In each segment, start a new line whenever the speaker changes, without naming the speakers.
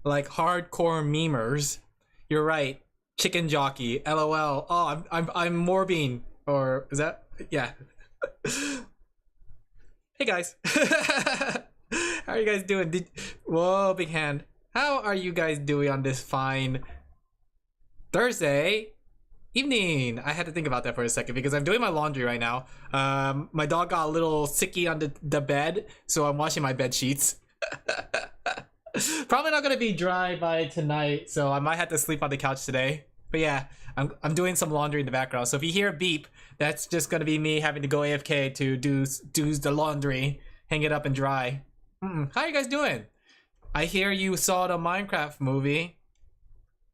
like hardcore memers. You're right. Chicken jockey. LOL. Oh, I'm Morbine. Or is that? Yeah. Hey guys. How are you guys doing? Whoa, big hand. How are you guys doing on this fine Thursday evening? I had to think about that for a second because I'm doing my laundry right now. My dog got a little sicky on the bed, so I'm washing my bed sheets. Probably not gonna be dry by tonight, so I might have to sleep on the couch today. But yeah, I'm doing some laundry in the background. So if you hear a beep, that's just gonna be me having to go AFK to do the laundry, hang it up and dry. How are you guys doing? I hear you saw the Minecraft movie.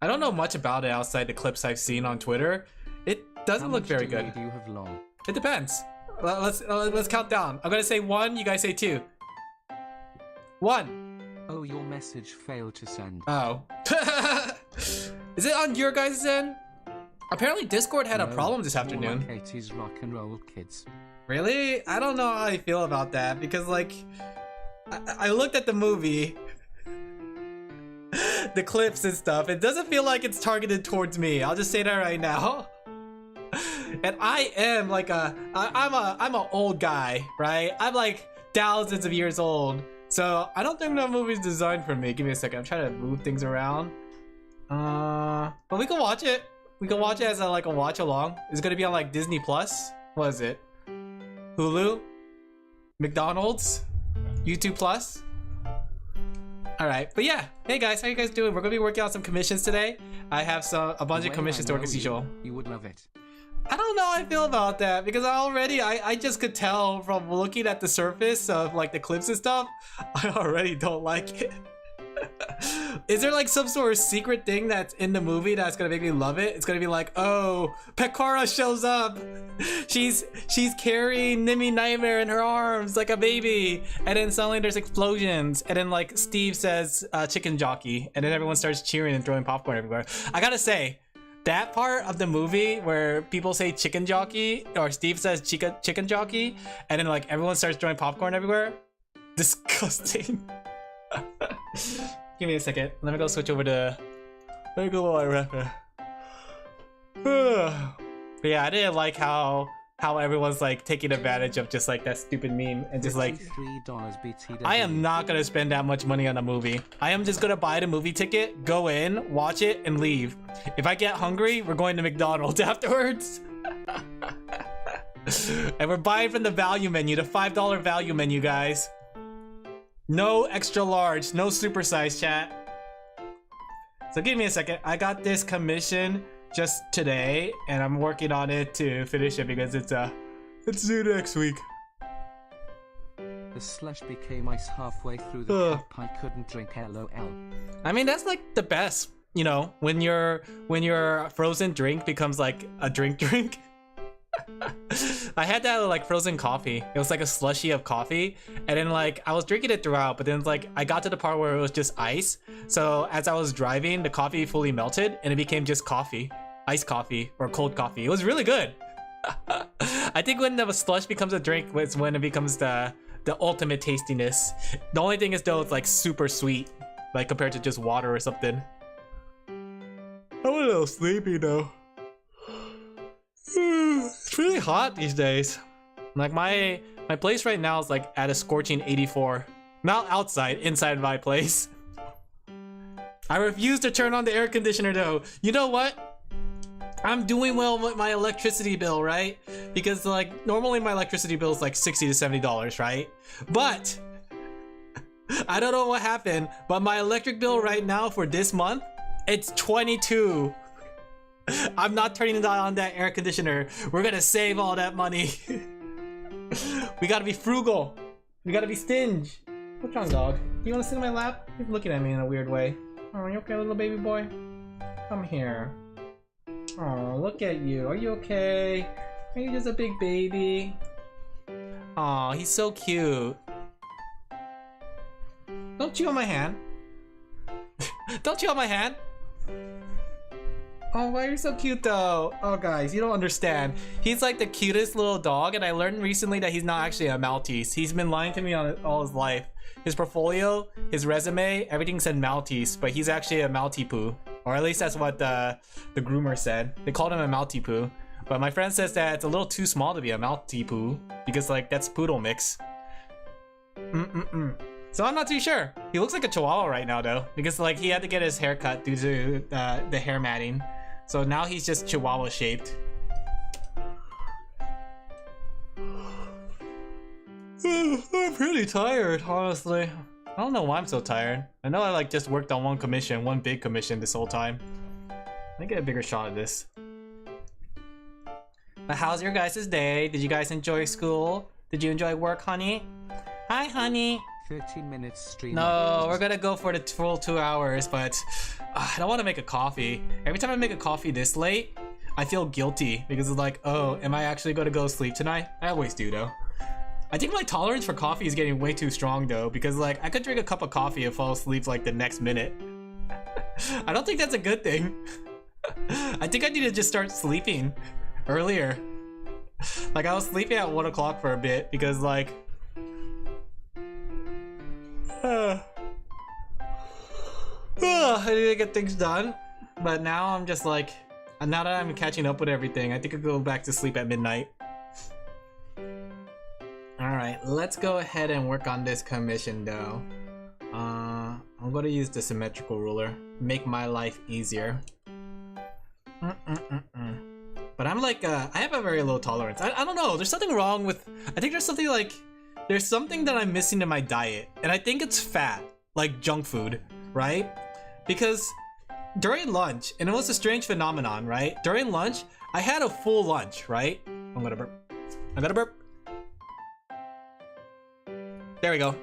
I don't know much about it outside the clips I've seen on Twitter. It doesn't look very good.
Do you have long?
It depends. Let's count down. I'm gonna say 1. You guys say 2. 1.
Oh, your message failed to send.
Oh. Is it on your guys' end? Apparently Discord had a problem this afternoon.
Like 80s rock and roll kids.
Really? I don't know how I feel about that because like I looked at the movie, the clips and stuff. It doesn't feel like it's targeted towards me. I'll just say that right now. And I am like I'm an old guy, right? I'm like thousands of years old. So I don't think that movie's designed for me. Give me a second. I'm trying to move things around. But we can watch it. We can watch it as like a watch along. It's gonna be on like Disney Plus. What is it? Hulu? McDonald's? YouTube Plus? Alright, but yeah. Hey guys, how you guys doing? We're gonna be working on some commissions today. I have a bunch of commissions to work as usual.
You would love it.
I don't know how I feel about that because I just could tell from looking at the surface of like the clips and stuff, I already don't like it. Is there like some sort of secret thing that's in the movie that's gonna make me love it? It's gonna be like, oh, Pekara shows up. She's carrying Nimmy Nightmare in her arms like a baby, and then suddenly there's explosions, and then like Steve says chicken jockey, and then everyone starts cheering and throwing popcorn everywhere. I gotta say, that part of the movie where people say chicken jockey or Steve says chicken jockey and then like everyone starts throwing popcorn everywhere, disgusting. Give me a second. Let me go switch over to. Let me go while I wrap it. But yeah, I didn't like how everyone's like taking advantage of just like that stupid meme and just like
$3 BTW.
I am not gonna spend that much money on a movie. I am just gonna buy the movie ticket, go in, watch it, and leave. If I get hungry, we're going to McDonald's afterwards. And we're buying from the value menu, the $5 value menu, guys. No extra large, no supersize, chat. So give me a second. I got this commission just today, and I'm working on it to finish it because it's due next week.
The slush became ice halfway through the cup. I couldn't drink. LOL.
I mean, that's like the best, you know, when your frozen drink becomes like a drink. I had that with like frozen coffee. It was like a slushy of coffee, and then like I was drinking it throughout, but then like I got to the part where it was just ice. So as I was driving, the coffee fully melted and it became just coffee, iced coffee or cold coffee. It was really good. I think when the slush becomes a drink is when it becomes the ultimate tastiness. The only thing is though, it's like super sweet, like compared to just water or something. I'm a little sleepy though. It's really hot these days. Like my place right now is like at a scorching 84. Not outside, inside my place. I refuse to turn on the air conditioner though. You know what? I'm doing well with my electricity bill, right? Because like normally my electricity bill is like $60 to $70, right? But I don't know what happened, but my electric bill right now for this month, it's 22. I'm not turning on that air conditioner. We're gonna save all that money. We gotta be frugal. We gotta be stingy. What's wrong, dog? Do you wanna sit in my lap? You're looking at me in a weird way. Oh, you okay, little baby boy? Come here. Oh, look at you. Are you okay? Are you just a big baby? Oh, he's so cute. Don't chew on my hand. Don't chew on my hand. Oh, why are you so cute though? Oh guys, you don't understand. He's like the cutest little dog, and I learned recently that he's not actually a Maltese. He's been lying to me on all his life. His portfolio, his resume, everything said Maltese, but he's actually a Maltipoo. Or at least that's what the groomer said. They called him a Maltipoo. But my friend says that it's a little too small to be a Maltipoo, because like that's poodle mix. So I'm not too sure. He looks like a Chihuahua right now though, because like he had to get his hair cut due to the hair matting. So now he's just Chihuahua shaped. I'm pretty tired, honestly. I don't know why I'm so tired. I know I like just worked on one big commission this whole time. Let me get a bigger shot of this. But how's your guys' day? Did you guys enjoy school? Did you enjoy work, honey? Hi, honey.
30 minutes stream.
No, we're gonna go for the full 2 hours, but I don't want to make a coffee. Every time I make a coffee this late, I feel guilty because it's like, oh, am I actually gonna go to sleep tonight? I always do though. I think my tolerance for coffee is getting way too strong though, because like I could drink a cup of coffee and fall asleep like the next minute. I don't think that's a good thing. I think I need to just start sleeping earlier. Like I was sleeping at 1 o'clock for a bit because like I need to get things done, but now I'm just like, now that I'm catching up with everything, I think I'll go back to sleep at midnight. Alright, let's go ahead and work on this commission though. I'm gonna use the symmetrical ruler, make my life easier. But I'm like, I have a very low tolerance. I don't know, there's something wrong with, I think there's something like, there's something that I'm missing in my diet, and I think it's fat, like junk food, right? Because during lunch, and it was a strange phenomenon, right? During lunch, I had a full lunch, right? I'm gonna burp. I gotta burp. There we go.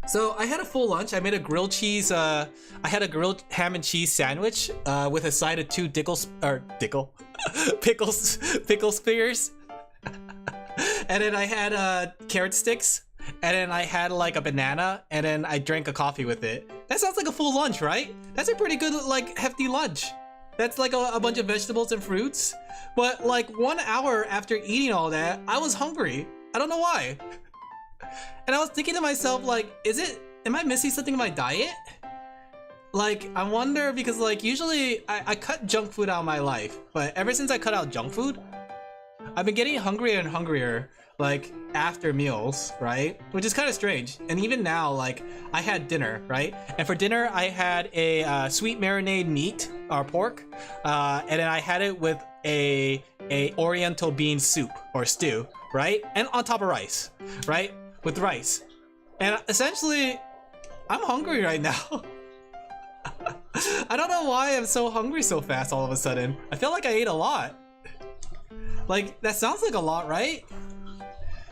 So I had a full lunch. I made a grilled cheese. I had a grilled ham and cheese sandwich with a side of 2 pickle spears. And then I had carrot sticks, and then I had like a banana, and then I drank a coffee with it. That sounds like a full lunch, right? That's a pretty good, like, hefty lunch. That's like a bunch of vegetables and fruits. But like 1 hour after eating all that, I was hungry. I don't know why. And I was thinking to myself, like, am I missing something in my diet? Like, I wonder, because like usually I cut junk food out of my life, but ever since I cut out junk food, I've been getting hungrier and hungrier, like after meals, right? Which is kind of strange. And even now, like I had dinner, right? And for dinner, I had a sweet marinade meat or pork, and then I had it with a oriental bean soup or stew, right? And on top of rice, right? With rice. And essentially, I'm hungry right now. I don't know why I'm so hungry so fast all of a sudden. I feel like I ate a lot. Like, that sounds like a lot, right?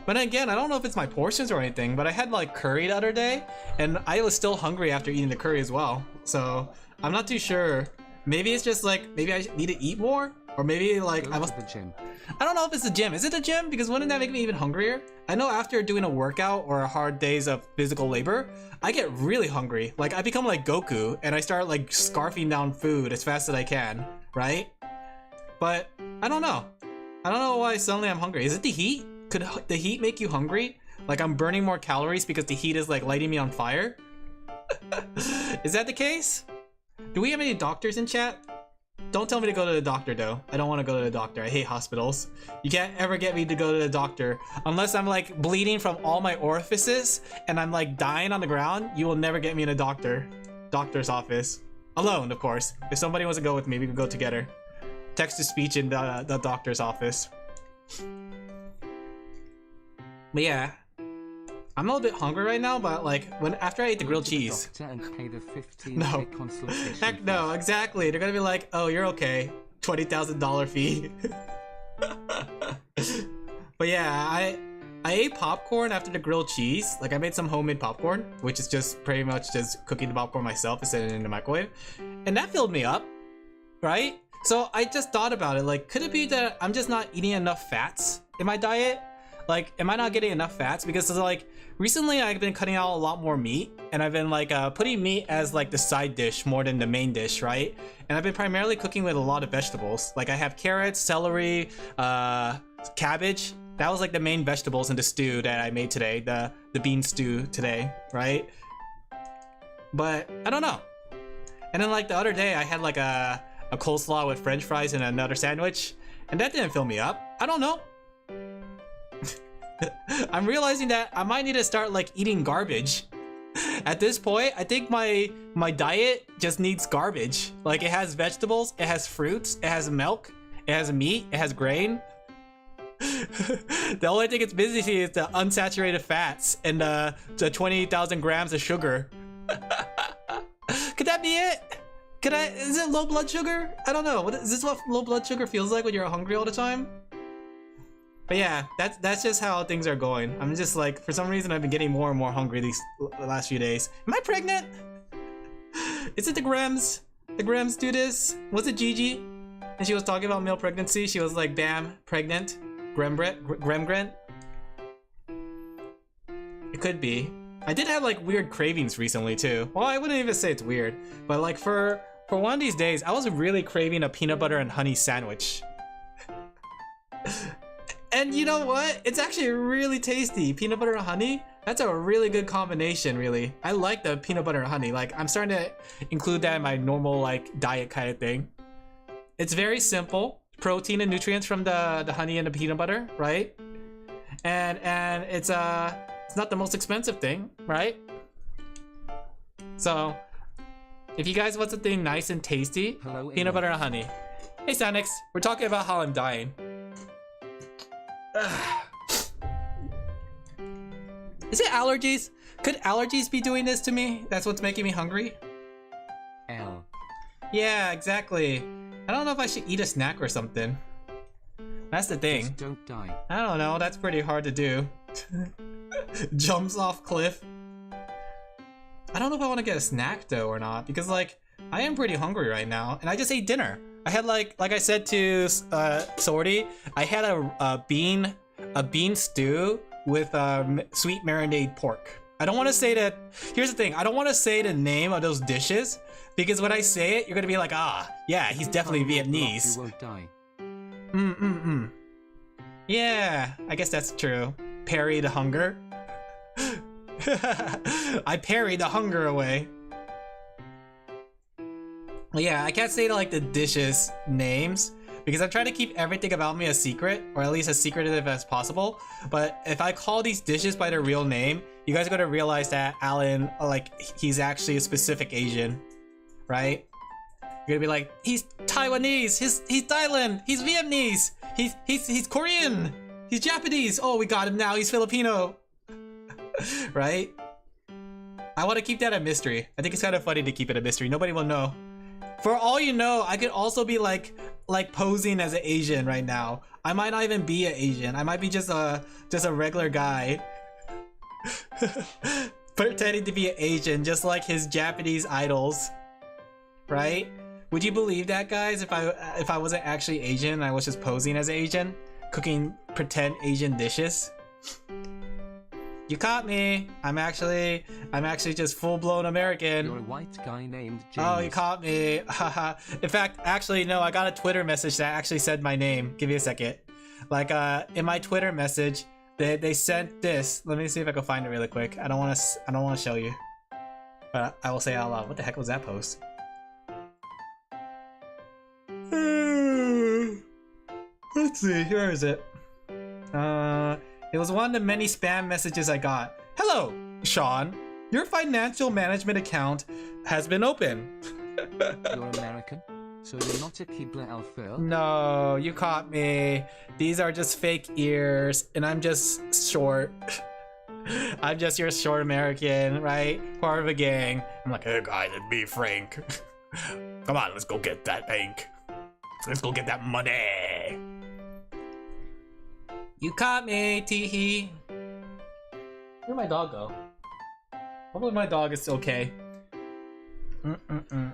But again, I don't know if it's my portions or anything, but I had like curry the other day, and I was still hungry after eating the curry as well. So, I'm not too sure. Maybe it's just like, maybe I need to eat more? Or maybe like, I must...
the gym.
I don't know if it's the gym. Is it the gym? Because wouldn't that make me even hungrier? I know after doing a workout or hard days of physical labor, I get really hungry. Like, I become like Goku, and I start like scarfing down food as fast as I can, right? But, I don't know. I don't know why suddenly I'm hungry. Is it the heat? Could the heat make you hungry? Like I'm burning more calories because the heat is like lighting me on fire? Is that the case? Do we have any doctors in chat? Don't tell me to go to the doctor though. I don't want to go to the doctor. I hate hospitals. You can't ever get me to go to the doctor. Unless I'm like bleeding from all my orifices and I'm like dying on the ground, you will never get me in a doctor's office. Alone, of course. If somebody wants to go with me, we can go together. Text-to-speech in the doctor's office. But yeah, I'm a little bit hungry right now, but like after I ate the grilled cheese. No, heck no, exactly. They're gonna be like, oh, you're okay. $20,000 fee. But yeah, I ate popcorn after the grilled cheese. Like I made some homemade popcorn, which is just pretty much just cooking the popcorn myself and setting it in the microwave, and that filled me up, right? So I just thought about it, like, could it be that I'm just not eating enough fats in my diet? Like, am I not getting enough fats? Because like recently I've been cutting out a lot more meat, and I've been like putting meat as like the side dish more than the main dish, right? And I've been primarily cooking with a lot of vegetables. Like I have carrots, celery, cabbage. That was like the main vegetables in the stew that I made today, the bean stew today, right? But I don't know. And then like the other day I had like a coleslaw with french fries and another sandwich, and that didn't fill me up. I don't know. I'm realizing that I might need to start like eating garbage. At this point, I think my diet just needs garbage. Like it has vegetables, it has fruits, it has milk, it has meat, it has grain. The only thing it's missing is the unsaturated fats and the 20,000 grams of sugar. Could that be it? Is it low blood sugar? I don't know. Is this what low blood sugar feels like when you're hungry all the time? But yeah, that's just how things are going. I'm just like, for some reason I've been getting more and more hungry these last few days. Am I pregnant? Is it the Grams? The Grams do this? Was it Gigi? And she was talking about male pregnancy. She was like, bam, pregnant. Gremgrent? It could be. I did have like weird cravings recently too. Well, I wouldn't even say it's weird, but like for one of these days, I was really craving a peanut butter and honey sandwich. And you know what? It's actually really tasty. Peanut butter and honey? That's a really good combination, really. I like the peanut butter and honey. Like, I'm starting to include that in my normal like diet kind of thing. It's very simple. Protein and nutrients from the honey and the peanut butter, right? And it's not the most expensive thing, right? So, if you guys want something nice and tasty, peanut butter and honey. Hey Sanix, we're talking about how I'm dying. Is it allergies? Could allergies be doing this to me? That's what's making me hungry?
L.
Yeah, exactly. I don't know if I should eat a snack or something. That's the thing.
Just don't die.
I don't know, that's pretty hard to do. Jumps off cliff. I don't know if I want to get a snack though or not, because like I am pretty hungry right now, and I just ate dinner. I had like I said to Sorty, I had a bean stew with sweet marinade pork. I don't want to say that. Here's the thing. I don't want to say the name of those dishes because when I say it, you're gonna be like, ah, yeah, he's definitely Vietnamese.
You won't die.
Yeah, I guess that's true. Parry the hunger. I parry the hunger away. Yeah, I can't say like the dishes names because I'm trying to keep everything about me a secret, or at least as secretive as possible. But if I call these dishes by their real name, you guys are gonna realize that Alin, like, he's actually a specific Asian, right? You're gonna be like, he's Taiwanese, he's Thailand, he's Vietnamese, he's Korean, he's Japanese. Oh, we got him now. He's Filipino, right? I want to keep that a mystery. I think it's kind of funny to keep it a mystery. Nobody will know. For all you know, I could also be like posing as an Asian right now. I might not even be an Asian. I might be just a regular guy pretending to be an Asian, just like his Japanese idols, right? Would you believe that, guys? If I wasn't actually Asian, I was just posing as Asian, cooking pretend Asian dishes. You caught me. I'm actually just full-blown American.
You're a white guy named James.
Oh, you caught me. In fact, actually, no, I got a Twitter message that actually said my name. Give me a second. Like, in my Twitter message, they sent this. Let me see if I can find it really quick. I don't want to show you, but I will say it out loud. What the heck was that post? Let's see. Where is it? It was one of the many spam messages I got. Hello, Sean. Your financial management account has been open.
You're American, so you're not a Kibla Alfil?
No, you caught me. These are just fake ears, and I'm just short. I'm just your short American, right? Part of a gang. I'm like, hey guys, it's me, Frank. Come on, let's go get that bank. Let's go get that money. You caught me, teehee. Where'd my dog go? Hopefully my dog is okay.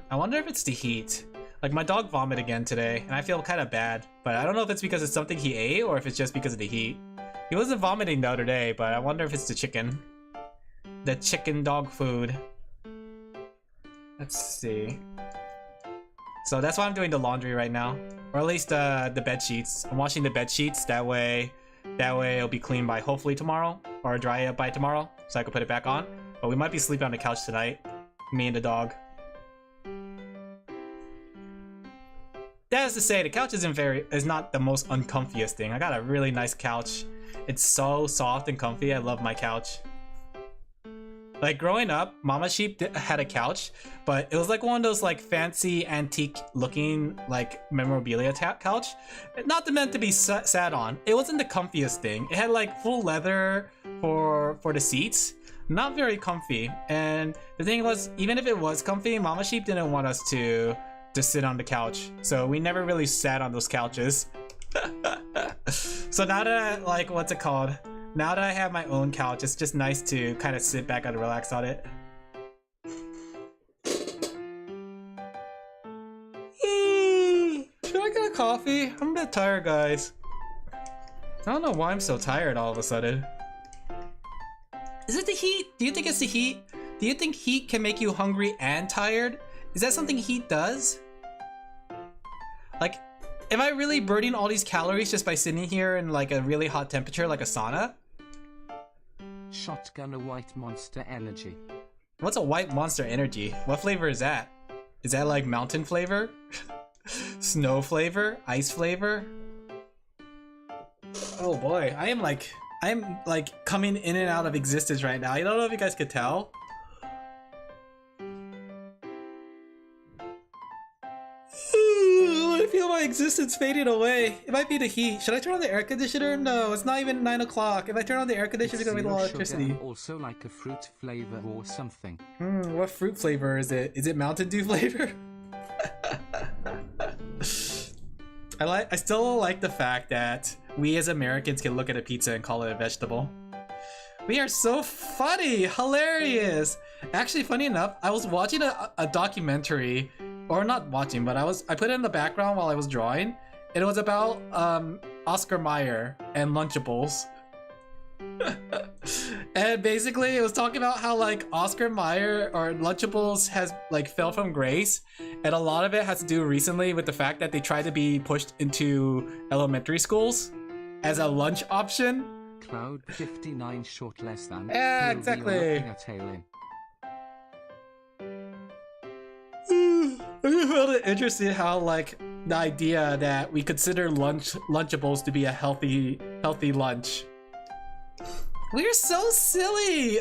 I wonder if it's the heat. Like, my dog vomited again today, and I feel kind of bad. But I don't know if it's because it's something he ate or if it's just because of the heat. He wasn't vomiting the other day, but I wonder if it's the chicken. The chicken dog food. Let's see. So that's why I'm doing the laundry right now. Or at least the bed sheets. I'm washing the bed sheets, that way it'll be clean by hopefully tomorrow. Or dry up by tomorrow, so I can put it back on. But we might be sleeping on the couch tonight. Me and the dog. That is to say, the couch is not the most uncomfiest thing. I got a really nice couch. It's so soft and comfy. I love my couch. Like growing up, Mama Sheep had a couch, but it was like one of those like fancy antique looking like memorabilia couch. Not meant to be sat on. It wasn't the comfiest thing. It had like full leather for the seats. Not very comfy. And the thing was, even if it was comfy, Mama Sheep didn't want us to sit on the couch. So we never really sat on those couches. So now that like, what's it called? Now that I have my own couch, it's just nice to kind of sit back and relax on it. Should I get a coffee? I'm a bit tired, guys. I don't know why I'm so tired all of a sudden. Is it the heat? Do you think it's the heat? Do you think heat can make you hungry and tired? Is that something heat does? Like, am I really burning all these calories just by sitting here in like a really hot temperature like a sauna?
Shotgun a white monster energy.
What's a white monster energy? What flavor is that? Is that like mountain flavor? Snow flavor? Ice flavor? Oh boy, I am like coming in and out of existence right now. I don't know if you guys could tell. I feel my existence fading away. It might be the heat. Should I turn on the air conditioner? No, it's not even 9 o'clock. If I turn on the air conditioner, it's gonna be a lot of electricity.
Also like a fruit flavor or something.
What fruit flavor is it? Is it Mountain Dew flavor? I still like the fact that we as Americans can look at a pizza and call it a vegetable. We are so funny, hilarious. Actually, funny enough, I was watching a documentary, or not watching, but I put it in the background while I was drawing, and it was about Oscar Mayer and Lunchables. And basically it was talking about how like Oscar Mayer or Lunchables has like fell from grace, and a lot of it has to do recently with the fact that they tried to be pushed into elementary schools as a lunch option.
Cloud 59 short less than.
Yeah, exactly. I just found it interesting how like the idea that we consider Lunchables to be a healthy lunch. We're so silly!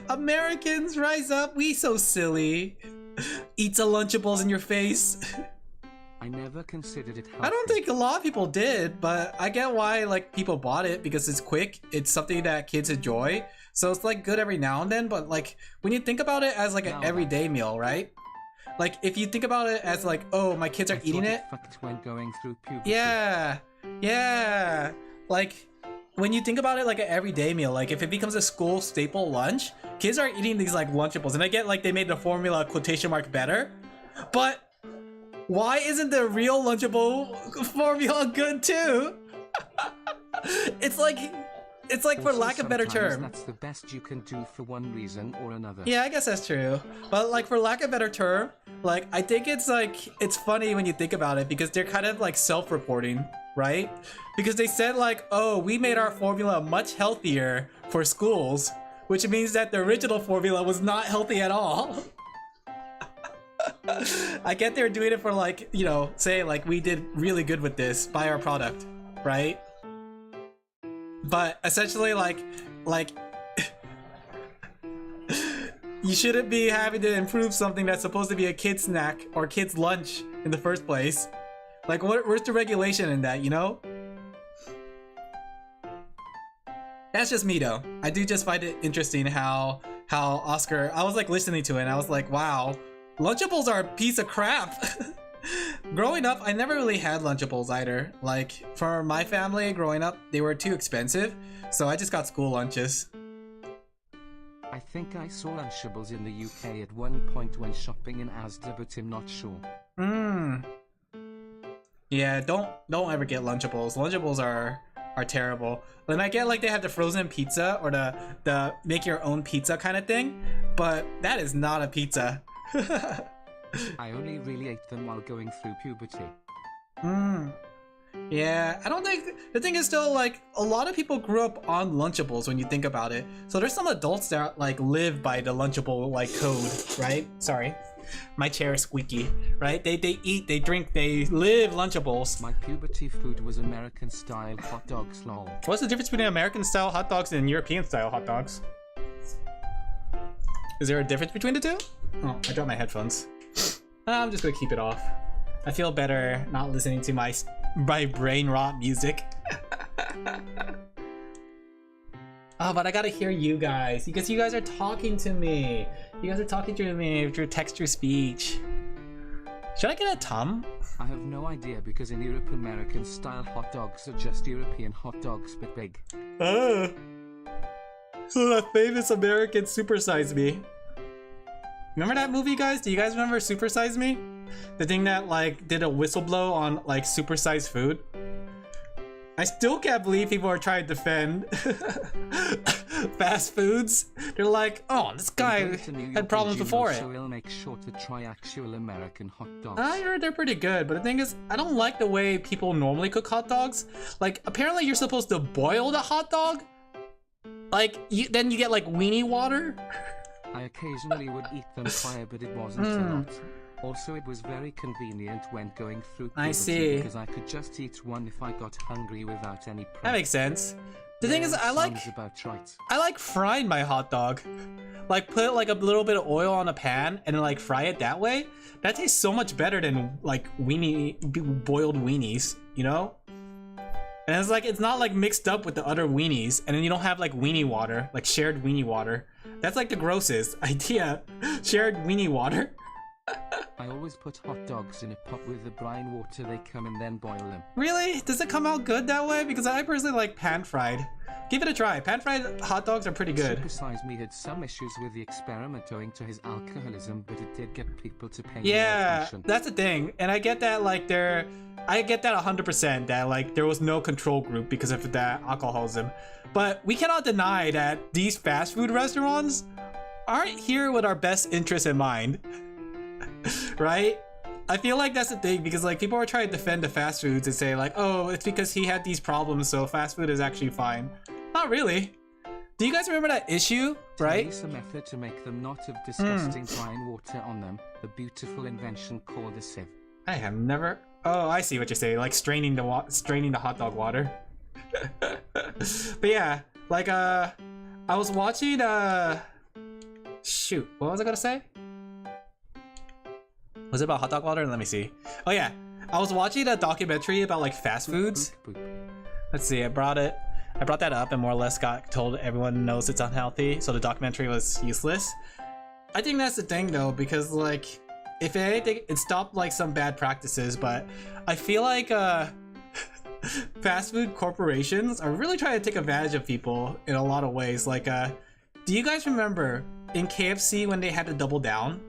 Americans, rise up, we so silly. Eat a Lunchables in your face.
I never considered it healthy.
I don't think a lot of people did, but I get why like people bought it, because it's quick, it's something that kids enjoy. So it's like good every now and then, but like when you think about it as like an everyday meal, right? Like if you think about it as like, oh, my kids are eating it.
When going through puberty.
Yeah. Like when you think about it like an everyday meal, like if it becomes a school staple lunch, kids are eating these like Lunchables, and I get like they made the formula quotation mark better, but why isn't the real Lunchable formula good too? It's like for lack of better term.
That's the best you can do for one reason or another.
Yeah, I guess that's true. But like for lack of better term, like I think it's like it's funny when you think about it, because they're kind of like self-reporting, right? Because they said like, oh, we made our formula much healthier for schools, which means that the original formula was not healthy at all. I get they're doing it for like, you know, say like we did really good with this, buy our product, right? But essentially like you shouldn't be having to improve something that's supposed to be a kid's snack or kid's lunch in the first place. Like where's the regulation in that, you know? That's just me though. I do just find it interesting how Oscar, I was like listening to it and I was like, wow, Lunchables are a piece of crap. Growing up, I never really had Lunchables either. Like, for my family growing up, they were too expensive, so I just got school lunches.
I think I saw Lunchables in the UK at one point when shopping in Asda, but I'm not sure. Yeah,
don't ever get Lunchables. Lunchables are are terrible. Then I get like they have the frozen pizza or the make your own pizza kind of thing, but that is not a pizza.
I only really ate them while going through puberty.
Yeah, I don't think the thing is still like a lot of people grew up on Lunchables when you think about it. So there's some adults that like live by the Lunchable like code, right? Sorry, my chair is squeaky, right? They eat, they drink, they live Lunchables.
My puberty food was American style hot dogs, lol.
What's the difference between American style hot dogs and European style hot dogs? Is there a difference between the two? Oh, I dropped my headphones. I'm just gonna keep it off. I feel better not listening to my brain rot music. Oh, but I gotta hear you guys because you guys are talking to me. You guys are talking to me through text-to-speech. Should I get a Tom?
I have no idea because in Europe American style hot dogs are just European hot dogs but big.
Oh. So that famous American Super Size Me. Remember that movie, guys? Do you guys remember Super Size Me? The thing that like did a whistleblow on like supersized food. I still can't believe people are trying to defend fast foods. They're like, oh, this guy had problems before it.
So we'll make sure to try actual American hot dogs.
I heard they're pretty good, but the thing is, I don't like the way people normally cook hot dogs. Like, apparently you're supposed to boil the hot dog. Like, then you get like weenie water.
I occasionally would eat them prior, but it wasn't a lot. Also, it was very convenient when going through puberty
I see.
because I could just eat one if I got hungry without any prep.
That makes sense. The thing is, I like frying my hot dog. Like put like a little bit of oil on a pan and then like fry it that way. That tastes so much better than like boiled weenies, you know? And it's like, it's not like mixed up with the other weenies, and then you don't have like weenie water, like shared weenie water. That's like the grossest idea, shared weenie water.
I always put hot dogs in a pot with the brine water they come and then boil them.
Really? Does it come out good that way? Because I personally like pan fried. Give it a try. Pan fried hot dogs are pretty good.
Super Size Me had some issues with the experiment owing to his alcoholism, but it did get people to pay more attention.
That's the thing. And I get that like I get that 100% that like there was no control group because of that alcoholism. But we cannot deny that these fast food restaurants aren't here with our best interests in mind. Right? I feel like that's the thing because like people are trying to defend the fast foods and say like, oh, it's because he had these problems, so fast food is actually fine. Not really. Do you guys remember that issue, right?
Release a method to make them not have disgusting brine water on them. A beautiful invention called a sieve.
I have never. Oh, I see what you're saying. Like straining the hot dog water. But yeah, like I was watching shoot, what was I gonna say? Was it about hot dog water? Let me see. Oh yeah, I was watching a documentary about like fast foods. Let's see, I brought that up and more or less got told everyone knows it's unhealthy, so the documentary was useless. I think that's the thing though, because like, if anything, it stopped like some bad practices, but I feel like fast food corporations are really trying to take advantage of people in a lot of ways. Like, do you guys remember in KFC when they had the double down?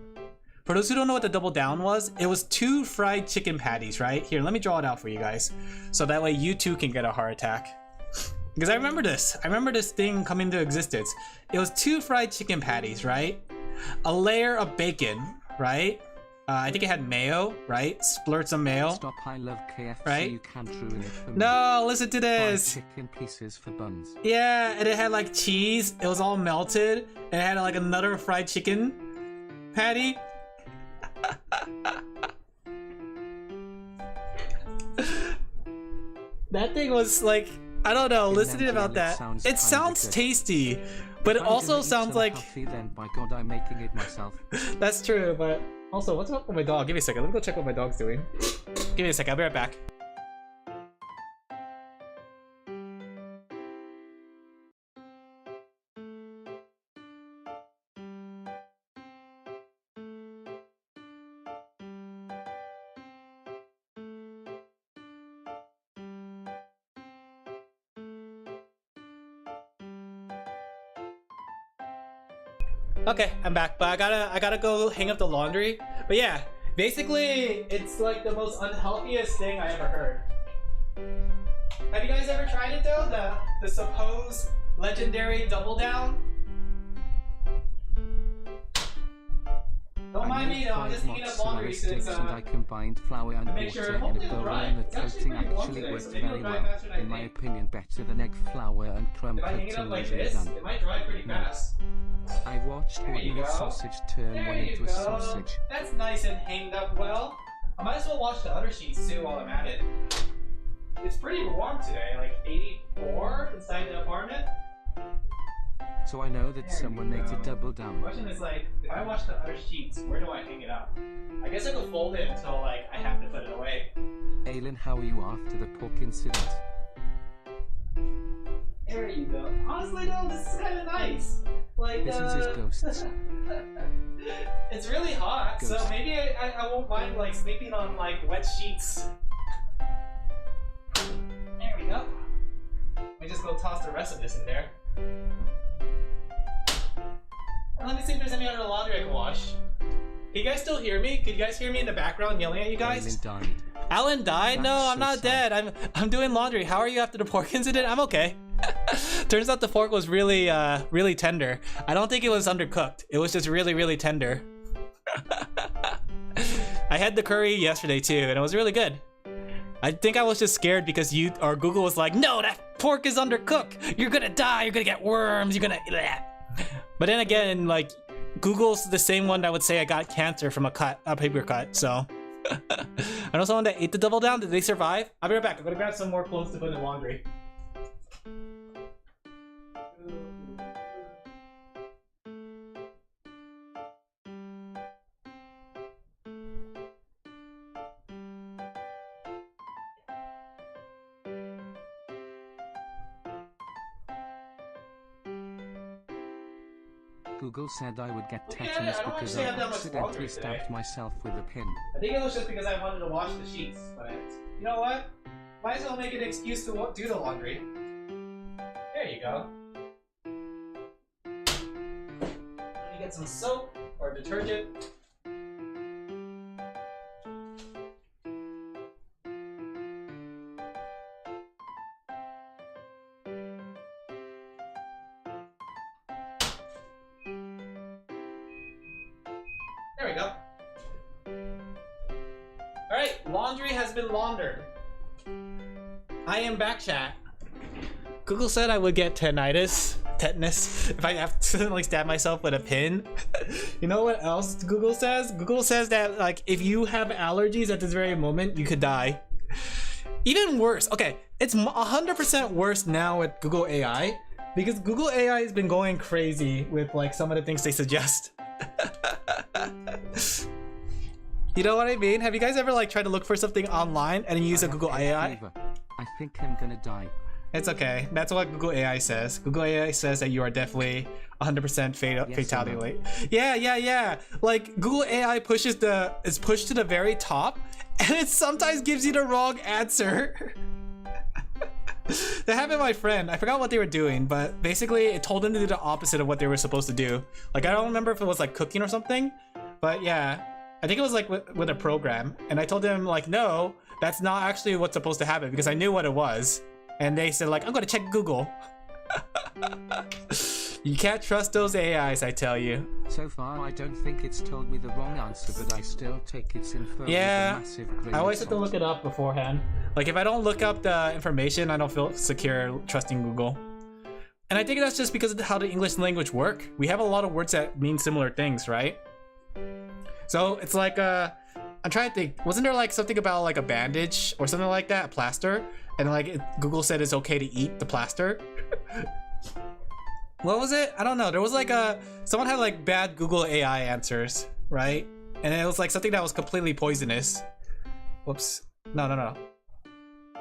For those who don't know what the double down was, it was 2 fried chicken patties, right? Here, let me draw it out for you guys. So that way you too can get a heart attack. Because I remember this. I remember this thing come into existence. It was 2 fried chicken patties, right? A layer of bacon, right? I think it had mayo, right? Splurt some mayo.
Stop, I love KFC,
right?
You can't ruin it for me.
No, listen to this.
Fried chicken pieces for buns.
Yeah, and it had like cheese. It was all melted. And it had like another fried chicken patty. That thing was like, I don't know, listening about that. It sounds tasty, but it also sounds like...
Then, by God, I'm making it myself.
That's true, but also, what's up with my dog? Give me a second, let me go check what my dog's doing. Give me a second, I'll be right back. Okay, I'm back, but I gotta go hang up the laundry. But yeah, basically, it's like the most unhealthiest thing I ever heard. Have you guys ever tried it though? The supposed legendary double down? Don't mind me though, I'm just heating up laundry since
and I combined flour and
make
water
sure-
in a
hopefully
bowl,
it'll dry.
and the
It's actually
coating
pretty warm
actually
today,
worked
so maybe
very
it'll dry
well.
faster than I
In my
think.
opinion, better than egg flour and crumb
If I hang it up like
coating
this,
done.
it might dry pretty fast.
I watched
There you
ordinary
go.
sausage turn
There
one
you
into a
go.
sausage.
That's nice and hanged up well. I might as well watch the other sheets too while I'm at it. It's pretty warm today, like 84 inside the apartment.
So I know that
There
someone
you
made
go.
a double
The
down.
question is like, if I watch the other sheets, where do I hang it up? I guess I could fold it until like I have to put it away.
Aylin, how are you after the pork incident?
There you go. Honestly though, this is kind of nice. Like,
This is his ghosts.
It's really hot, so
Ghost.
maybe I won't mind like sleeping on like wet sheets. There we go. Let me just go toss the rest of this in there. And let me see if there's any other laundry I can wash. Can you guys still hear me? Could you guys hear me in the background yelling at you guys?
Aylin died.
Alan died? No,
That's
I'm
so
not
sad.
dead. I'm doing laundry. How are you after the pork incident? I'm okay. Turns out the pork was really really tender. I don't think it was undercooked. It was just really really tender. I had the curry yesterday too, and it was really good. I think I was just scared because Google was like, "No, that pork is undercooked. You're gonna die. You're gonna get worms. You're gonna." But then again, like Google's the same one that would say I got cancer from a paper cut. So I know someone that ate the double down. Did they survive? I'll be right back. I'm gonna grab some more clothes to put in the laundry.
Google said I would get
Yeah,
tetanus
I don't
because
actually
I
have that much laundry
accidentally
today.
stabbed myself with a pin.
I think it was just because I wanted to wash the sheets, but you know what? Might as well make an excuse to do the laundry. There you go. Let me get some soap or detergent. There we go. Alright, laundry has been laundered. I am back, chat. Google said I would get tetanus if I accidentally stab myself with a pin. You know what else Google says? Google says that like if you have allergies at this very moment, you could die. Even worse. Okay, it's 100% worse now with Google AI because Google AI has been going crazy with like some of the things they suggest. You know what I mean? Have you guys ever like tried to look for something online and then use a Google AI?
I think I'm gonna die.
It's okay. That's what Google AI says. Google AI says that you are definitely 100% fatality rate. Yeah. Like Google AI is pushed to the very top, and it sometimes gives you the wrong answer. That happened to my friend. I forgot what they were doing, but basically it told them to do the opposite of what they were supposed to do. Like I don't remember if it was like cooking or something, but yeah. I think it was like with a program, and I told them like, no, that's not actually what's supposed to happen because I knew what it was, and they said like, I'm gonna check Google. You can't trust those AIs, I tell you.
So far, I don't think it's told me the wrong answer, but I still take its info
Yeah,
with a massive grain
I always
of
have to
salt.
look it up beforehand. Like if I don't look up the information, I don't feel secure trusting Google. And I think that's just because of how the English language work. We have a lot of words that mean similar things, right? So it's like I'm trying to think, wasn't there like something about like a bandage or something like that, a plaster, and like Google said it's okay to eat the plaster? What was it? I don't know. There was like someone had like bad Google AI answers, right? And it was like something that was completely poisonous. Whoops. No.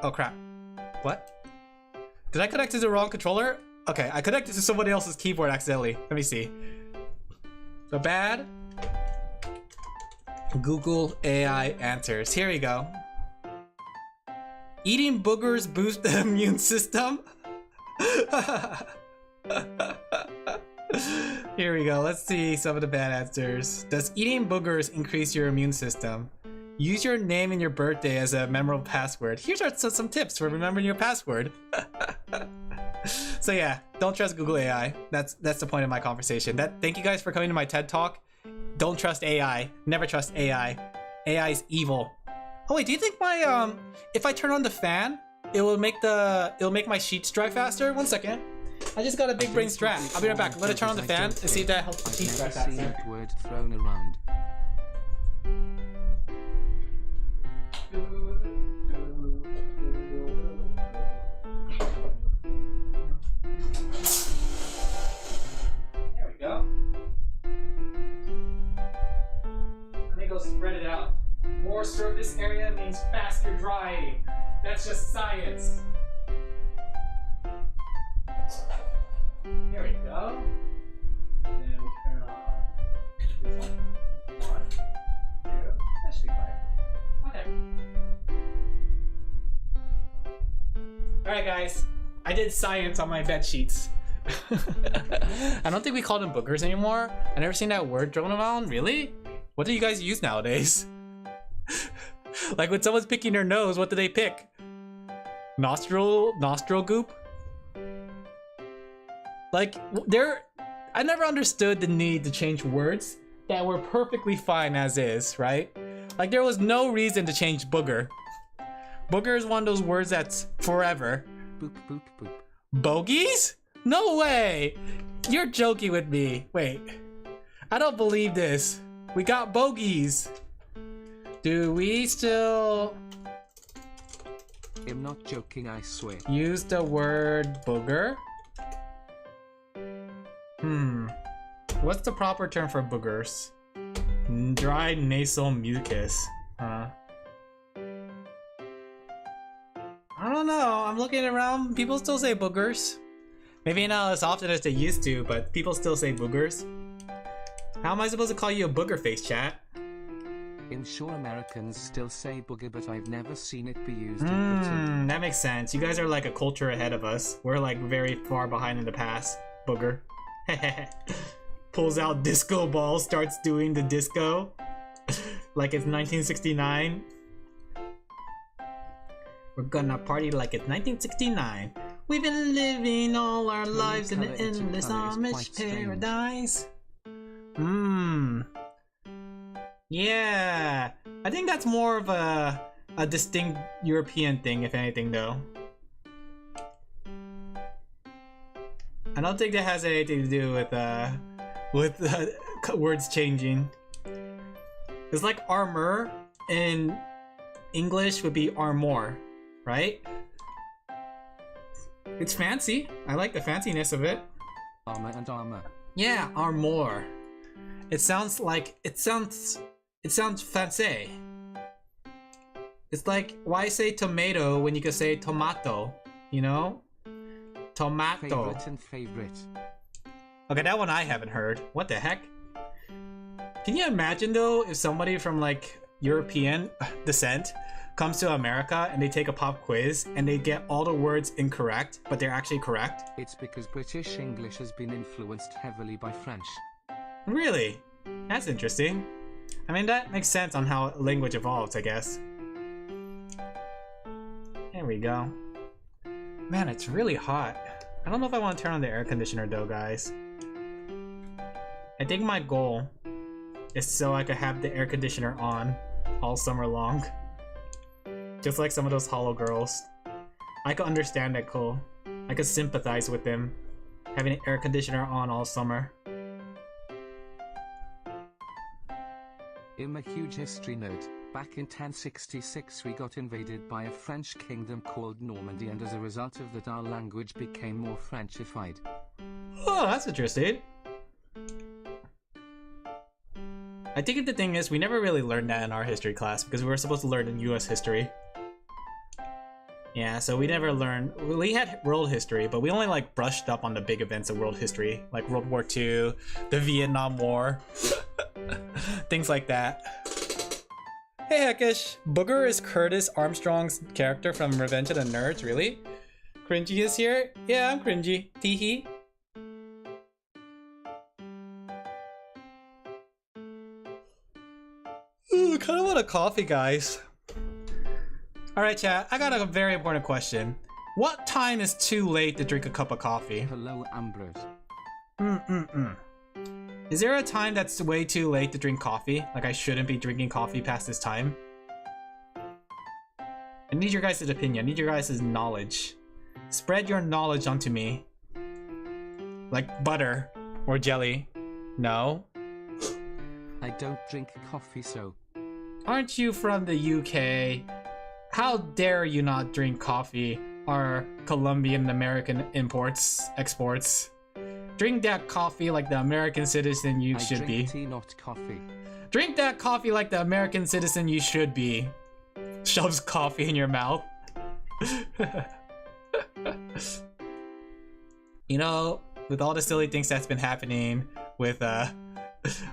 Oh crap. What? Did I connect to the wrong controller? Okay, I connected to somebody else's keyboard accidentally. Let me see. The bad Google AI answers. Here we go. Eating boogers boost the immune system? Here we go. Let's see some of the bad answers. Does eating boogers increase your immune system? Use your name and your birthday as a memorable password. Here's some tips for remembering your password. So yeah, don't trust Google AI. That's the point of my conversation. Thank you guys for coming to my TED Talk. Don't trust AI. Never trust AI. AI is evil. Oh wait, do you think my if I turn on the fan, it will make my sheets dry faster? 1 second. I just got a big brain strat. I'll be right back. Let it turn on the fan and see if that helps the sheets dry faster.
I've never seen that word thrown around.
There we go. Let me go spread it out. More surface area means faster drying. That's just science. Here we go. Then we turn on this one. 1, 2. That should be fine. Okay. Alright guys, I did science on my bed sheets. I don't think we call them boogers anymore. I never seen that word thrown around. Really? What do you guys use nowadays? Like when someone's picking their nose, what do they pick? Nostril goop? Like I never understood the need to change words that were perfectly fine as is, right? Like there was no reason to change booger. Booger is one of those words that's forever.
Boop, boop, boop.
Bogies? No way! You're joking with me. Wait. I don't believe this. We got bogies. Do we still
I'm not joking, I swear.
use the word booger? What's the proper term for boogers? Dry nasal mucus. I don't know. I'm looking around. People still say boogers. Maybe not as often as they used to, but people still say boogers. How am I supposed to call you a booger face, chat?
I'm sure Americans still say booger, but I've never seen it be used in Britain.
That makes sense. You guys are like a culture ahead of us. We're like very far behind in the past. Booger. Pulls out disco ball, starts doing the disco. Like it's 1969. We're gonna party like it's 1969. We've been living all our lives in an endless Amish paradise. Yeah. I think that's more of a distinct European thing, if anything, though. I don't think that has anything to do with words changing. It's like armor in English would be armor, right? It's fancy. I like the fanciness of it.
Armor and armor.
Yeah, armor. It sounds fancy. It's like, why say tomato when you could say tomato, you know? Tomato.
Favorite and favorite.
Okay, that one I haven't heard. What the heck? Can you imagine though if somebody from like European descent comes to America and they take a pop quiz and they get all the words incorrect, but they're actually correct?
It's because British English has been influenced heavily by French.
Really? That's interesting. I mean, that makes sense on how language evolves, I guess. There we go. Man, it's really hot. I don't know if I want to turn on the air conditioner though, guys. I think my goal is so I could have the air conditioner on all summer long. Just like some of those hollow girls. I could understand that, Cole. I could sympathize with them having an air conditioner on all summer.
I'm a huge history nerd. Back in 1066 we got invaded by a French kingdom called Normandy, and as a result of that our language became more Frenchified.
Oh, that's interesting. I think the thing is, we never really learned that in our history class because we were supposed to learn in US history. Yeah, so we never learned. We had world history, but we only like brushed up on the big events of world history, like World War II, the Vietnam War, things like that. Hey Heckish, Booger is Curtis Armstrong's character from Revenge of the Nerds, really? Cringy is here? Yeah, I'm cringy. Teehee. Ooh, I kinda wanna of coffee, guys. Alright, chat, I got a very important question. What time is too late to drink a cup of coffee?
Hello, Ambrose.
Is there a time that's way too late to drink coffee? Like I shouldn't be drinking coffee past this time? I need your guys' opinion. I need your guys' knowledge. Spread your knowledge onto me. Like butter or jelly. No?
I don't drink coffee, so...
Aren't you from the UK? How dare you not drink coffee? Our Colombian American exports. Drink that coffee like the American citizen you should be.
I drink tea, not coffee.
Drink that coffee like the American citizen you should be. Shoves coffee in your mouth. You know, with all the silly things that's been happening with a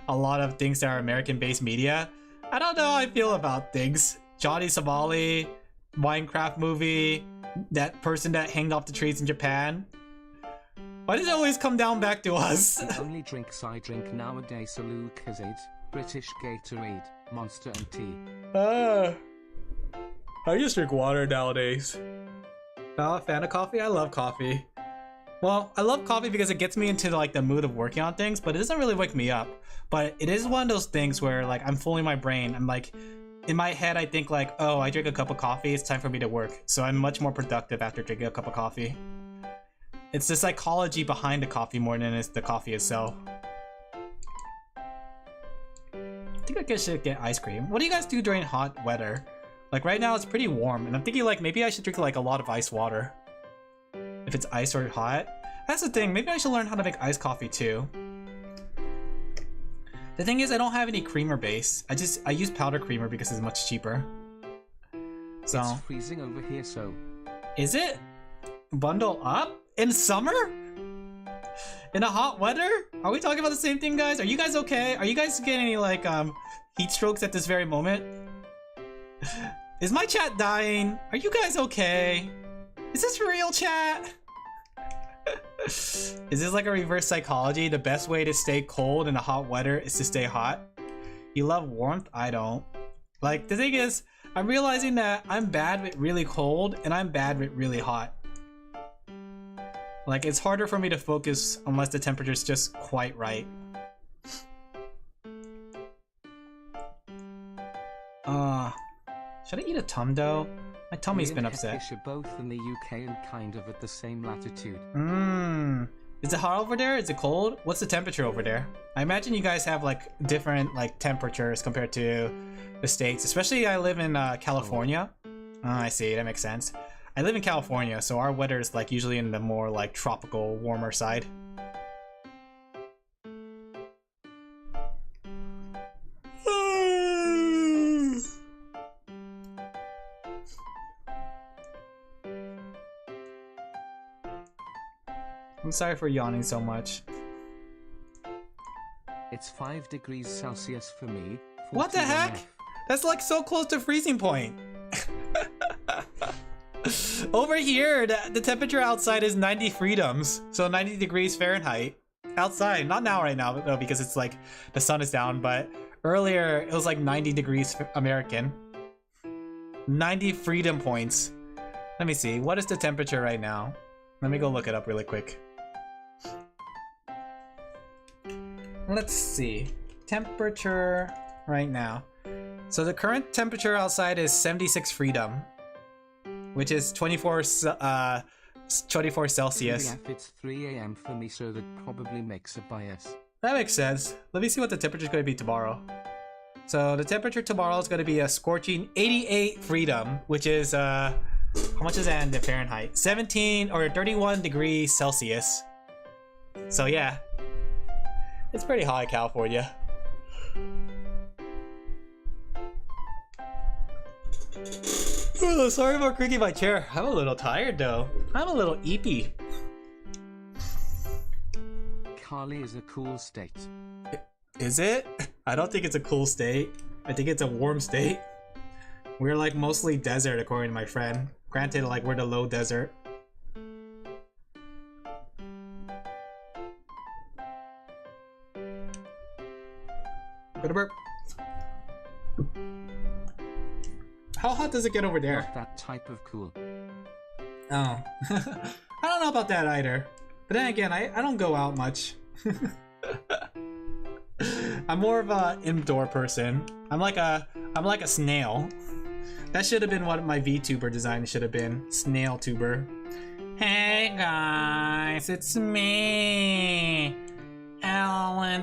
lot of things that are American-based media, I don't know how I feel about things. Johnny Somali, Minecraft movie, that person that hanged off the trees in Japan. Why does it always come down back to us?
The only drinks I drink nowadays are Lucozade, British Gatorade, Monster and tea.
I just drink water nowadays. Not a fan of coffee? I love coffee. Well, I love coffee because it gets me into like the mood of working on things, but it doesn't really wake me up. But it is one of those things where like I'm fooling my brain. I'm like, in my head I think like, oh, I drink a cup of coffee, it's time for me to work. So I'm much more productive after drinking a cup of coffee. It's the psychology behind the coffee more than it's the coffee itself. I think I should get ice cream. What do you guys do during hot weather? Like right now it's pretty warm and I'm thinking like maybe I should drink like a lot of ice water. If it's ice or hot. That's the thing, maybe I should learn how to make iced coffee too. The thing is I don't have any creamer base. I use powder creamer because it's much cheaper. So
it's freezing over here, so...
Is it? Bundle up? In summer? In a hot weather? Are we talking about the same thing, guys? Are you guys okay? Are you guys getting any like heat strokes at this very moment? Is my chat dying? Are you guys okay? Is this real, chat? Is this like a reverse psychology? The best way to stay cold in a hot weather is to stay hot? You love warmth? I don't. Like, the thing is, I'm realizing that I'm bad with really cold and I'm bad with really hot. Like, it's harder for me to focus unless the temperature's just quite right. Should I eat a tum-do? My tummy's been upset.
We're both in the UK and kind of at the same latitude.
Is it hot over there? Is it cold? What's the temperature over there? I imagine you guys have like different like temperatures compared to the States. Especially I live in California. I see, that makes sense. I live in California, so our weather is like usually in the more like tropical, warmer side. I'm sorry for yawning so much.
It's 5 degrees Celsius for me.
What the heck? That's like so close to freezing point. Over here, the temperature outside is 90 freedoms. So 90 degrees Fahrenheit. Outside, not now right now, though, because it's like the sun is down, but earlier it was like 90 degrees American. 90 freedom points. Let me see, what is the temperature right now? Let me go look it up really quick. Let's see. Temperature right now. So the current temperature outside is 76 freedom, which is 24 Celsius.
It's 3 AM for me, so that probably makes a bias.
That makes sense. Let me see what the temperature is going to be tomorrow. So the temperature tomorrow is going to be a scorching 88 freedom, which is how much is that in the Fahrenheit? 17 or 31 degrees Celsius. So yeah, it's pretty hot in California. Oh, sorry about creaking my chair. I'm a little tired though. I'm a little eepy.
Cali is a cool state.
Is it? I don't think it's a cool state. I think it's a warm state. We're like mostly desert according to my friend. Granted, like we're the low desert. Go to burp. How hot does it get over there?
Not that type of cool.
Oh. I don't know about that either. But then again, I don't go out much. I'm more of a indoor person. I'm like a snail. That should have been what my VTuber design should have been. Snail tuber. Hey guys, it's me, Alin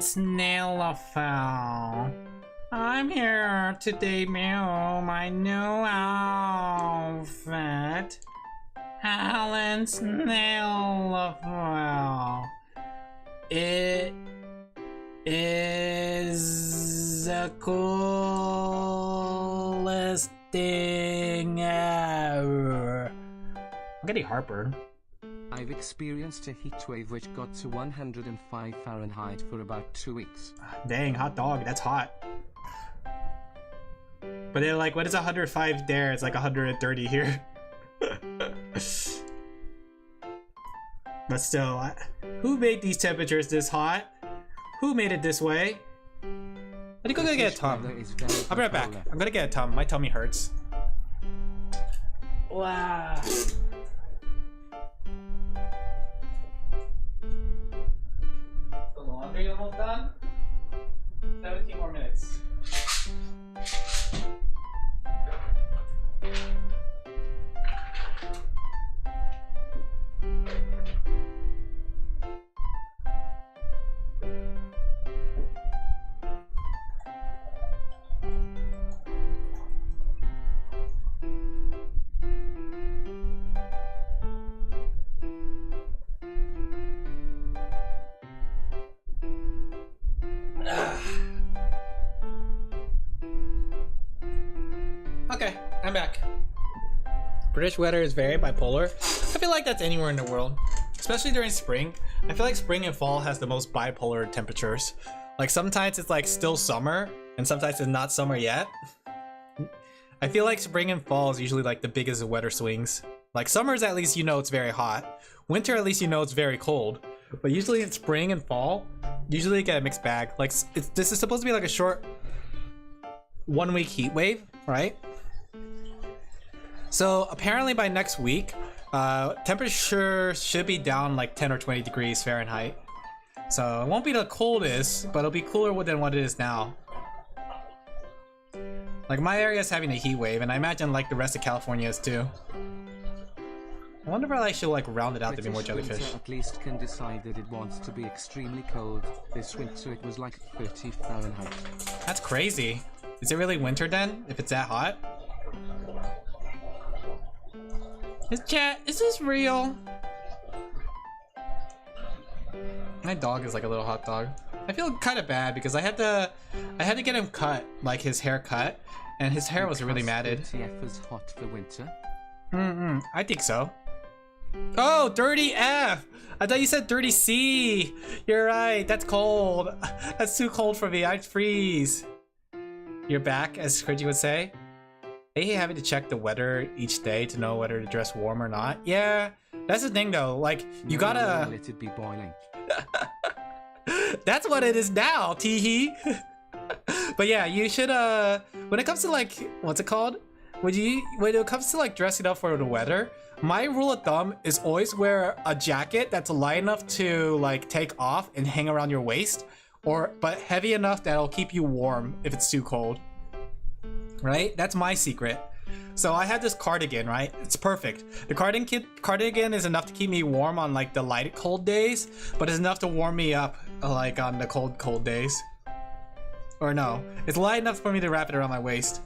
Laphel. I'm here to debut my new outfit. Alin Laphel. It is the coolest thing ever. I'm getting heartburn.
I've experienced a heat wave which got to 105 Fahrenheit for about 2 weeks.
Dang, hot dog, that's hot. But they're like, what is 105 there? It's like 130 here. But still, who made these temperatures this hot? Who made it this way? Let me go get a Tom. I'll be right back. I'm gonna get a Tom. My tummy hurts. Wow. The laundry almost done? 17 more minutes. Okay, I'm back. British weather is very bipolar. I feel like that's anywhere in the world, especially during spring. I feel like spring and fall has the most bipolar temperatures. Like sometimes it's like still summer and sometimes it's not summer yet. I feel like spring and fall is usually like the biggest weather swings. Like summers, at least you know it's very hot. Winter, at least you know it's very cold. But usually in spring and fall, usually you get a mixed bag. Like this is supposed to be like a short 1 week heat wave, right? So apparently by next week, temperature should be down like 10 or 20 degrees Fahrenheit. So it won't be the coldest, but it'll be cooler than what it is now. Like my area is having a heat wave, and I imagine like the rest of California is too. I wonder if I should like round it out to be more jellyfish.
Winter at least can decide that it wants to be extremely cold. This winter it was like 30 Fahrenheit.
That's crazy. Is it really winter then, if it's that hot? Chat, is this real? My dog is like a little hot dog. I feel kind of bad because I had to get him cut, like his hair cut, and his hair was really matted.
TF is hot for winter.
I think so. Oh, dirty F! I thought you said dirty C. You're right. That's cold. That's too cold for me. I'd freeze. You're back, as Cringy would say. I hate having to check the weather each day to know whether to dress warm or not. Yeah, that's the thing though. Like, you gotta...
Let it be boiling.
That's what it is now, teehee. But yeah, you should, when it comes to like, what's it called? When it comes to like dressing up for the weather, my rule of thumb is always wear a jacket that's light enough to like take off and hang around your waist, but heavy enough that it'll keep you warm if it's too cold. Right? That's my secret. So I have this cardigan, right? It's perfect. The cardigan is enough to keep me warm on like the light cold days, but it's enough to warm me up like on the cold days. Or no, it's light enough for me to wrap it around my waist.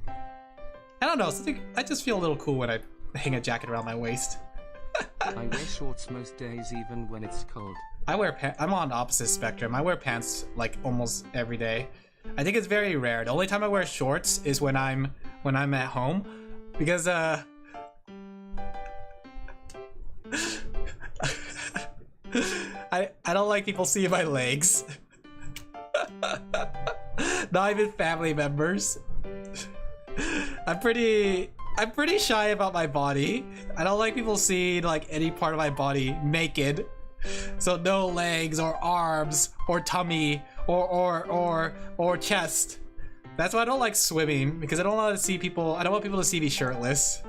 I don't know, I just feel a little cool when I hang a jacket around my waist.
I wear shorts most days even when it's cold.
I'm on the opposite spectrum. I wear pants like almost every day. I think it's very rare. The only time I wear shorts is when I'm at home, because I don't like people seeing my legs. Not even family members. I'm pretty shy about my body. I don't like people seeing like any part of my body naked. So no legs or arms or tummy or chest. That's why I don't like swimming, because I don't want to see people. I don't want people to see me shirtless.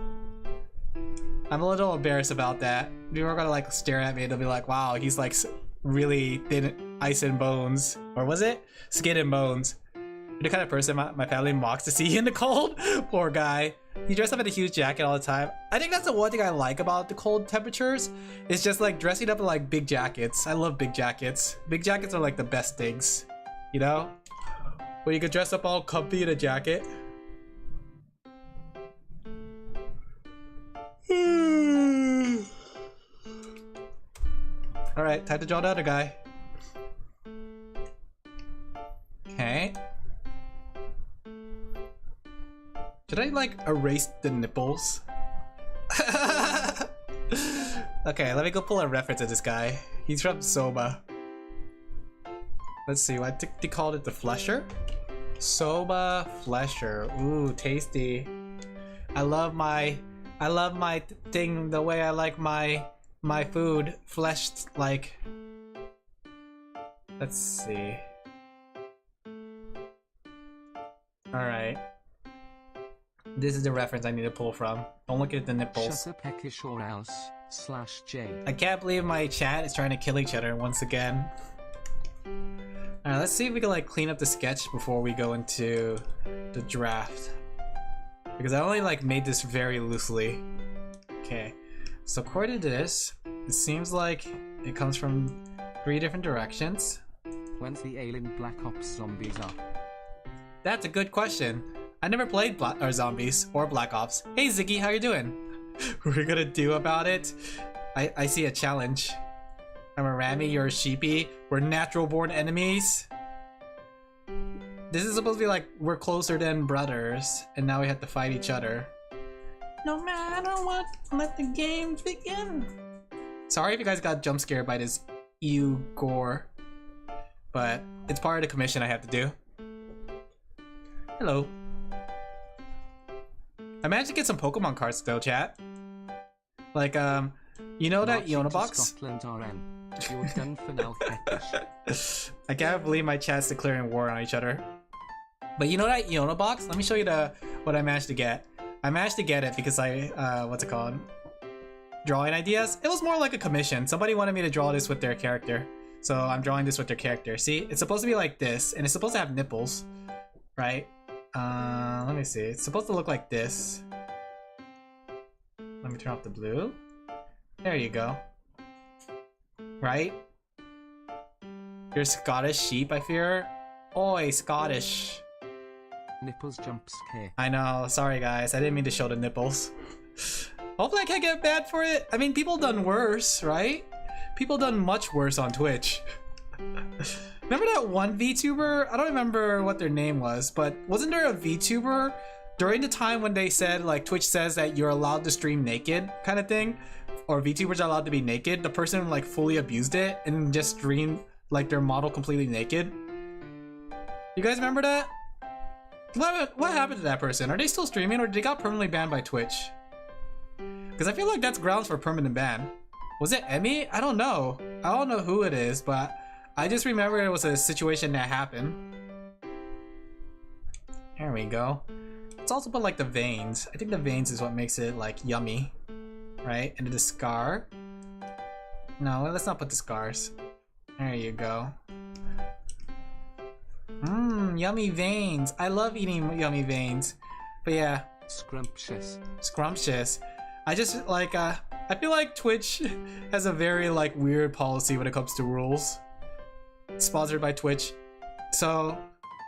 I'm a little embarrassed about that. People are gonna like stare at me and they'll be like, "Wow, he's like really thin ice and bones," or was it skin and bones? You're the kind of person my family mocks to see in the cold. Poor guy. He dressed up in a huge jacket all the time. I think that's the one thing I like about the cold temperatures. It's just like dressing up in like big jackets. I love big jackets. Big jackets are like the best things, you know? Where you could dress up all comfy in a jacket. Alright, time to draw the other guy. Okay. Should I like erase the nipples? Okay, let me go pull a reference of this guy. He's from Soba. Let's see, I think they called it the Flesher? Soba Flesher. Ooh, tasty. I love my thing the way I like my food fleshed like. Let's see. Alright. This is the reference I need to pull from. Don't look at the nipples.
Shut up, peckish or else /J.
I can't believe my chat is trying to kill each other once again. Alright, let's see if we can like clean up the sketch before we go into the draft. Because I only like made this very loosely. Okay, so according to this, it seems like it comes from 3 different directions.
When's the Alien Black Ops zombies up?
That's a good question. I never played zombies or Black Ops. Hey Ziggy, how you doing? We're gonna do about it. I see a challenge. I'm a Rami, you're a Sheepy. We're natural born enemies. This is supposed to be like we're closer than brothers, and now we have to fight each other. No matter what, let the games begin. Sorry if you guys got jump scared by this ew gore, but it's part of the commission I have to do. Hello. I managed to get some Pokemon cards though, chat. Like, you know that Iona box?
Scotland RN. You're done for now, fetish.
I can't believe my chat's declaring war on each other. But you know that Iona box? Let me show you what I managed to get. I managed to get it because I, what's it called? Drawing ideas? It was more like a commission. Somebody wanted me to draw this with their character. So I'm drawing this with their character. See, it's supposed to be like this, and it's supposed to have nipples, right? Let me see. It's supposed to look like this. Let me turn off the blue. There you go. Right? You're Scottish sheep, I fear. Oi, Scottish.
Nipples jump scare.
I know. Sorry, guys. I didn't mean to show the nipples. Hopefully I can't get banned for it. I mean, people done worse, right? People done much worse on Twitch. Remember that one VTuber? I don't remember what their name was, but wasn't there a VTuber during the time when they said, like, Twitch says that you're allowed to stream naked kind of thing? Or VTubers are allowed to be naked? The person, like, fully abused it and just streamed, like, their model completely naked? You guys remember that? What happened to that person? Are they still streaming or did they got permanently banned by Twitch? Because I feel like that's grounds for permanent ban. Was it Emmy? I don't know. I don't know who it is, but I just remember it was a situation that happened. There we go. Let's also put like the veins. I think the veins is what makes it like yummy, right? And the scar. No, let's not put the scars. There you go. Mmm, yummy veins. I love eating yummy veins. But yeah.
Scrumptious.
Scrumptious. I just like, I feel like Twitch has a very like weird policy when it comes to rules. Sponsored by Twitch. So,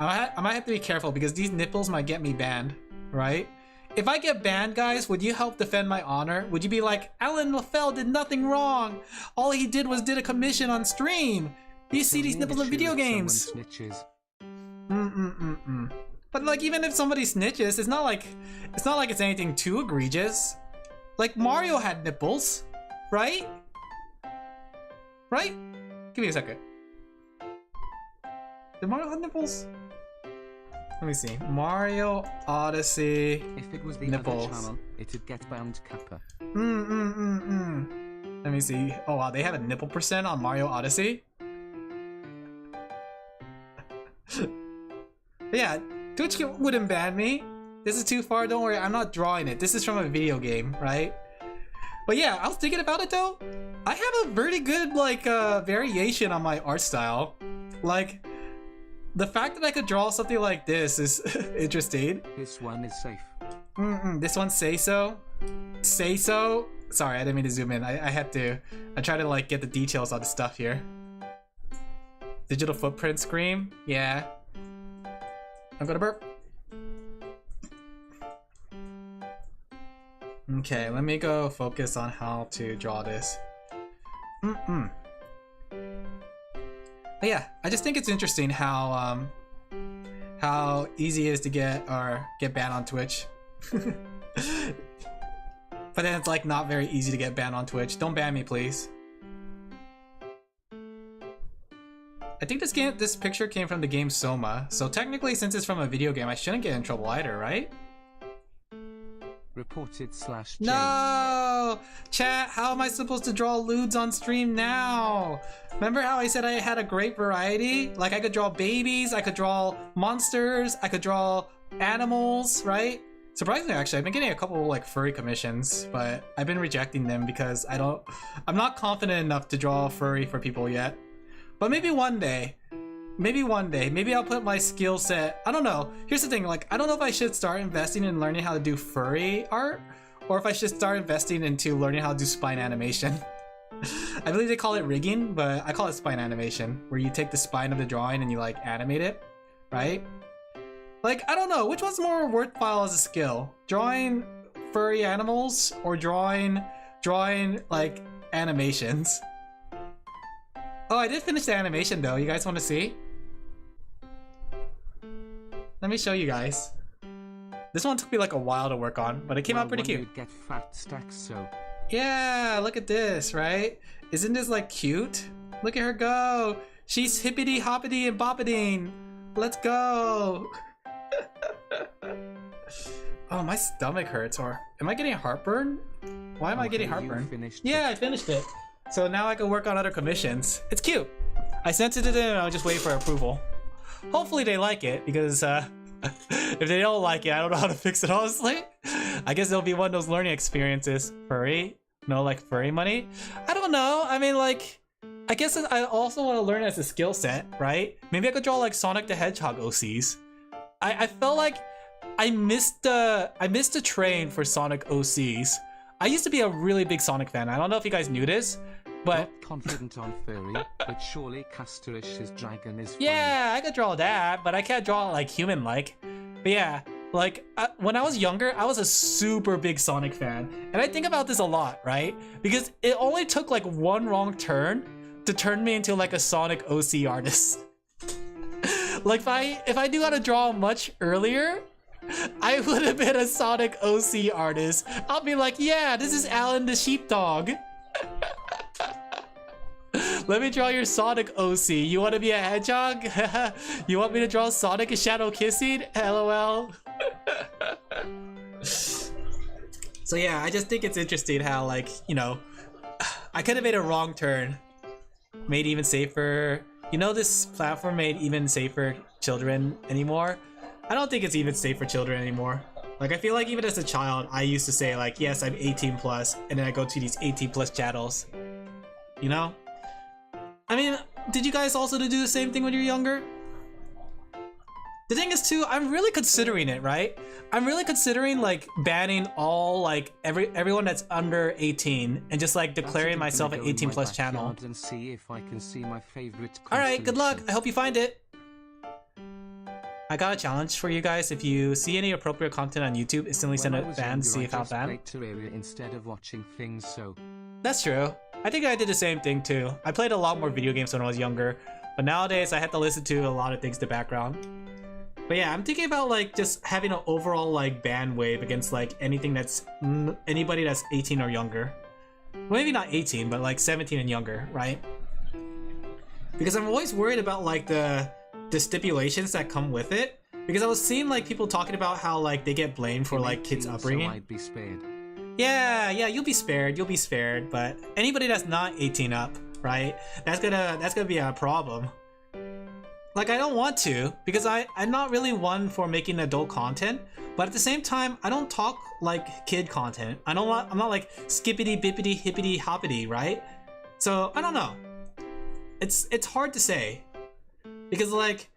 I might have to be careful because these nipples might get me banned, right? If I get banned, guys, would you help defend my honor? Would you be like, Alin Laphel did nothing wrong. All he did was did a commission on stream. You see these nipples in video games. But like, even if somebody snitches, it's not like it's anything too egregious. Like Mario had nipples, right? Right? Give me a second. Did Mario have nipples? Let me see. Mario Odyssey.
If it was the
nipples.
other channel, it'd get banned Kappa.
Let me see. Oh wow, they have a nipple percent on Mario Odyssey. But yeah, Twitch wouldn't ban me. This is too far, don't worry, I'm not drawing it. This is from a video game, right? But yeah, I was thinking about it though. I have a pretty good like variation on my art style. Like, the fact that I could draw something like this is interesting.
This one is safe.
This one say so? Say so? Sorry, I didn't mean to zoom in. I had to. I try to like get the details on the stuff here. Digital footprint scream? Yeah. I'm gonna burp. Okay, let me go focus on how to draw this. But yeah, I just think it's interesting how easy it is to get banned on Twitch. But then it's like not very easy to get banned on Twitch. Don't ban me, please. I think this picture came from the game Soma, so technically since it's from a video game, I shouldn't get in trouble either, right?
Reported /J.
No! Chat, how am I supposed to draw lewds on stream now? Remember how I said I had a great variety? Like I could draw babies, I could draw monsters, I could draw animals, right? Surprisingly, actually, I've been getting a couple like furry commissions, but I've been rejecting them because I'm not confident enough to draw furry for people yet. But maybe one day. Maybe one day. Maybe I'll put my skill set. I don't know. Here's the thing, like, I don't know if I should start investing in learning how to do furry art, or if I should start investing into learning how to do spine animation. I believe they call it rigging, but I call it spine animation, where you take the spine of the drawing and you like animate it, right? Like, I don't know, which one's more worthwhile as a skill? Drawing furry animals or drawing like animations? Oh, I did finish the animation though. You guys want to see? Let me show you guys. This one took me like a while to work on, but it came out pretty cute.
Get fat stacks, so.
Yeah, look at this, right? Isn't this like cute? Look at her go. She's hippity hoppity and boppity. Let's go. Oh, my stomach hurts. Or am I getting heartburn? Why am I getting heartburn? Yeah, I finished it. So now I can work on other commissions. It's cute. I sent it to them and I'll just wait for approval. Hopefully they like it, because if they don't like it, I don't know how to fix it, honestly. I guess it'll be one of those learning experiences. Furry? No, like furry money? I don't know. I mean, like, I guess I also want to learn as a skill set, right? Maybe I could draw like Sonic the Hedgehog OCs. I felt like I missed the train for Sonic OCs. I used to be a really big Sonic fan. I don't know if you guys knew this, but
not confident on furry, but surely Castorish's dragon is fine.
Yeah, I could draw that, but I can't draw like human-like. But yeah, like when I was younger, I was a super big Sonic fan, and I think about this a lot, right? Because it only took like one wrong turn to turn me into like a Sonic OC artist. Like if I knew how to draw much earlier, I would have been a Sonic OC artist. I'll be like, yeah, this is Alan the sheepdog. Let me draw your Sonic OC. You want to be a hedgehog? You want me to draw Sonic and Shadow kissing? LOL. So yeah, I just think it's interesting how, like, you know, I could have made a wrong turn. Made even safer. You know, this platform made even safer children anymore? I don't think it's even safe for children anymore. Like, I feel like even as a child, I used to say like, yes, I'm 18 plus, and then I go to these 18 plus channels. You know? I mean, did you guys also do the same thing when you're younger? The thing is too, I'm really considering it, right? I'm really considering like banning all like everyone that's under 18 and just like declaring myself an 18 plus channel.
And see if I can see my favorite.
All right, good luck. I hope you find it. I got a challenge for you guys. If you see any appropriate content on YouTube, instantly send a ban to see if I'll ban.
Instead of watching things, so.
That's true. I think I did the same thing too. I played a lot more video games when I was younger, but nowadays I have to listen to a lot of things in the background. But yeah, I'm thinking about like just having an overall like ban wave against like anything that's anybody that's 18 or younger. Well, maybe not 18, but like 17 and younger, right? Because I'm always worried about like the stipulations that come with it. Because I was seeing like people talking about how like they get blamed for like kids' upbringing.
So I'd be spared.
Yeah, you'll be spared, but anybody that's not 18 up, right? That's gonna be a problem. like I don't want to, because I'm not really one for making adult content, but at the same time I don't talk like kid content. I'm not like skippity bippity hippity hoppity, right? So I don't know. It's hard to say, because like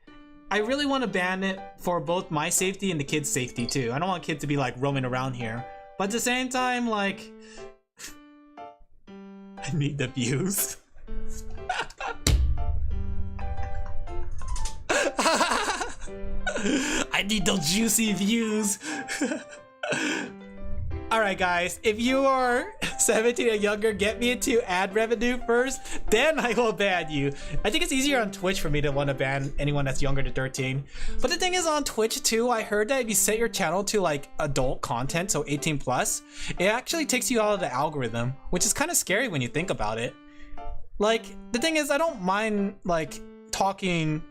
I really want to ban it for both my safety and the kids' safety too. I don't want kids to be like roaming around here, but at the same time, like I need the views. I need those juicy views. Alright guys, if you are 17 and younger, get me into ad revenue first, then I will ban you. I think it's easier on Twitch for me to want to ban anyone that's younger than 13. But the thing is, on Twitch too, I heard that if you set your channel to like adult content, so 18 plus, it actually takes you out of the algorithm, which is kind of scary when you think about it. Like, the thing is, I don't mind like talking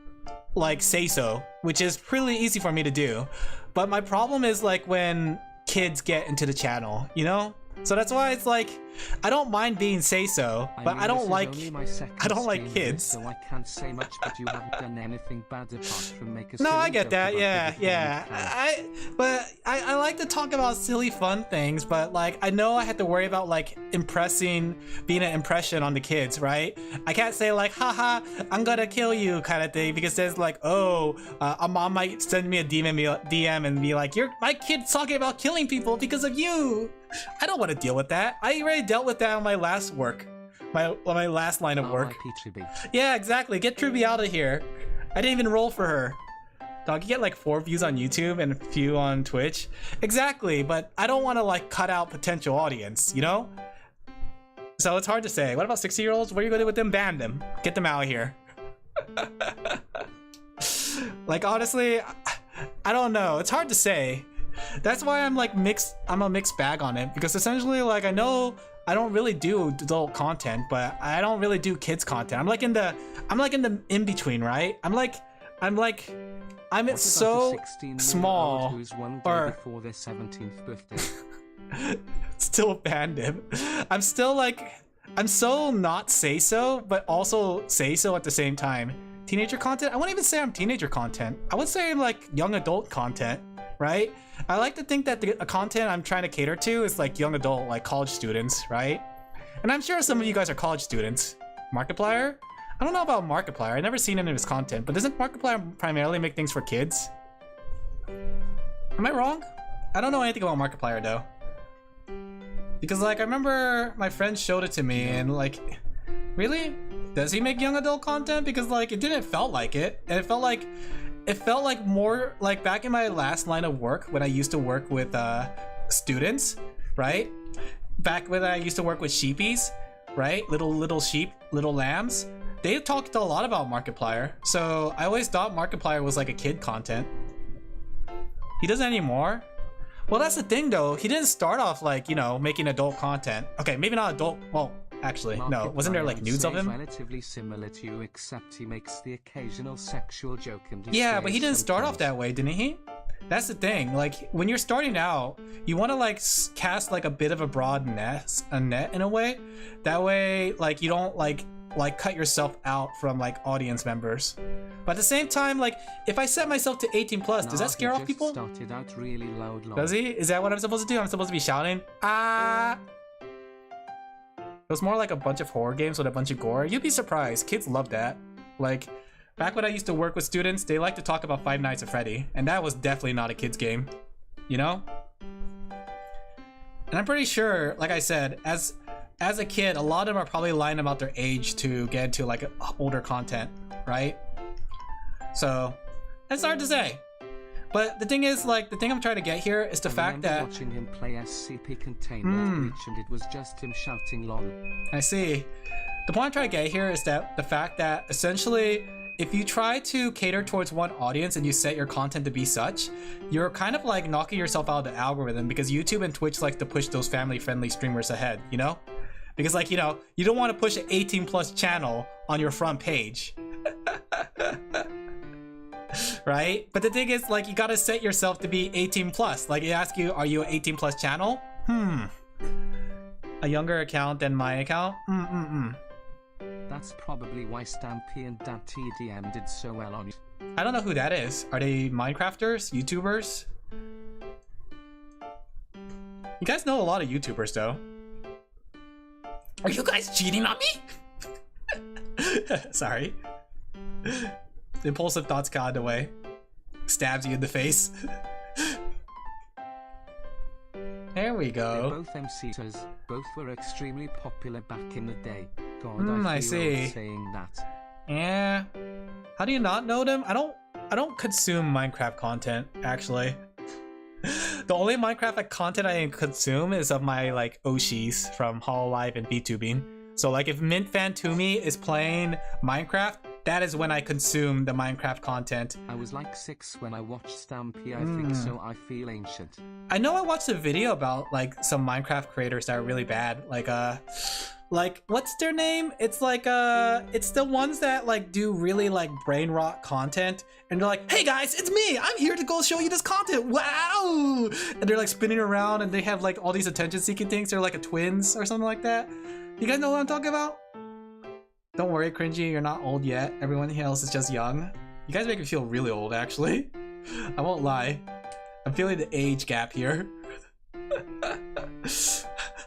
like say so, which is pretty easy for me to do, but my problem is like when kids get into the channel, you know? So that's why it's like I don't mind being say so, but I don't like kids.
So I can't say much, but you haven't done anything bad apart from make a
No,
silly
I get
joke
that.
about
Yeah,
the
yeah. I like to talk about silly fun things, but like I know I have to worry about like being an impression on the kids, right? I can't say like haha I'm gonna kill you kind of thing, because there's like, oh, a mom might send me a DM and be like, my kid's talking about killing people because of you. I don't want to deal with that. I already dealt with that on my last work, my last line of work. Yeah, exactly. Get Truby out of here. I didn't even roll for her. Dog, you get like 4 views on YouTube and a few on Twitch. Exactly, but I don't want to like cut out potential audience, you know? So it's hard to say. What about 60-year-olds? What are you going to do with them? Ban them. Get them out of here. Like, honestly, I don't know. It's hard to say. That's why I'm like mixed. I'm a mixed bag on it, because essentially, like, I know I don't really do adult content, but I don't really do kids content. I'm like in the in between, right? I'm so small.
Who's one day
or
before their 17th birthday.
still banned him. I'm still like, I'm so not say so, but also say so at the same time. Teenager content? I wouldn't even say I'm teenager content. I would say like young adult content, right? I like to think that the content I'm trying to cater to is like young adult, like college students, right? And I'm sure some of you guys are college students. Markiplier? I don't know about Markiplier. I've never seen any of his content, but doesn't Markiplier primarily make things for kids? Am I wrong? I don't know anything about Markiplier though. Because like, I remember my friend showed it to me and like, really? Does he make young adult content? Because like, it didn't felt like it. And it felt like more like back in my last line of work when I used to work with students, right? Back when I used to work with sheepies, right? Little sheep, little lambs. They talked a lot about Markiplier. So I always thought Markiplier was like a kid content. He doesn't anymore. Well, that's the thing though. He didn't start off like, you know, making adult content. Okay, maybe not adult. Well, actually, no. Wasn't there like nudes of him?
Relatively similar to you, except he makes the occasional sexual joke and
yeah, but he didn't start off that way, didn't he? That's the thing. Like when you're starting out, you want to like cast like a bit of a broad net in a way. That way, like you don't like cut yourself out from like audience members. But at the same time, like if I set myself to 18 plus, does that scare off people?
Started out really loud.
Does he? Is that what I'm supposed to do? I'm supposed to be shouting? Ah. It was more like a bunch of horror games with a bunch of gore. You'd be surprised. Kids love that. Like, back when I used to work with students, they like to talk about Five Nights at Freddy, and that was definitely not a kid's game. You know? And I'm pretty sure, like I said, as a kid, a lot of them are probably lying about their age to get into like older content, right? So, it's hard to say. But the thing is, like, the thing I'm trying to get here is the fact that
watching him play SCP Containment Breach, and it was just him shouting lol.
I see. The point I'm trying to get here is that the fact that essentially, if you try to cater towards one audience and you set your content to be such, you're kind of like knocking yourself out of the algorithm, because YouTube and Twitch like to push those family-friendly streamers ahead, you know? Because like, you know, you don't want to push an 18 plus channel on your front page. Right? But the thing is, like, you gotta set yourself to be 18 plus. Like, it asks you, are you an 18 plus channel? A younger account than my account?
That's probably why Stampy and Dat TDM did so well on you.
I don't know who that is. Are they Minecrafters? YouTubers? You guys know a lot of YouTubers though. Are you guys cheating on me? Sorry. The impulsive thoughts got away. Stabs you in the face. There we go.
They're both MCs. Both were extremely popular back in the day. God,
I
feel
see.
Saying that.
Yeah. How do you not know them? I don't consume Minecraft content, actually. The only Minecraft content I consume is of my like Oshis from Hololive and VTubing. So like if Mint Fan Toomey is playing Minecraft, that is when I consume the Minecraft content.
I was like 6 when I watched Stampy, I think, so I feel ancient.
I know I watched a video about like some Minecraft creators that are really bad. Like what's their name? It's like it's the ones that like do really like brain rot content and they're like, hey guys, it's me, I'm here to go show you this content, wow, and they're like spinning around and they have like all these attention seeking things. They're like a twins or something like that. You guys know what I'm talking about? Don't worry, cringy, you're not old yet. Everyone else is just young. You guys make me feel really old, actually. I won't lie. I'm feeling the age gap here.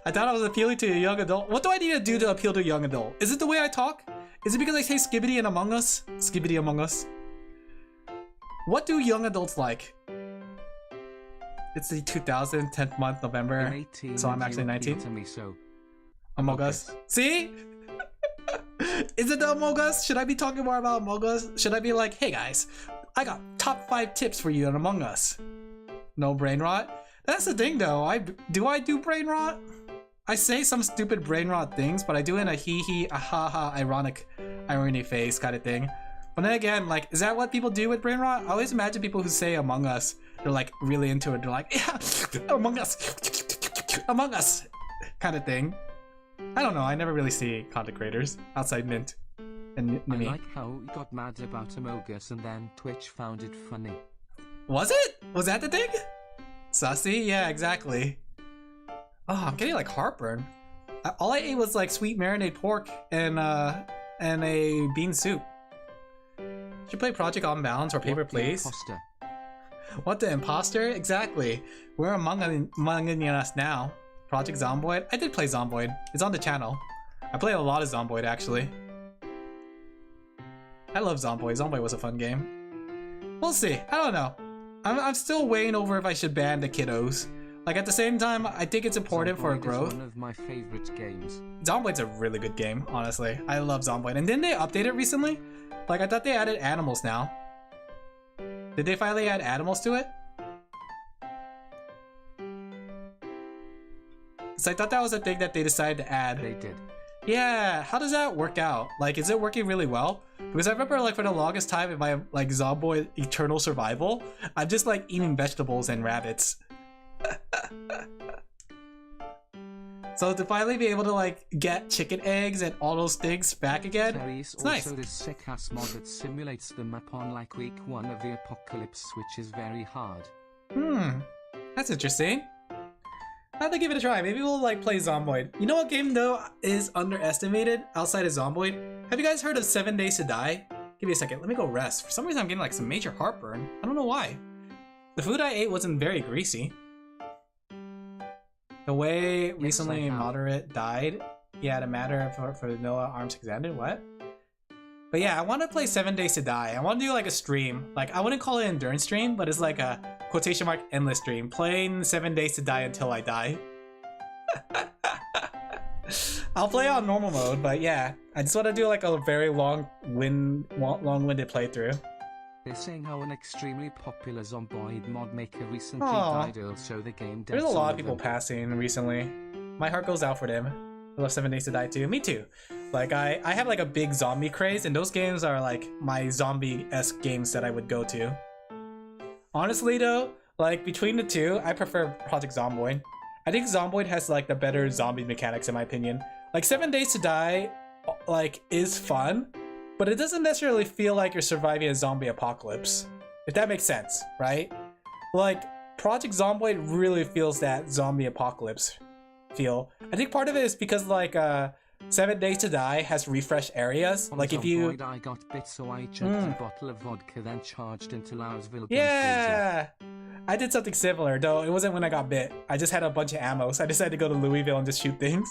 I thought I was appealing to a young adult. What do I need to do to appeal to a young adult? Is it the way I talk? Is it because I say Skibbity and Among Us? Skibbity Among Us. What do young adults like? It's the 2010th month, November. So I'm actually 19.
To me, so.
Among Us. See? Is it the Among Us? Should I be talking more about Among Us? Should I be like, hey guys, I got top 5 tips for you on Among Us? No brain rot? That's the thing though, do I do brain rot? I say some stupid brain rot things, but I do it in a hee a ha ha ironic irony face kind of thing. But then again, like, is that what people do with brain rot? I always imagine people who say Among Us, they're like really into it. They're like, yeah, Among Us, Among Us kind of thing. I don't know, I never really see content creators outside Mint and me.
I like how you got mad about Among Us and then Twitch found it funny.
Was it? Was that the thing? Sussy? Yeah, exactly. Oh, I'm getting like heartburn. All I ate was like sweet marinade pork and a bean soup. Should play Project Unbound or Paper Please. What the imposter? Exactly. We're among us now. Project Zomboid? I did play Zomboid. It's on the channel. I played a lot of Zomboid actually. I love Zomboid. Zomboid was a fun game. We'll see. I don't know. I'm still weighing over if I should ban the kiddos. Like at the same time, I think it's important for growth.
One of my favorite games.
Zomboid's a really good game, honestly. I love Zomboid. And didn't they update it recently? Like I thought they added animals now. Did they finally add animals to it? So I thought that was a thing that they decided to add.
They did.
Yeah, how does that work out? Like, is it working really well? Because I remember, like, for the longest time in my, like, Zomboid Eternal Survival, I'm just, like, eating vegetables and rabbits. So to finally be able to, like, get chicken eggs and all those things back again, it's nice.
Also this sick-ass mod that simulates the map on, like, week 1 of the apocalypse, which is very hard.
That's interesting. I have to give it a try. Maybe we'll like play Zomboid. You know what game though is underestimated outside of Zomboid? Have you guys heard of 7 Days to Die? Give me a second. Let me go rest. For some reason I'm getting like some major heartburn. I don't know why. The food I ate wasn't very greasy. The way recently Moderate died. Yeah, the matter for Noah arms extended. What? But yeah, I want to play 7 Days to Die. I want to do like a stream. Like I wouldn't call it an endurance stream, but it's like a quotation mark endless stream. Playing 7 Days to Die until I die. I'll play on normal mode, but yeah, I just want to do like a very long-winded playthrough.
They're saying how an extremely popular Zomboid mod maker recently died, so the game
There's a lot of people passing recently. My heart goes out for them. I love 7 Days to Die too. Me too. Like I have like a big zombie craze, and those games are like my zombie-esque games that I would go to. Honestly though, like between the two, I prefer Project Zomboid. I think Zomboid has like the better zombie mechanics in my opinion. Like 7 Days to Die, like is fun, but it doesn't necessarily feel like you're surviving a zombie apocalypse. If that makes sense, right? Like Project Zomboid really feels that zombie apocalypse feel. I think part of it is because like 7 Days to Die has refresh areas. Like if you...
I got bit, so I chugged a bottle of vodka, then charged into Lausville.
Yeah! I did something similar, though it wasn't when I got bit. I just had a bunch of ammo, so I decided to go to Louisville and just shoot things.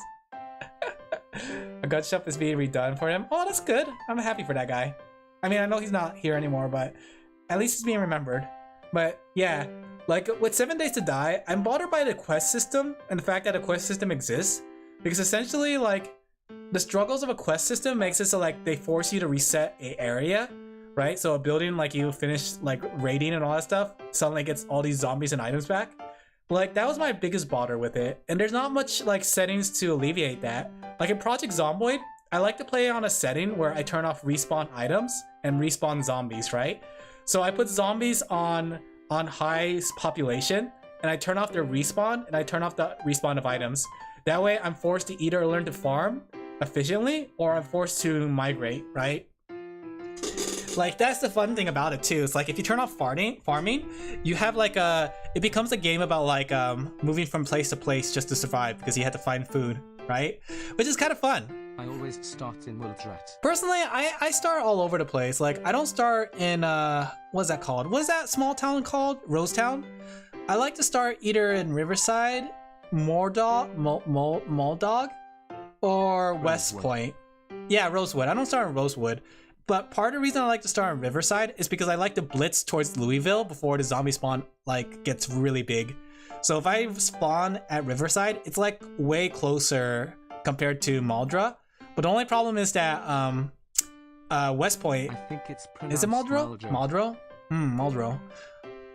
A gun shop is being redone for him. Oh, that's good. I'm happy for that guy. I mean, I know he's not here anymore, but at least he's being remembered. But yeah, like with 7 Days to Die, I'm bothered by the quest system and the fact that a quest system exists. Because essentially, like, the struggles of a quest system makes it so like they force you to reset a area, right? So a building like you finish like raiding and all that stuff suddenly gets all these zombies and items back. Like that was my biggest bother with it, and there's not much like settings to alleviate that. Like in Project Zomboid, I like to play on a setting where I turn off respawn items and respawn zombies, right? So I put zombies on high population, and I turn off their respawn, and I turn off the respawn of items. That way I'm forced to either learn to farm efficiently or I'm forced to migrate, right? Like that's the fun thing about it too. It's like if you turn off farming, you have like it becomes a game about like moving from place to place just to survive because you have to find food, right? Which is kind of fun.
I always start in Wildrat.
Personally, I start all over the place. Like I don't start in what's that called? What is that small town called? Rosetown? I like to start either in Riverside, Moldog, or West Point. Yeah, Rosewood. I don't start in Rosewood. But part of the reason I like to start in Riverside is because I like to blitz towards Louisville before the zombie spawn like gets really big. So if I spawn at Riverside, it's like way closer compared to Maldra. But the only problem is that West Point,
I think it's pronounced
is it Maldro? Maldro? Maldro.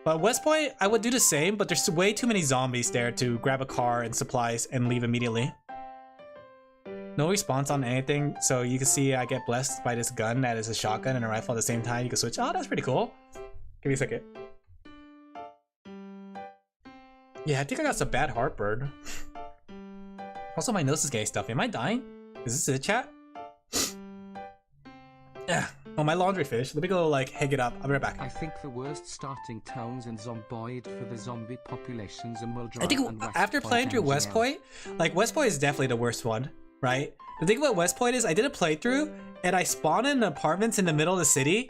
But West Point, I would do the same, but there's way too many zombies there to grab a car and supplies and leave immediately. No response on anything, so you can see I get blessed by this gun that is a shotgun and a rifle at the same time. You can switch. Oh, that's pretty cool. Give me a second. Yeah, I think I got some bad heartburn. Also, my nose is getting stuffy. Am I dying? Is this it, chat? Yeah. Oh, my laundry finished. Let me go, like, hang it up. I'll be right back.
I think the worst starting towns in Zomboid for the zombie populations in Wildrat.
I think after playing through West Point, like, West Point is definitely the worst one. Right? The thing about West Point is I did a playthrough and I spawned in apartments in the middle of the city,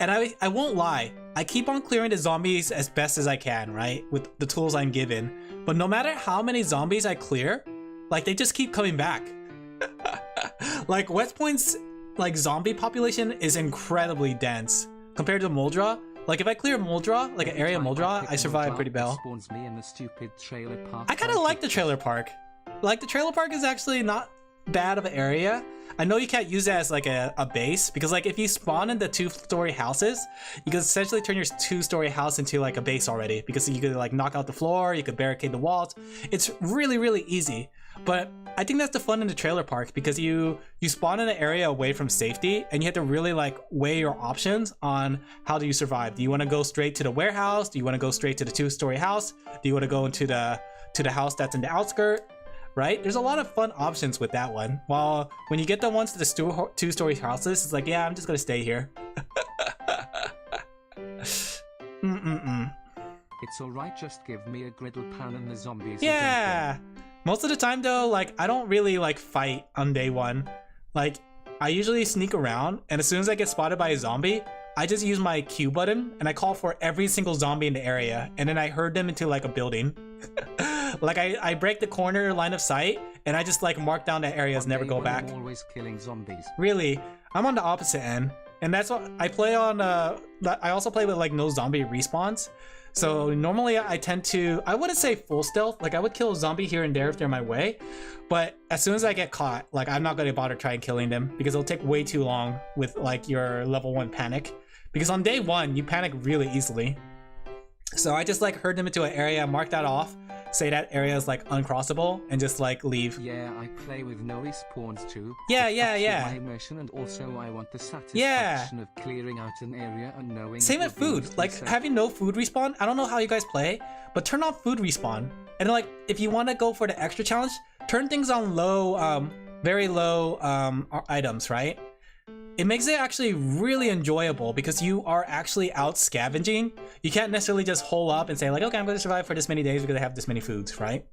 and I won't lie, I keep on clearing the zombies as best as I can, right? With the tools I'm given. But no matter how many zombies I clear, like they just keep coming back. Like West Point's like zombie population is incredibly dense compared to Moldra. Like if I clear Moldra, like an area of Moldra, I survive pretty well. I kind of like the trailer park. Like the trailer park is actually not bad of an area. I know you can't use it as like a base because like if you spawn in the 2-story houses, you can essentially turn your 2-story house into like a base already because you could like knock out the floor, you could barricade the walls. It's really, really easy. But I think that's the fun in the trailer park because you spawn in an area away from safety and you have to really like weigh your options on how do you survive. Do you want to go straight to the warehouse? Do you want to go straight to the 2-story house? Do you want to go into the house that's in the outskirt? Right? There's a lot of fun options with that one. While when you get the ones to the 2-story houses, it's like, yeah, I'm just gonna stay here.
It's alright, just give me a griddle pan and the zombies.
Yeah! Most of the time though, like, I don't really like fight on day one. Like, I usually sneak around, and as soon as I get spotted by a zombie, I just use my Q button and I call for every single zombie in the area, and then I herd them into like a building. Like I break the corner line of sight and I just like mark down the areas, never go back.
I'm always killing zombies.
Really? I'm on the opposite end, and that's what I play on. I also play with like no zombie respawns. So normally I tend to, I wouldn't say full stealth, like I would kill a zombie here and there if they're my way, but as soon as I get caught, like I'm not gonna bother trying killing them because it'll take way too long with like your level 1 panic. Because on day 1, you panic really easily. So I just like herd them into an area, mark that off, say that area is like uncrossable, and just like leave.
Yeah, I play with no respawns too.
Yeah.
My immersion, and also I want the satisfaction of clearing out an area and knowing.
Same with food. Like having no food respawn. I don't know how you guys play, but turn off food respawn. And like if you want to go for the extra challenge, turn things on low, very low items, right? It makes it actually really enjoyable because you are actually out scavenging. You can't necessarily just hole up and say like, okay, I'm going to survive for this many days because I have this many foods, right?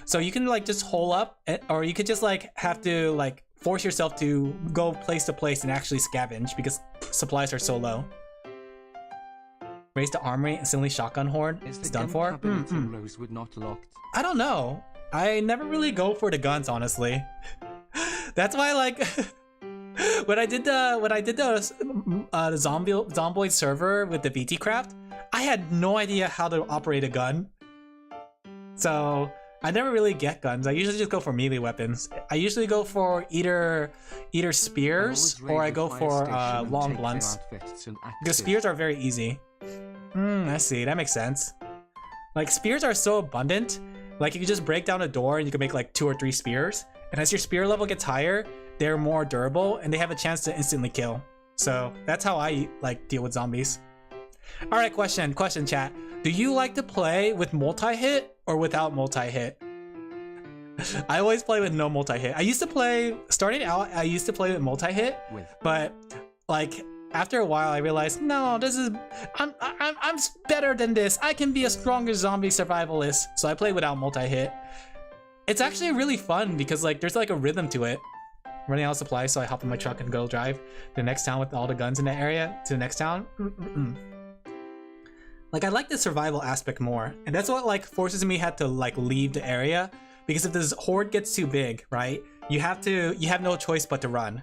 So you can like just hole up, or you could just like have to like force yourself to go place to place and actually scavenge because supplies are so low. Raise the armory, instantly shotgun horde. It's done for.
Rosewood not locked?
I don't know. I never really go for the guns, honestly. That's why, like, when I did the Zomboid server with the VT craft, I had no idea how to operate a gun. So I never really get guns. I usually just go for melee weapons. I usually go for either spears or I go for long blunts. Because spears are very easy. I see. That makes sense. Like, spears are so abundant. Like, you can just break down a door and you can make like 2 or 3 spears. And as your spear level gets higher, they're more durable and they have a chance to instantly kill. So that's how I like deal with zombies. All right, question chat. Do you like to play with multi-hit or without multi-hit? I always play with no multi-hit. I used to play, starting out, I used to play with multi-hit, but like after a while I realized, no, this is, I'm better than this. I can be a stronger zombie survivalist. So I play without multi-hit. It's actually really fun because like there's like a rhythm to it. Running out of supplies, so I hop in my truck and go drive to the next town with all the guns in that area to the next town. Like, I like the survival aspect more, and that's what like forces me had to like leave the area, because if this horde gets too big, right, you have no choice but to run.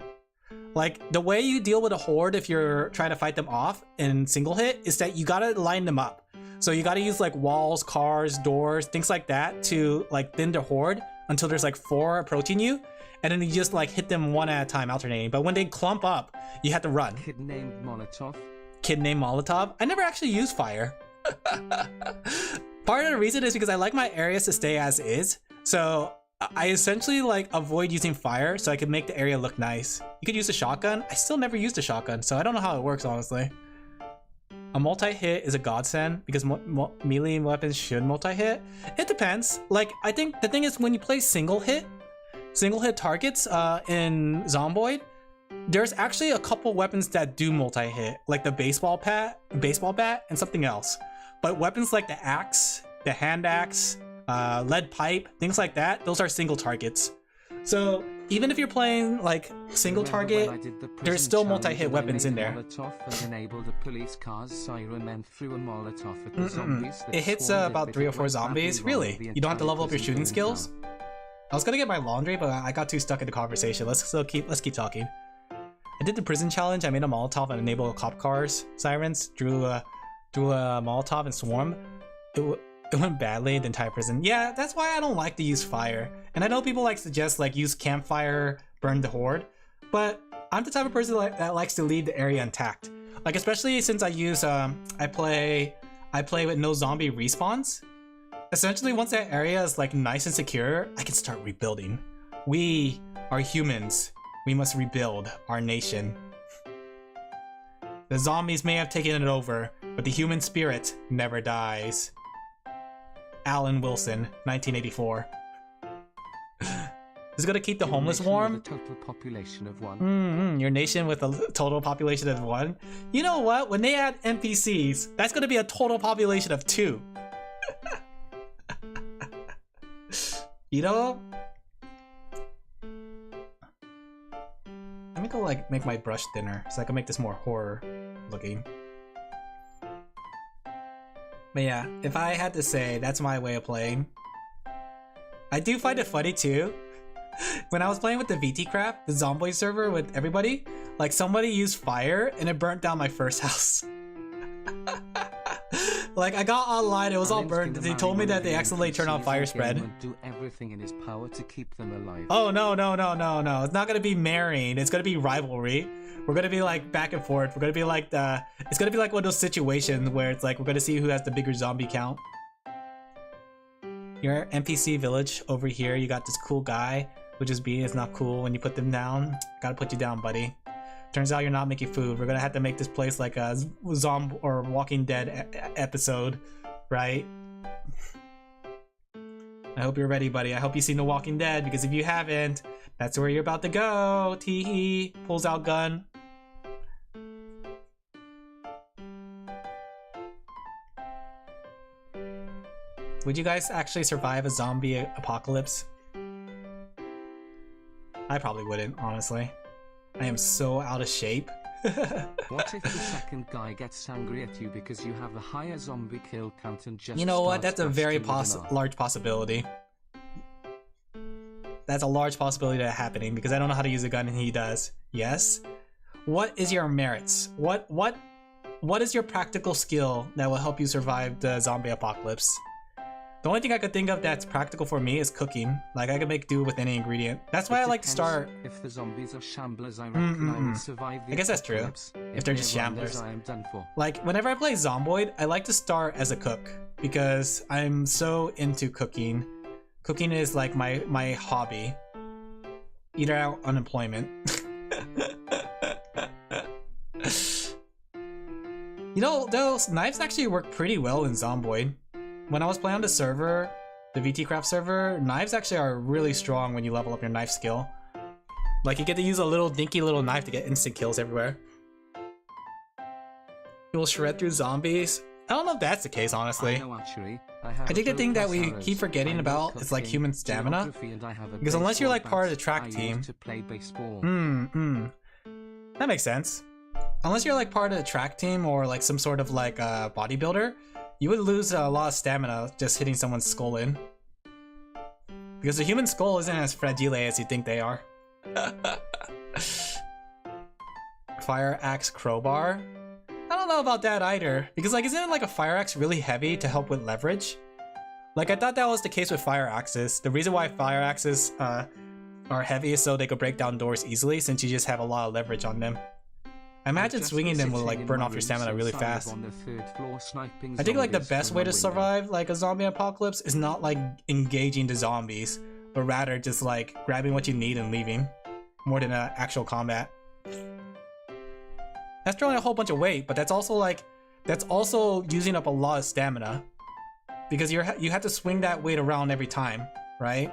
Like, the way you deal with a horde if you're trying to fight them off in single hit is that you gotta line them up. So you gotta use like walls, cars, doors, things like that to like thin the horde until there's like 4 approaching you. And then you just like hit them one at a time, alternating. But when they clump up, you have to run.
Kid named Molotov.
Kid named Molotov? I never actually used fire. Part of the reason is because I like my areas to stay as is. So I essentially like avoid using fire so I can make the area look nice. You could use a shotgun. I still never used a shotgun, so I don't know how it works, honestly. A multi-hit is a godsend because melee weapons should multi-hit. It depends. Like, I think the thing is when you play single hit targets in Zomboid, there's actually a couple weapons that do multi-hit, like the baseball bat, and something else. But weapons like the axe, the hand axe, lead pipe, things like that, those are single targets. So even if you're playing like single target, there's still multi-hit weapons in there. It hits about 3 or 4 zombies. Really? You don't have to level up your shooting skills? I was gonna get my laundry, but I got too stuck in the conversation. Let's keep talking. I did the prison challenge. I made a Molotov and enabled cop cars, sirens, drew a Molotov and swarm. It went badly in the entire prison. Yeah, that's why I don't like to use fire. And I know people like suggest like use campfire, burn the horde, but I'm the type of person that likes to leave the area intact. Like, especially since I use I play with no zombie respawns. Essentially, once that area is like nice and secure, I can start rebuilding. We are humans. We must rebuild our nation. The zombies may have taken it over, but the human spirit never dies. Alan Wilson, 1984. Is gonna keep the homeless warm?
With a total population of 1.
Your nation with a total population of 1? You know what? When they add NPCs, that's gonna be a total population of 2. You know? Let me go like make my brush thinner so I can make this more horror looking. But yeah, if I had to say, that's my way of playing. I do find it funny too. When I was playing with the VT Craft, the Zomboid server with everybody, like somebody used fire and it burnt down my first house. Like, I got online, it was all burned. They told me that they accidentally turned on fire spread.
Do everything in his power to keep them alive.
Oh no. It's not gonna be marrying, it's gonna be rivalry. We're gonna be like back and forth. We're gonna be like it's gonna be like one of those situations where it's like we're gonna see who has the bigger zombie count. Your NPC village over here, you got this cool guy, which is B, it's not cool when you put them down. Gotta put you down, buddy. Turns out you're not making food. We're gonna have to make this place like a zombie or Walking Dead episode, right? I hope you're ready, buddy. I hope you've seen The Walking Dead, because if you haven't, that's where you're about to go. Teehee, pulls out gun. Would you guys actually survive a zombie apocalypse? I probably wouldn't, honestly. I am so out of shape.
What if the second guy gets angry at you because you have a higher zombie kill count and just
You know what?
starts
That's a very
busting with an
large possibility. That's a large possibility of that happening because I don't know how to use a gun and he does. Yes. What is your merits? What is your practical skill that will help you survive the zombie apocalypse? The only thing I could think of that's practical for me is cooking. Like, I could make do with any ingredient. That's why I like to start...
If the zombies are shamblers, I reckon I would survive the
I guess that's true. If they're just shamblers.
I am done for.
Like, whenever I play Zomboid, I like to start as a cook. Because I'm so into cooking. Cooking is like my hobby. Either out unemployment. You know, those knives actually work pretty well in Zomboid. When I was playing on the server, the VTcraft server, knives actually are really strong when you level up your knife skill. Like, you get to use a little dinky little knife to get instant kills everywhere. You will shred through zombies. I don't know if that's the case, honestly. I think the thing that we keep forgetting about is like human stamina. Because unless you're like part of the track team... That makes sense. Unless you're like part of the track team or like some sort of like bodybuilder, you would lose a lot of stamina just hitting someone's skull in. Because the human skull isn't as fragile as you think they are. Fire axe crowbar? I don't know about that either. Because like, isn't like a fire axe really heavy to help with leverage? Like, I thought that was the case with fire axes. The reason why fire axes are heavy is so they could break down doors easily, since you just have a lot of leverage on them. I imagine swinging them will like burn off your stamina really fast. I think like the best way to survive like a zombie apocalypse is not like engaging the zombies, but rather just like grabbing what you need and leaving, more than actual combat. That's throwing a whole bunch of weight, but that's also using up a lot of stamina, because you have to swing that weight around every time, right?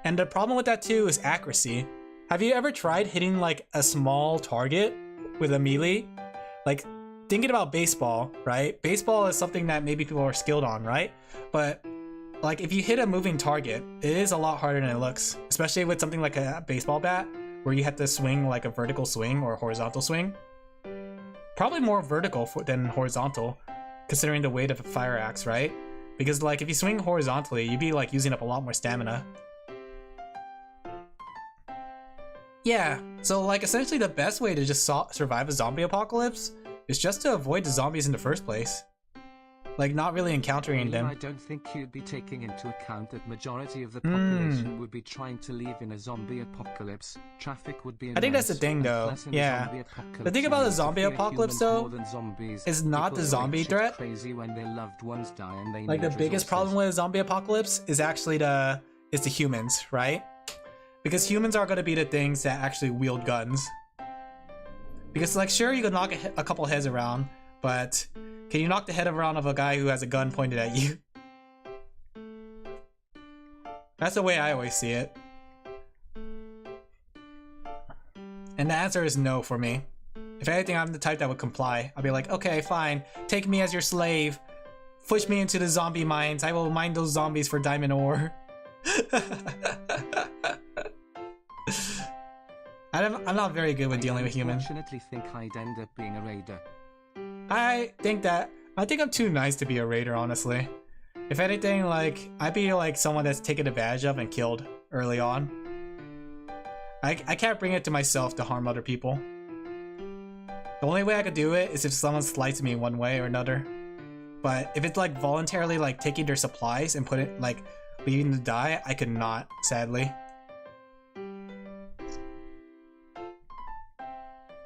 And the problem with that too is accuracy. Have you ever tried hitting like a small target with a melee? Like, thinking about baseball, right? Baseball is something that maybe people are skilled on, right? But like, if you hit a moving target, it is a lot harder than it looks, especially with something like a baseball bat where you have to swing like a vertical swing or a horizontal swing. Probably more vertical than horizontal, considering the weight of a fire axe, right? Because like, if you swing horizontally, you'd be like using up a lot more stamina. Yeah, so like essentially the best way to just survive a zombie apocalypse is just to avoid the zombies in the first place. Like, not really encountering them.
I don't think you'd be taking into account that majority of the population would be trying to leave in a zombie apocalypse. Traffic would be immense.
I think that's the thing though, yeah. The thing about the zombie apocalypse though is not the zombie threat. Like, the biggest problem with a zombie apocalypse is actually the humans, right? Because humans are going to be the things that actually wield guns. Because like, sure, you can knock a couple heads around, but can you knock the head around of a guy who has a gun pointed at you? That's the way I always see it. And the answer is no for me. If anything, I'm the type that would comply. I'll be like, okay, fine, take me as your slave. Push me into the zombie mines. I will mine those zombies for diamond ore. I'm not very good with dealing with humans.
I unfortunately think I'd end up being a raider.
I think I'm too nice to be a raider, honestly. If anything, like, I'd be like someone that's taken advantage of and killed early on. I can't bring it to myself to harm other people. The only way I could do it is if someone slights me one way or another. But if it's like voluntarily like taking their supplies and like leaving them to die, I could not, sadly.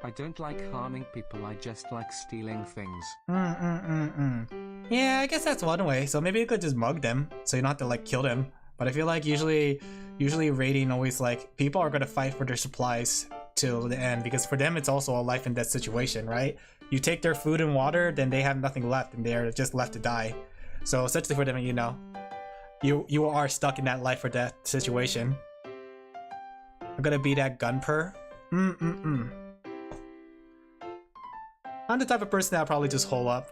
I don't like harming people, I just like stealing things.
Yeah, I guess that's one way. So maybe you could just mug them, so you don't have to like kill them. But I feel like usually raiding always like, people are gonna fight for their supplies till the end, because for them it's also a life and death situation, right? You take their food and water, then they have nothing left and they're just left to die. So essentially for them, you know, you are stuck in that life or death situation. I'm gonna be that gunper. I'm the type of person that'll probably just hole up.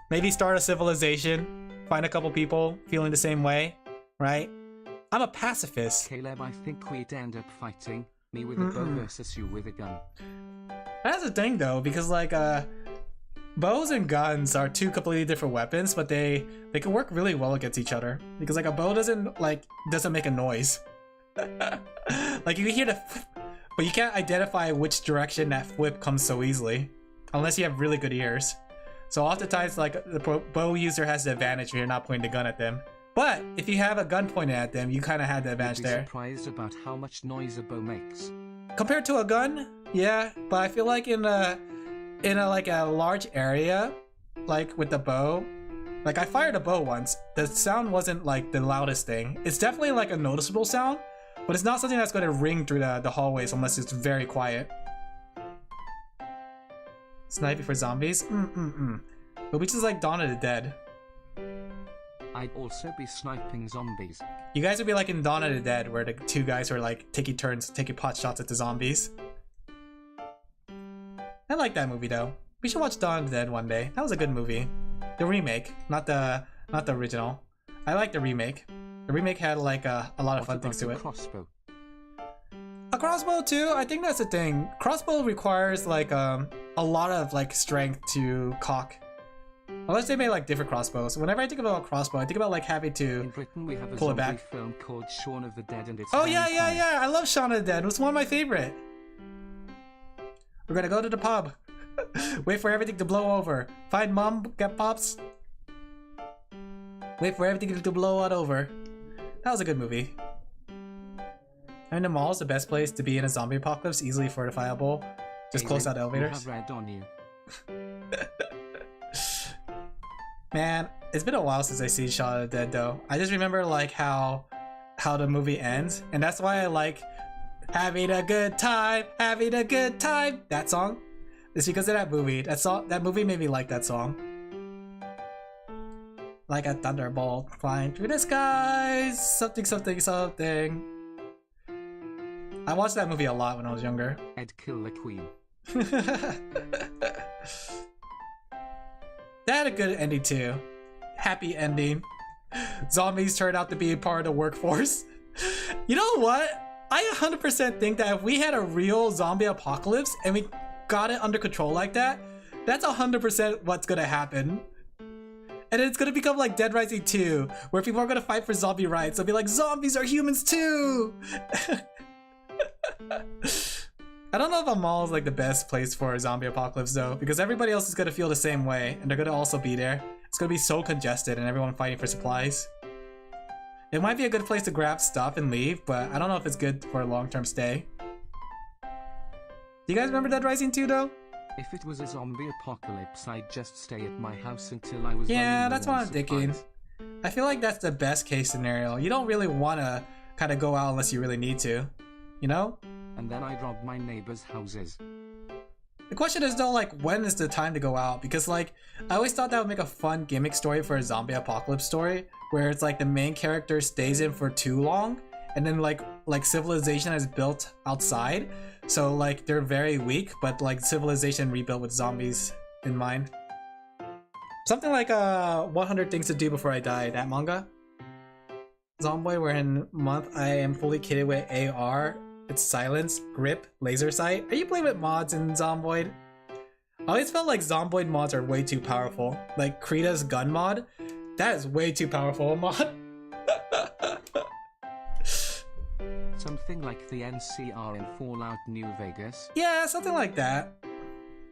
Maybe start a civilization, find a couple people feeling the same way, right? I'm a pacifist.
Caleb, I think we'd end up fighting. Me with a bow versus you with a gun.
That's the thing though, because like bows and guns are two completely different weapons, but they can work really well against each other. Because like a bow doesn't make a noise. Like you can hear the whip, but you can't identify which direction that whip comes so easily. Unless you have really good ears. So oftentimes like the bow user has the advantage when you're not pointing the gun at them. But if you have a gun pointed at them, you kind of had the advantage there.
You'd be surprised about how much noise a bow makes.
Compared to a gun, yeah, but I feel like in a like a large area, like with the bow, like I fired a bow once. The sound wasn't like the loudest thing. It's definitely like a noticeable sound, but it's not something that's going to ring through the hallways unless it's very quiet. Sniping for zombies? But we just like Dawn of the Dead.
I'd also be sniping zombies.
You guys would be like in Dawn of the Dead, where the two guys are like taking turns, taking pot shots at the zombies. I like that movie though. We should watch Dawn of the Dead one day. That was a good movie. The remake, not the original. I like the remake. The remake had like a lot of fun things to it.
Crossbow?
A crossbow too. I think that's the thing. Crossbow requires like a lot of like strength to cock. Unless they made like different crossbows. Whenever I think about a crossbow, I think about like having to
In Britain, we have a
pull it
zombie
back.
film called Shaun of the Dead, and it's
Oh
very
yeah.
funny.
I love Shaun of the Dead. It was one of my favorite. We're gonna go to the pub. Wait for everything to blow over. Find mom, get pops. Wait for everything to blow out over. That was a good movie. I mean, the mall is the best place to be in a zombie apocalypse. Easily fortifiable. Just close out elevators.
You have red on you.
Man, it's been a while since I seen Shaun of the Dead though. I just remember like how the movie ends, and that's why I like having a good time, having a good time. That song, it's because of that movie. That movie made me like that song. Like a thunderbolt flying through the skies, something, something, something. I watched that movie a lot when I was younger.
Ed kill the queen.
That had a good ending too. Happy ending. Zombies turned out to be a part of the workforce. You know what? I 100% think that if we had a real zombie apocalypse and we got it under control like that, that's 100% what's gonna happen. And it's gonna become like Dead Rising 2, where people are gonna fight for zombie rights. They'll be like, zombies are humans too! I don't know if a mall is like the best place for a zombie apocalypse though, because everybody else is gonna feel the same way, and they're gonna also be there. It's gonna be so congested and everyone fighting for supplies. It might be a good place to grab stuff and leave, but I don't know if it's good for a long-term stay. Do you guys remember Dead Rising 2 though?
If it was a zombie apocalypse, I'd just stay at my house until I was
Yeah,
running
that's
low
what
on
I'm thinking.
supplies.
I feel like that's the best case scenario. You don't really want to kind of go out unless you really need to, you know?
And then I'd rob my neighbors' houses.
The question is though, like, when is the time to go out? Because like, I always thought that would make a fun gimmick story for a zombie apocalypse story, where it's like the main character stays in for too long, and then like civilization is built outside, so like they're very weak, but like civilization rebuilt with zombies in mind. Something like 100 Things to Do Before I Die, that manga. Zomboid, where in month I am fully kitted with AR. It's silence, grip, laser sight. Are you playing with mods in Zomboid? I always felt like Zomboid mods are way too powerful. Like Krita's gun mod, that is way too powerful a mod.
Something like the NCR in Fallout New Vegas.
Yeah, something like that.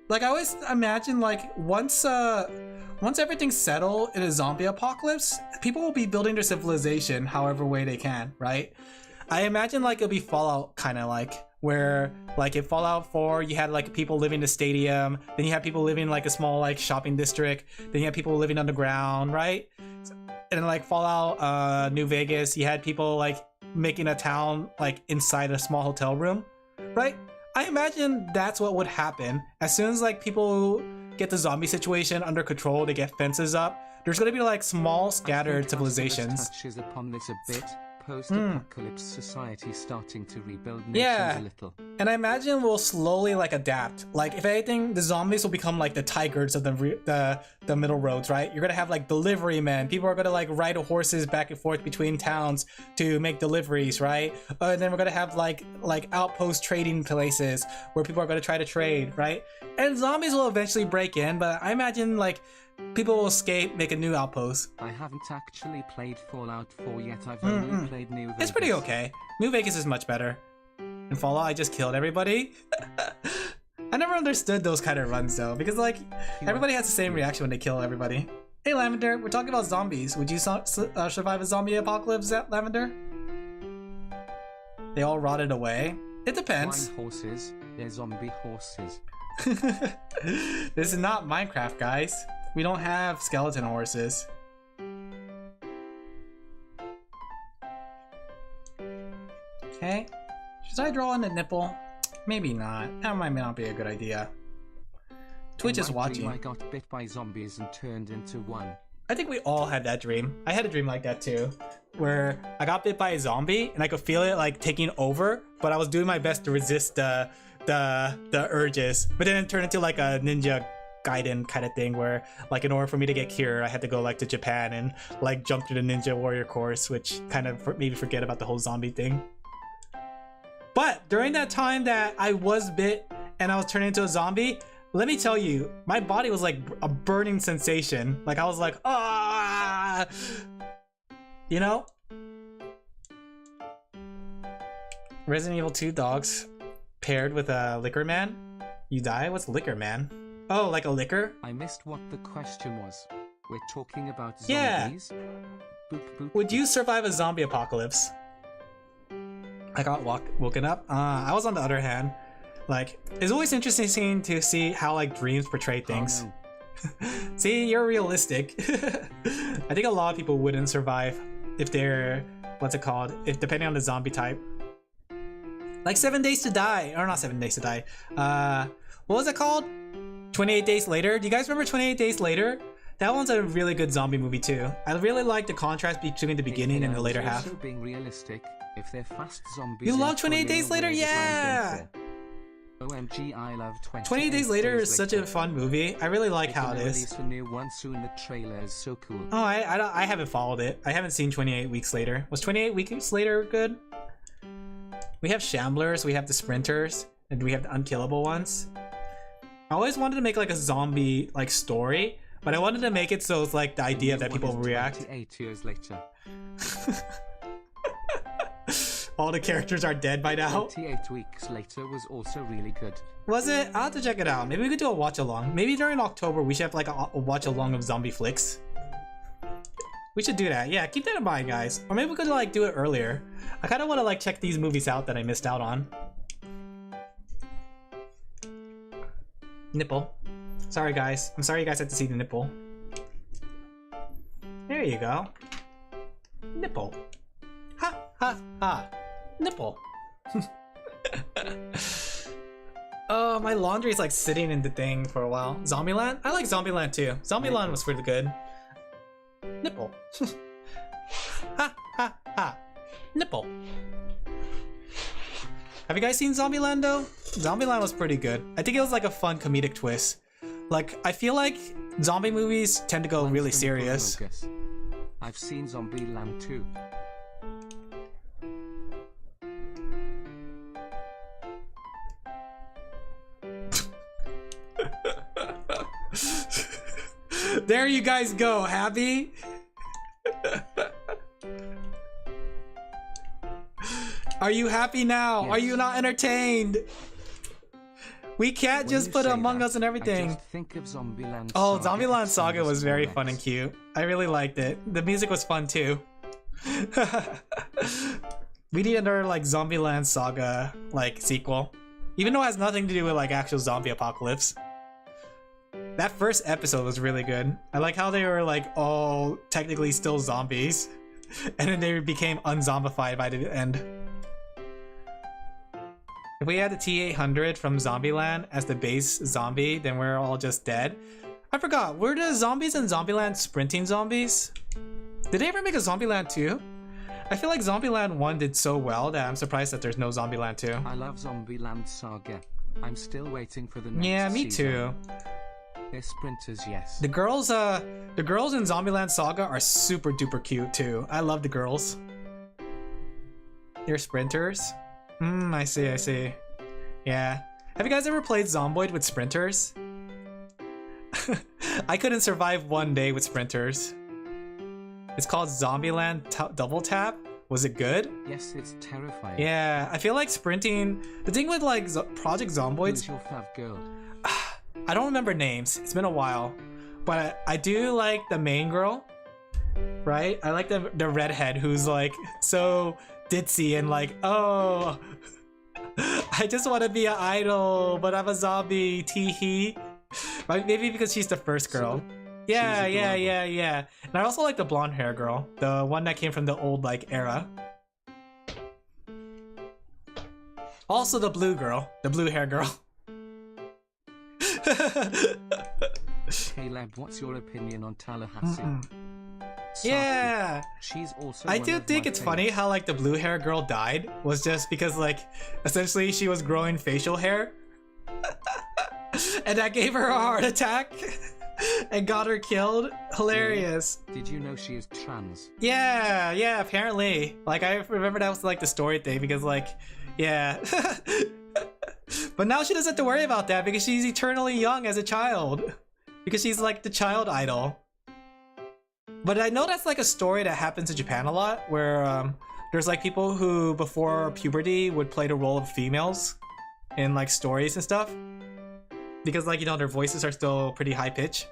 Like I always imagine like once everything's settled in a zombie apocalypse, people will be building their civilization however way they can, right? I imagine like it'll be Fallout kind of like, where like in Fallout 4 you had like people living in the stadium, then you had people living in like a small like shopping district, then you had people living underground, right? And like Fallout New Vegas, you had people like making a town like inside a small hotel room, right? I imagine that's what would happen as soon as like people get the zombie situation under control, they get fences up. There's gonna be like small scattered civilizations.
Touches upon this a bit. post-apocalypse society starting to rebuild nations
Yeah.
a little.
And I imagine we'll slowly like adapt. Like if anything, the zombies will become like the tigers of the middle roads, right? You're gonna have like delivery men. People are gonna like ride horses back and forth between towns to make deliveries, right? And then we're gonna have like outpost trading places where people are gonna try to trade, right? And zombies will eventually break in, but I imagine like people will escape, make a new outpost.
I haven't actually played Fallout 4 yet, I've only played New Vegas.
It's pretty okay. New Vegas is much better. In Fallout, I just killed everybody. I never understood those kind of runs though, because like everybody has the same reaction when they kill everybody. Hey Lavender, we're talking about zombies. Would you survive a zombie apocalypse, Lavender? They all rotted away. It depends.
Flying horses, they're zombie horses.
This is not Minecraft, guys. We don't have skeleton horses. Okay. Should I draw in the nipple? Maybe not. That might not be a good idea. Twitch is watching.
I got bit by zombies and turned into one.
I think we all had that dream. I had a dream like that too, where I got bit by a zombie and I could feel it like taking over, but I was doing my best to resist the urges. But then it turned into like a Ninja Gaiden kind of thing, where like in order for me to get cured, I had to go like to Japan and like jump through the Ninja Warrior course, which kind of made me forget about the whole zombie thing. But during that time that I was bit and I was turned into a zombie, let me tell you, my body was like a burning sensation. Like I was like, ah, you know? Resident Evil 2 dogs paired with a liquor man. You die? What's liquor man? Oh, like a liquor?
I missed what the question was. We're talking about
Yeah.
zombies? Boop, boop,
Would you survive a zombie apocalypse? I got woken up. I was on the other hand. Like, it's always interesting to see how like dreams portray things.
Oh, no.
See, you're realistic. I think a lot of people wouldn't survive if they're, what's it called? If depending on the zombie type. Like 7 Days to Die, or not 7 Days to Die. What was it called? 28 Days Later. Do you guys remember 28 Days Later? That one's a really good zombie movie too. I really like the contrast between the beginning and the later half.
Also being realistic, if they're fast zombies.
You love 28 Days Later? Yeah!
OMG, I love
28 Days Later is such a fun movie. I really like how it is.
Release a new one soon. The trailer is so cool.
Oh, I haven't followed it. I haven't seen 28 Weeks Later. Was 28 Weeks Later good? We have Shamblers, we have the Sprinters, and we have the Unkillable ones. I always wanted to make like a zombie like story, but I wanted to make it so it's like the idea that people react.
28 years later.
All the characters are dead by now.
28 Weeks Later was also really good.
Was it? I'll have to check it out. Maybe we could do a watch along. Maybe during October we should have like a watch along of zombie flicks. We should do that. Yeah, keep that in mind, guys. Or maybe we could like do it earlier. I kind of want to like check these movies out that I missed out on. Nipple. Sorry, guys. I'm sorry you guys had to see the nipple. There you go. Nipple. Ha ha ha. Nipple. Oh, my laundry is like sitting in the thing for a while. Zombieland? I like Zombieland too. Zombieland was pretty good. Nipple. Ha ha ha. Nipple. Have you guys seen Zombieland though? Zombieland was pretty good. I think it was like a fun comedic twist. Like, I feel like zombie movies tend to go really serious.
I've seen Zombieland too.
There you guys go, happy? Are you happy now?
Yes.
Are you not entertained? We can't
When
just
you
put
say
Among
that,
Us and everything.
I just think of Zombieland
Oh,
Saga.
Zombieland Saga was very
X.
fun and cute. I really liked it. The music was fun too. We need another like Zombieland Saga like sequel. Even though it has nothing to do with like actual zombie apocalypse. That first episode was really good. I like how they were like all technically still zombies. And then they became unzombified by the end. If we had the T-800 from Zombieland as the base zombie, then we're all just dead. I forgot, were the zombies in Zombieland sprinting zombies? Did they ever make a Zombieland 2? I feel like Zombieland 1 did so well that I'm surprised that there's no Zombieland 2.
I love Zombieland Saga. I'm still waiting for the next
Yeah, me
season.
too.
They're sprinters, yes.
The girls in Zombieland Saga are super duper cute too. I love the girls. They're sprinters. I see. Yeah. Have you guys ever played Zomboid with sprinters? I couldn't survive one day with sprinters. It's called Zombieland Double Tap. Was it good?
Yes, it's terrifying.
Yeah, I feel like sprinting. The thing with like Project Zomboids.
Who's your fav girl?
I don't remember names. It's been a while, but I do like the main girl. Right? I like the redhead who's like so ditzy and like, oh, I just want to be an idol, but I'm a zombie. Teehee. Maybe because she's the first girl. Yeah. And I also like the blonde hair girl, the one that came from the old like era. Also the blue girl, the blue hair girl.
Caleb, what's your opinion on Tallahassee?
Yeah,
she's also.
I do think it's funny how like the blue hair girl died was just because like essentially she was growing facial hair, and that gave her a heart attack and got her killed. Hilarious.
Did you know she is trans?
Yeah, apparently. Like I remember that was like the story thing because like, yeah. But now she doesn't have to worry about that because she's eternally young as a child. Because she's like the child idol. But I know that's like a story that happens in Japan a lot where there's like people who before puberty would play the role of females in like stories and stuff. Because like, you know, their voices are still pretty high pitch.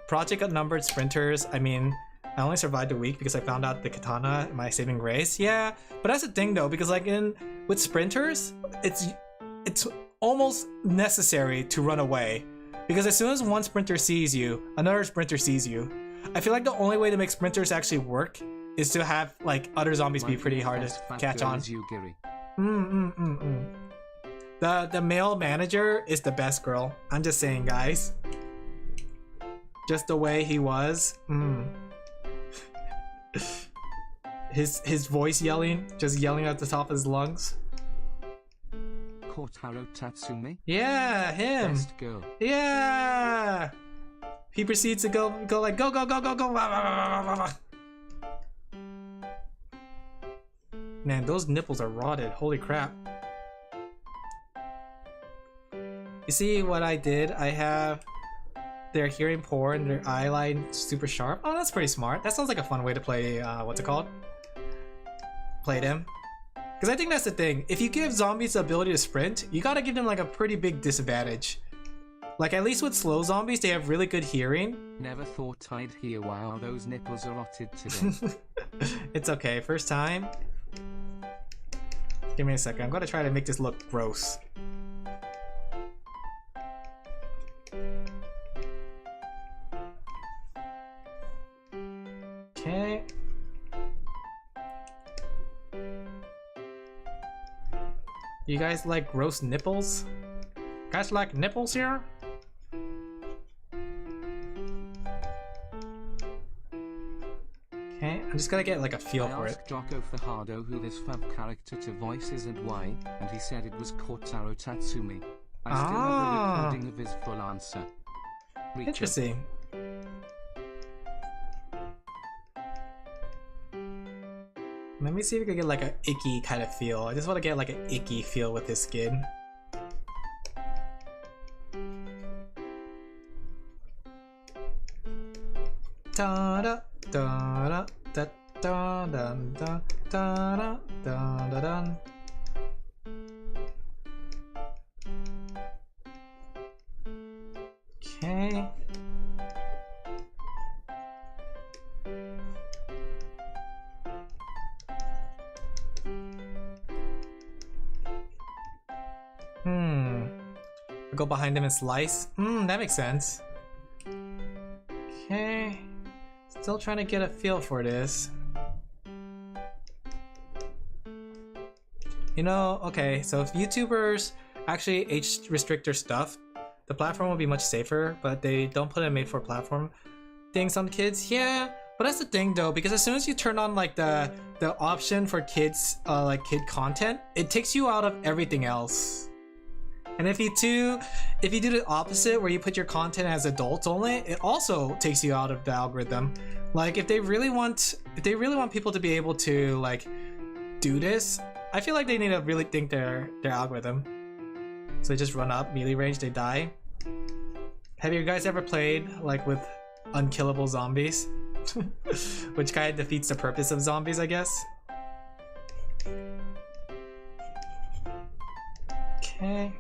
Project Outnumbered Sprinters, I mean, I only survived a week because I found out the katana in my saving grace. Yeah, but that's the thing though, because like with sprinters, it's almost necessary to run away. Because as soon as one sprinter sees you, another sprinter sees you. I feel like the only way to make sprinters actually work is to have like other zombies be pretty hard to catch on. The male manager is the best girl. I'm just saying, guys. Just the way he was. His voice yelling, just yelling at the top of his lungs.
Kotaro Tatsumi?
Yeah, him.
Best girl.
Yeah. He proceeds to go like go. Man, those nipples are rotted. Holy crap. You see what I did? I have their hearing poor and their eye line super sharp. Oh, that's pretty smart. That sounds like a fun way to play, what's it called? Play them. Because I think that's the thing. If you give zombies the ability to sprint, you gotta give them like a pretty big disadvantage. Like at least with slow zombies, they have really good hearing.
Never thought I'd hear wow those nipples are rotted today.
It's okay, first time. Give me a second, I'm gonna try to make this look gross. Okay. You guys like gross nipples? Guys like nipples here? Okay, I'm just gonna get like a feel for it.
I asked Jocko Fajardo who this fab character to voice is and why, and he said it was Kotaro Tatsumi. I still have a recording of his full answer.
Interesting. Let me see if we can get like an icky kind of feel. I just want to get like an icky feel with his skin. Da da da da da da da da da da da. Okay. Go behind him and slice. That makes sense. Okay. Still trying to get a feel for this. You know, okay, so if YouTubers actually age restrict their stuff, the platform will be much safer, but they don't put a made for platform things on kids. Yeah, But that's the thing though, because as soon as you turn on like the option for kids, like kid content, it takes you out of everything else. And if you do the opposite, where you put your content as adults only, it also takes you out of the algorithm. Like if they really want people to be able to like do this, I feel like they need to really think their algorithm. So they just run up melee range, they die. Have you guys ever played like with unkillable zombies? Which kind of defeats the purpose of zombies, I guess. Okay.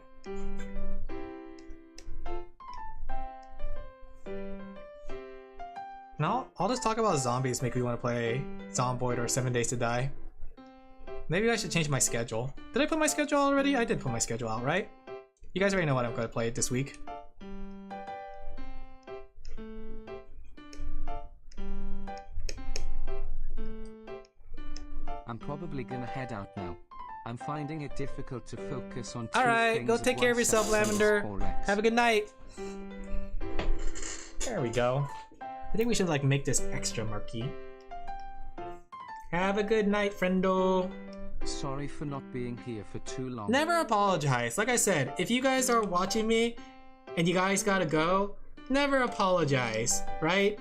Now, I'll just talk about zombies make me want to play Zomboid or 7 Days to Die. Maybe I should change my schedule. Did I put my schedule already? I did put my schedule out, right? You guys already know what I'm going to play this week.
I'm probably gonna head out now. I'm finding it difficult to focus on two
Alright, go
things
take
at
care of
once,
yourself,
such as
Lavender.
Forex.
Have a good night. There we go. I think we should like make this extra murky. Have a good night, friendo.
Sorry for not being here for too long.
Never apologize. Like I said, if you guys are watching me and you guys gotta go, never apologize, right?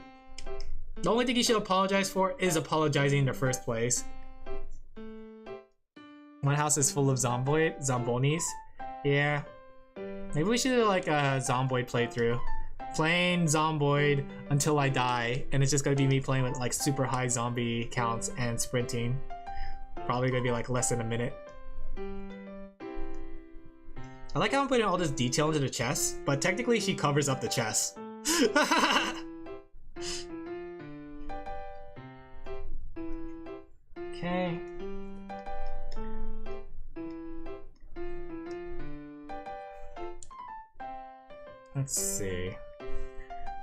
The only thing you should apologize for is apologizing in the first place. My house is full of zombonis. Yeah. Maybe we should do like a zomboid playthrough. Playing zomboid until I die, and it's just gonna be me playing with like super high zombie counts and sprinting. Probably gonna be like less than a minute. I like how I'm putting all this detail into the chest, but technically she covers up the chest. Okay. Let's see.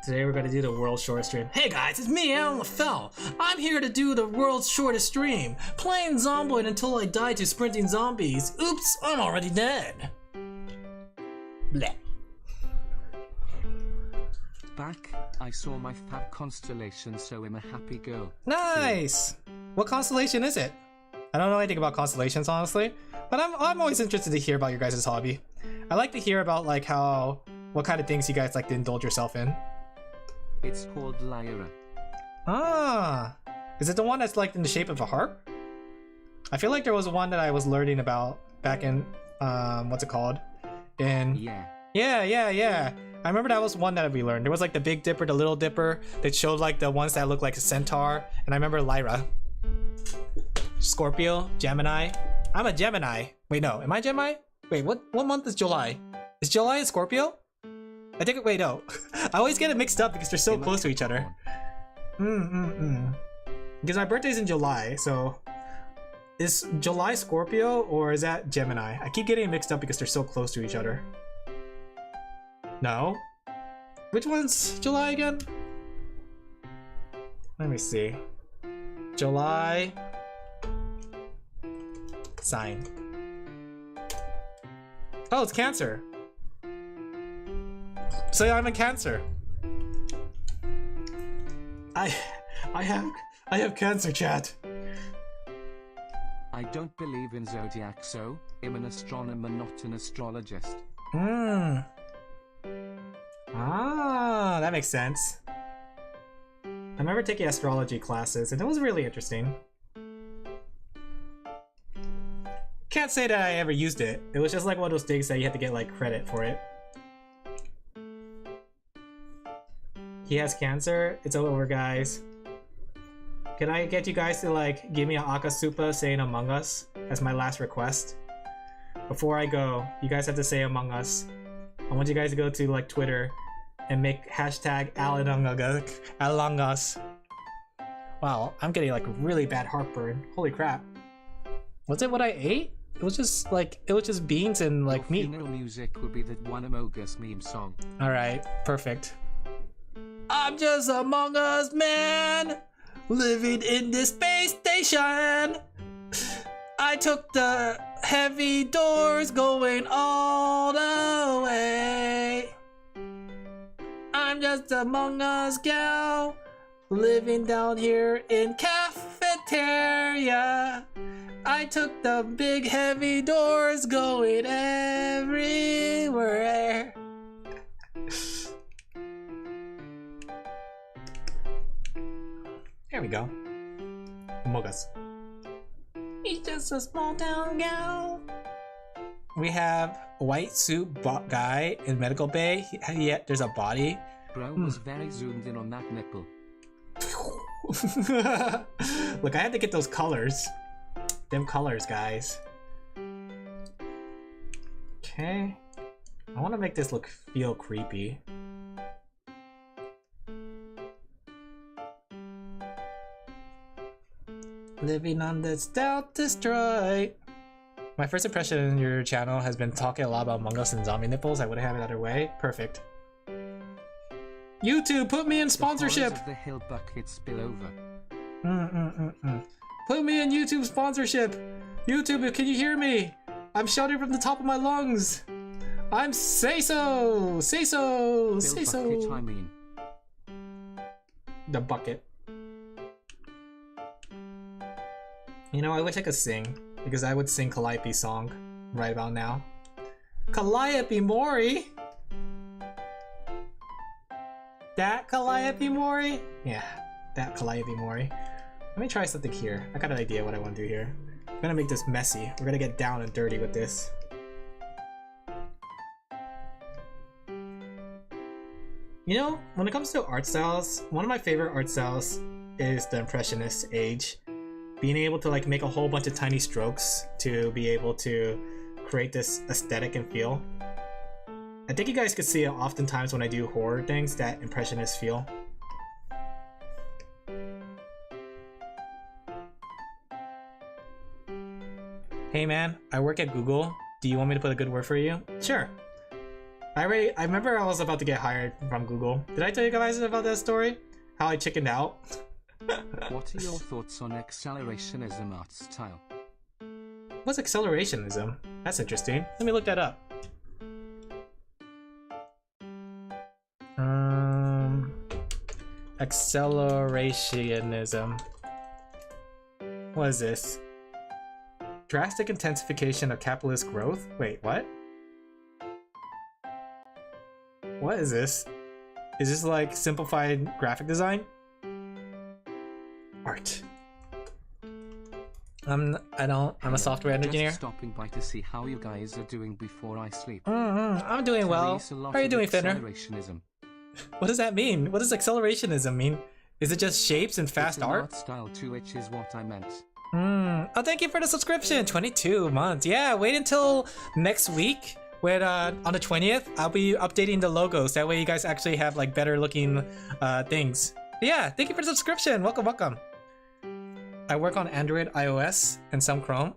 Today we're gonna do the world's shortest stream. Hey guys, it's me, Alin Laphel. I'm here to do the world's shortest stream. Playing Zomboid until I die to sprinting zombies. Oops, I'm already dead. Bleh.
Back, I saw my fab constellation, so I'm a happy girl.
Nice! What constellation is it? I don't know anything about constellations, honestly, but I'm always interested to hear about your guys' hobby. I like to hear about like what kind of things you guys like to indulge yourself in.
It's called Lyra.
Ah, is it the one that's like in the shape of a harp? I feel like there was one that I was learning about back in what's it called? Yeah. I remember that was one that we learned. There was like the Big Dipper, the Little Dipper that showed like the ones that look like a centaur, and I remember Lyra. Scorpio, Gemini. I'm a Gemini. Wait, no, am I Gemini? Wait, what month is July? Is July a Scorpio? I think, wait, no. I always get it mixed up because they're so close to each other. Because my birthday's in July, so is July Scorpio or is that Gemini? I keep getting it mixed up because they're so close to each other. No? Which one's July again? Let me see. July sign. Oh, it's Cancer. So I'm a Cancer. I have Cancer, chat.
I don't believe in zodiac, so I'm an astronomer, not an astrologist.
Ah, that makes sense. I remember taking astrology classes, and it was really interesting. Can't say that I ever used it. It was just like one of those things that you had to get like credit for it. He has Cancer. It's over, guys. Can I get you guys to like give me an Akasupa saying Among Us as my last request? Before I go, you guys have to say Among Us. I want you guys to go to like Twitter and make hashtag Along Us. Wow, I'm getting like really bad heartburn. Holy crap. Was it what I ate? It was just beans and like meat.
Funeral music would be the one Among Us meme song.
Alright, perfect. I'm just Among Us, man, living in this space station. I took the heavy doors going all the way. I'm just Among Us gal, Living down here in cafeteria. I took the big heavy doors going everywhere. There we go. Mogas. He's just a small town gal. We have a white suit guy in medical bay. Yet there's a body.
Bro was very zoomed in on that nipple.
Look, I had to get those colors. Them colors, guys. Okay. I want to make this feel creepy. Living on the stealth destroy. My first impression in your channel has been talking a lot about Among Us and zombie nipples. I would have it other way. Perfect. YouTube, put me in sponsorship.
The hill bucket spill over.
Put me in YouTube sponsorship. YouTube, can you hear me? I'm shouting from the top of my lungs. I'm say so. Say so. Say so.
Bucket, I mean.
The bucket. You know, I wish I could sing, because I would sing Calliope's song right about now. Calliope Mori! That Calliope Mori? Yeah, that Calliope Mori. Let me try something here. I got an idea what I want to do here. I'm gonna make this messy. We're gonna get down and dirty with this. You know, when it comes to art styles, one of my favorite art styles is the Impressionist age. Being able to like make a whole bunch of tiny strokes to be able to create this aesthetic and feel. I think you guys could see it oftentimes when I do horror things, that Impressionist feel. Hey man, I work at Google. Do you want me to put a good word for you? Sure. I remember I was about to get hired from Google. Did I tell you guys about that story? How I chickened out?
What are your thoughts on accelerationism art style?
What's accelerationism? That's interesting. Let me look that up. Accelerationism. What is this? Drastic intensification of capitalist growth? Wait, what? What is this? Is this like simplified graphic design? Art. I'm a software engineer.
Just stopping by to see how you guys are doing before I sleep.
I'm doing well. How are you doing, Finner? What does that mean? What does accelerationism mean? Is it just shapes and fast art?
Art style too, which is what I meant.
Oh, thank you for the subscription. 22 months. Yeah, wait until next week when on the 20th I'll be updating the logos. That way you guys actually have like better looking things. But yeah, thank you for the subscription. Welcome, welcome. I work on Android, iOS, and some Chrome.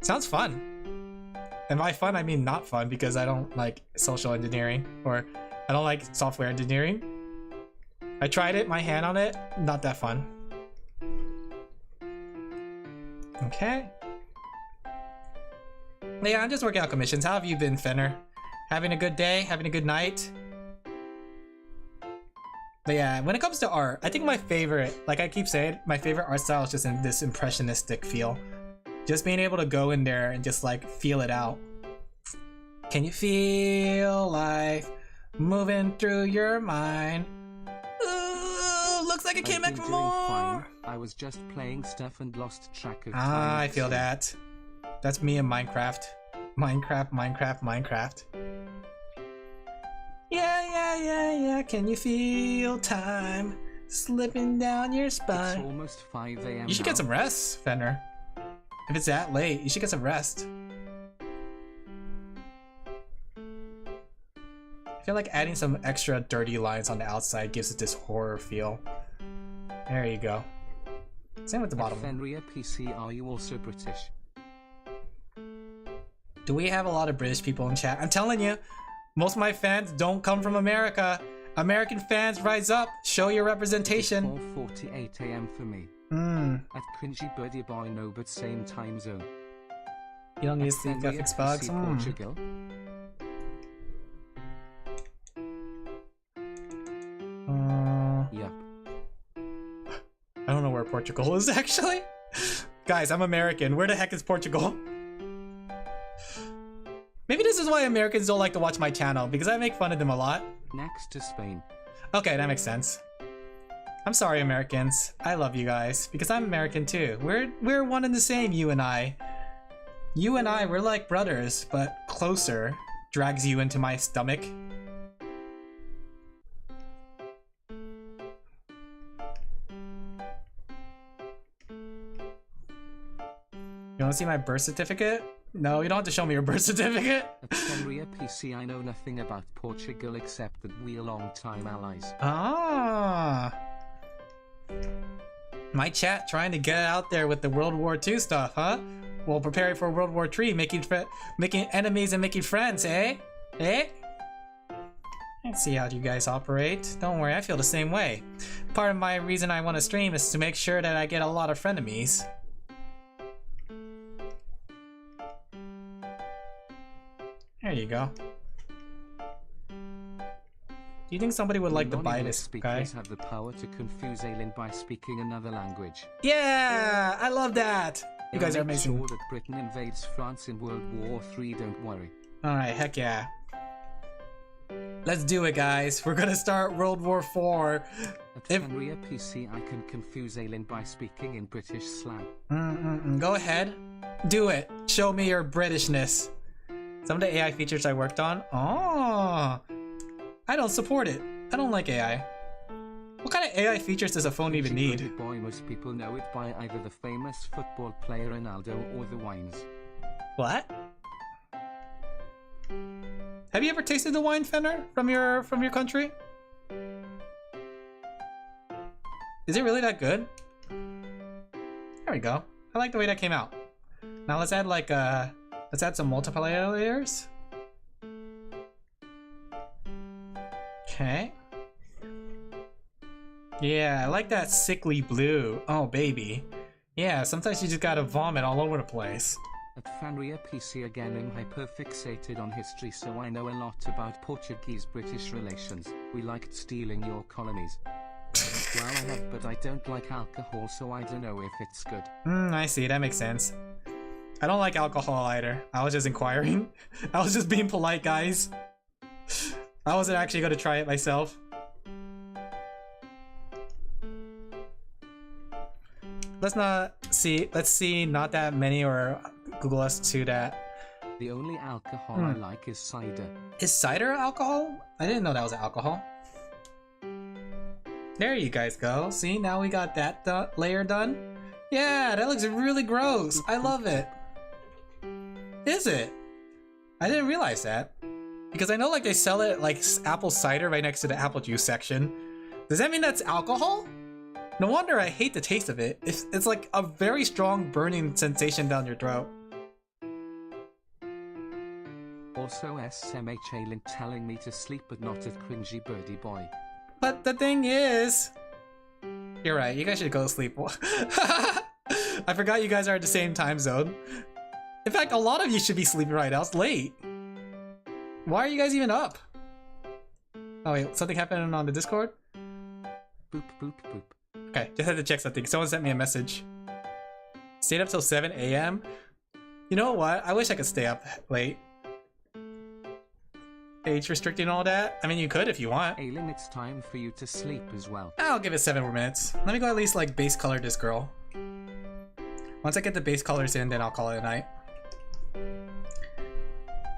Sounds fun. And by fun, I mean not fun, because I don't like social engineering, or I don't like software engineering. I tried it, my hand on it, not that fun. Okay. Yeah, I'm just working out commissions. How have you been, Fenner? Having a good day? Having a good night? But yeah, when it comes to art, I think my favorite, like I keep saying, my favorite art style is just in this impressionistic feel. Just being able to go in there and just like feel it out. Can you feel life moving through your mind? Ooh, looks like it came back for more.
Fine. I was just playing stuff and lost track of time.
Ah, I feel that. That's me in Minecraft. Minecraft. Yeah. Can you feel time slipping down your spine?
It's almost 5 AM.
You should get some rest, Fenner. If it's that late, you should get some rest. I feel like adding some extra dirty lines on the outside gives it this horror feel. There you go. Same with the bottom.
Fenria PC, are you also British?
Do we have a lot of British people in chat? I'm telling you, most of my fans don't come from America. American fans, rise up. Show your representation.
It's 4:48 AM for me. At cringy birdie boy, no, but same time zone.
You don't need to see graphics bugs.
Portugal. Yup.
Portugal is actually. Guys, I'm American. Where the heck is Portugal? Maybe this is why Americans don't like to watch my channel, because I make fun of them a lot.
Next to Spain.
Okay, that makes sense. I'm sorry, Americans. I love you guys, because I'm American too. We're one and the same, you and I. You and I, we're like brothers, but closer. Drags you into my stomach. You wanna see my birth certificate? No, you don't have to show me your birth certificate.
At Fenrir PC, I know nothing about Portugal except that we're long-time allies.
Ah. My chat trying to get out there with the World War II stuff, huh? Well, preparing for World War III, making enemies and making friends, eh? Eh? Let's see how you guys operate. Don't worry, I feel the same way. Part of my reason I want to stream is to make sure that I get a lot of frenemies. There you go. Do you think somebody would like to buy this guy?
Speakers have the power to confuse Alin by speaking another language.
Yeah, I love that. You guys are amazing.
Sure that Britain invades France in World War III, don't worry.
Alright, heck yeah. Let's do it, guys. We're gonna start World War IV.
At Fenrir PC, I can confuse Alin by speaking in British slang.
Go ahead. Do it. Show me your Britishness. Some of the AI features I worked on. Oh, I don't support it. I don't like AI. What kind of AI features does a phone even need?
Boy, most people know it by either the famous football player Ronaldo or the wines.
What? Have you ever tasted the wine, Fenner, from your country? Is it really that good? There we go. I like the way that came out. Now let's add like let's add some multiplier layers. Okay. Yeah, I like that sickly blue. Oh, baby. Yeah, sometimes you just gotta vomit all over the place.
At Fenrir PC again, I'm hyperfixated on history, so I know a lot about Portuguese-British relations. We liked stealing your colonies. Well, I have, but I don't like alcohol, so I don't know if it's good.
I see. That makes sense. I don't like alcohol either. I was just inquiring. I was just being polite, guys. I wasn't actually gonna try it myself. Let's see not that many, or Google us to that.
The only alcohol I like is cider.
Is cider alcohol? I didn't know that was alcohol. There you guys go. See, now we got that layer done. Yeah, that looks really gross. I love it. Is it? I didn't realize that. Because I know like they sell it like apple cider right next to the apple juice section. Does that mean that's alcohol? No wonder I hate the taste of it. It's like a very strong burning sensation down your throat.
Also SMH Alin telling me to sleep but not at cringy birdie boy.
But the thing is... You're right, you guys should go to sleep. I forgot you guys are at the same time zone. In fact, a lot of you should be sleeping right now. It's late. Why are you guys even up? Oh wait, something happened on the Discord?
Boop boop boop.
Okay, just had to check something. Someone sent me a message. Stayed up till 7 a.m. You know what? I wish I could stay up late. Age restricting all that? I mean, you could if you want.
Alin, it's time for you to sleep as well.
I'll give it 7 more minutes. Let me go at least like base color this girl. Once I get the base colors in, then I'll call it a night.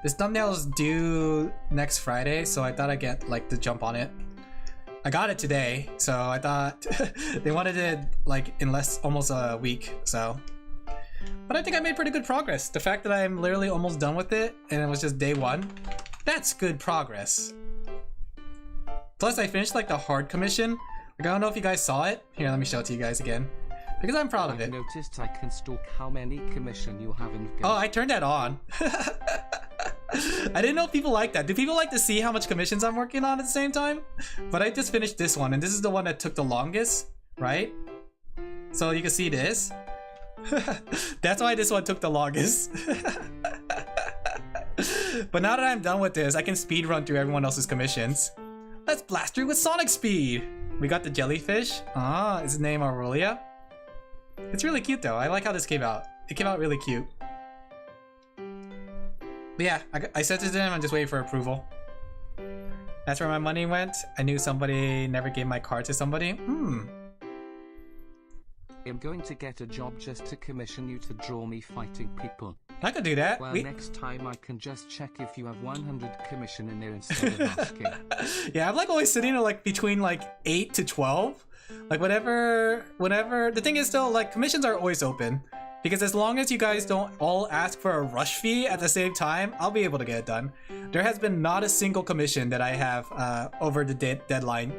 This thumbnail's due next Friday, so I thought I'd get like the jump on it. I got it today, so I thought they wanted it like in almost a week, so. But I think I made pretty good progress. The fact that I'm literally almost done with it and it was just day 1, that's good progress. Plus I finished like the hard commission. Like, I don't know if you guys saw it. Here, let me show it to you guys again. Because I'm proud of it.
I noticed I can stalk how many commission you have in game.
Oh, I turned that on. I didn't know if people like that. Do people like to see how much commissions I'm working on at the same time? But I just finished this one, and this is the one that took the longest, right? So you can see this. That's why this one took the longest. But now that I'm done with this, I can speed run through everyone else's commissions. Let's blast through with Sonic speed. We got the jellyfish. Ah, is his name Aurelia? It's really cute though. I like how this came out. It came out really cute. But yeah, I sent it to him. I'm just waiting for approval. That's where my money went. I knew somebody never gave my card to somebody.
I'm going to get a job just to commission you to draw me fighting people.
I could do that.
Well, next time I can just check if you have 100 commission in there instead of asking.
Yeah, I'm like always sitting at like between like 8 to 12. Like whenever, the thing is though, like commissions are always open. Because as long as you guys don't all ask for a rush fee at the same time, I'll be able to get it done. There has been not a single commission that I have over the deadline.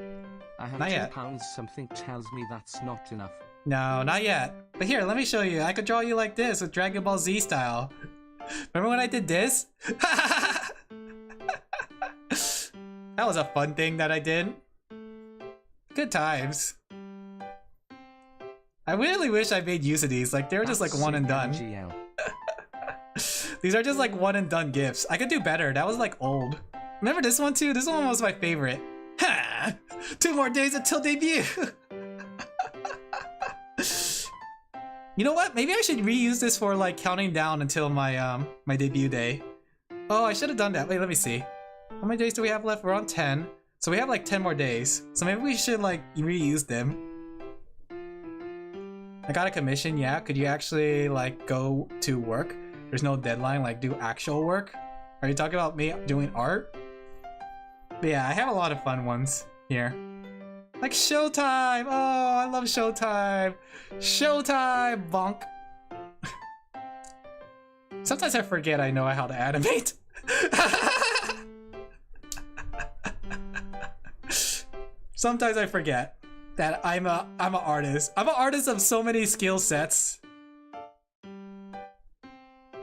I have
not
£2.
yet.
Something tells me that's not enough.
No, not yet. But here, let me show you. I could draw you like this with Dragon Ball Z style. Remember when I did this? That was a fun thing that I did. Good times. I really wish I made use of these. Like, they were just like one and done. These are just like one and done gifts. I could do better. That was like old. Remember this one too? This one was my favorite. Ha! 2 more days until debut. You know what? Maybe I should reuse this for like counting down until my my debut day. Oh, I should have done that. Wait, let me see. How many days do we have left? We're on 10. So we have like 10 more days. So maybe we should like reuse them. I got a commission, yeah. Could you actually like go to work? There's no deadline, like do actual work? Are you talking about me doing art? But yeah, I have a lot of fun ones here. Like Showtime! Oh, I love Showtime! Showtime! Bonk! Sometimes I forget I know how to animate. Sometimes I forget that I'm an artist. I'm an artist of so many skill sets.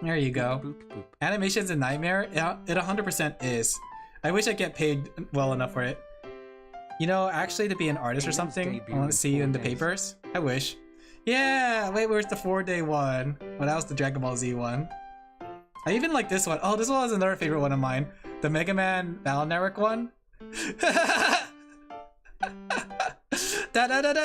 There you go.
Boop, boop.
Animation's a nightmare? Yeah, it 100% is. I wish I get paid well enough for it. You know, actually to be an artist or something, I want to see you in the papers. I wish. Yeah, wait, where's the 4-day one? Oh, that was the Dragon Ball Z one. I even like this one. Oh, this one was another favorite one of mine. The Mega Man Battle Network one.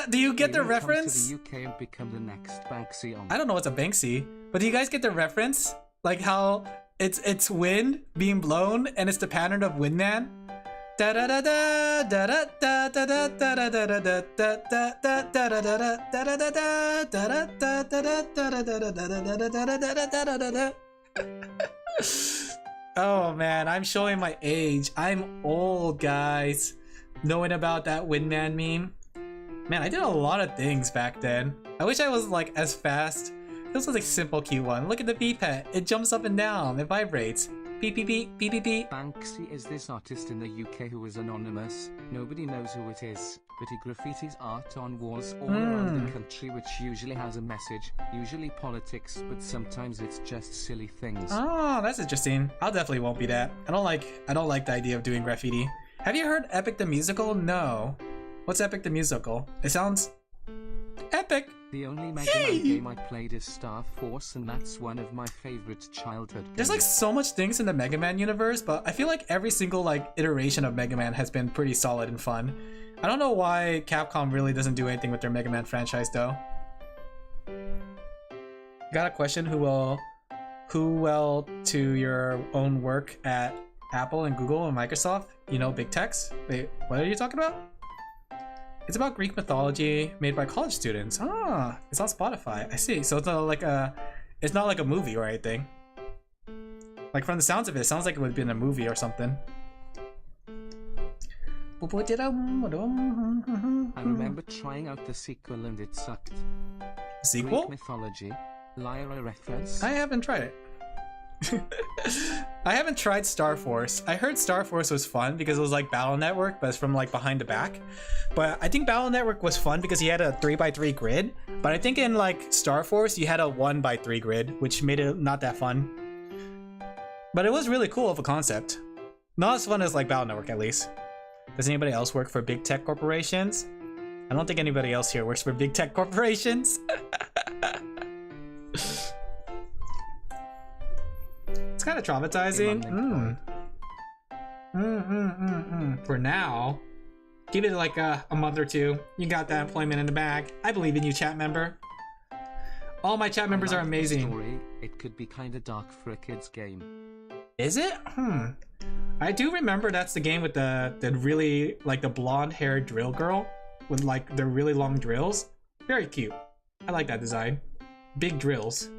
Do you get the reference?
Come to the UK and become the next Banksy on.
I don't know what's a Banksy, but do you guys get the reference? Like how it's wind being blown and it's the pattern of Windman? Oh man, I'm showing my age. I'm old, guys. Knowing about that Windman meme. Man, I did a lot of things back then. I wish I was like as fast. This was a simple cute one. Look at the bee pet. It jumps up and down. It vibrates. Beep beep beep beep beep beep.
Banksy is this artist in the UK who is anonymous. Nobody knows who it is, but he graffitis art on walls all around the country, which usually has a message, usually politics, but sometimes it's just silly things.
Oh, that's interesting. I'll definitely won't be that. I don't like the idea of doing graffiti. Have you heard Epic the Musical? No. What's Epic the Musical? It sounds epic.
The only Mega Man game I played is Star Force, and that's one of my favorite childhood games.
There's like so much things in the Mega Man universe, but I feel like every single like iteration of Mega Man has been pretty solid and fun. I don't know why Capcom really doesn't do anything with their Mega Man franchise though. Got a question, who will to your own work at Apple and Google and Microsoft? You know, big techs? Wait, what are you talking about? It's about Greek mythology made by college students. Ah, it's on Spotify. I see. So it's not like a movie or anything. Like from the sounds of it, it sounds like it would have been a movie or something.
I remember trying out the sequel and it sucked.
Sequel?
Greek mythology, Lyra reference.
I haven't tried it. I haven't tried Star Force. I heard Star Force was fun because it was like Battle Network, but it's from like behind the back. But I think Battle Network was fun because you had a 3x3 grid. But I think in like Star Force, you had a 1x3 grid, which made it not that fun. But it was really cool of a concept. Not as fun as like Battle Network, at least. Does anybody else work for big tech corporations? I don't think anybody else here works for big tech corporations. It's kind of traumatizing. For now, give it like a month or two. You got that employment in the bag. I believe in you, chat member. All my chat members are amazing.
Story, it could be kinda dark for a kid's game.
Is it? I do remember that's the game with the really, like, the blonde-haired drill girl with, like, the really long drills. Very cute. I like that design. Big drills.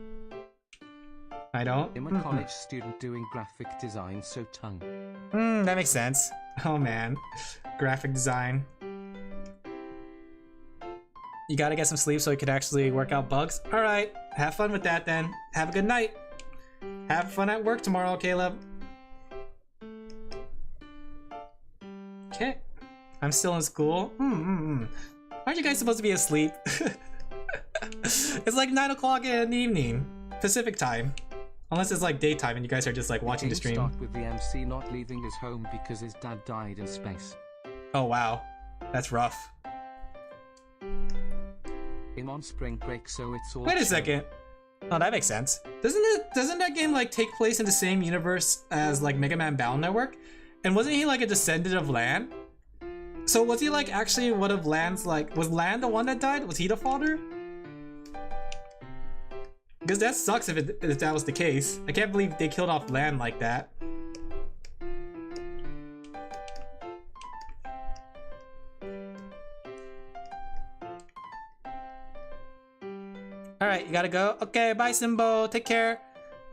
I don't.
I'm a college student doing graphic design, so tongue.
That makes sense. Oh man. Graphic design. You gotta get some sleep so you could actually work out bugs. Alright, have fun with that then. Have a good night. Have fun at work tomorrow, Caleb. Okay. I'm still in school. Aren't you guys supposed to be asleep? It's like 9 o'clock in the evening. Pacific time. Unless it's like daytime and you guys are just like watching the stream.
Start with the MC not leaving his home because his dad died in space.
Oh wow. That's rough.
I'm on spring break, so it's all
Wait a
chill.
second. Oh, that makes sense. Doesn't that game like take place in the same universe as like Mega Man Battle Network? And wasn't he like a descendant of Lan? So was he like actually one of Lan's like, was Lan the one that died? Was he the father? Because that sucks if that was the case. I can't believe they killed off Lan like that. Alright, you gotta go. Okay, bye Simbo, take care.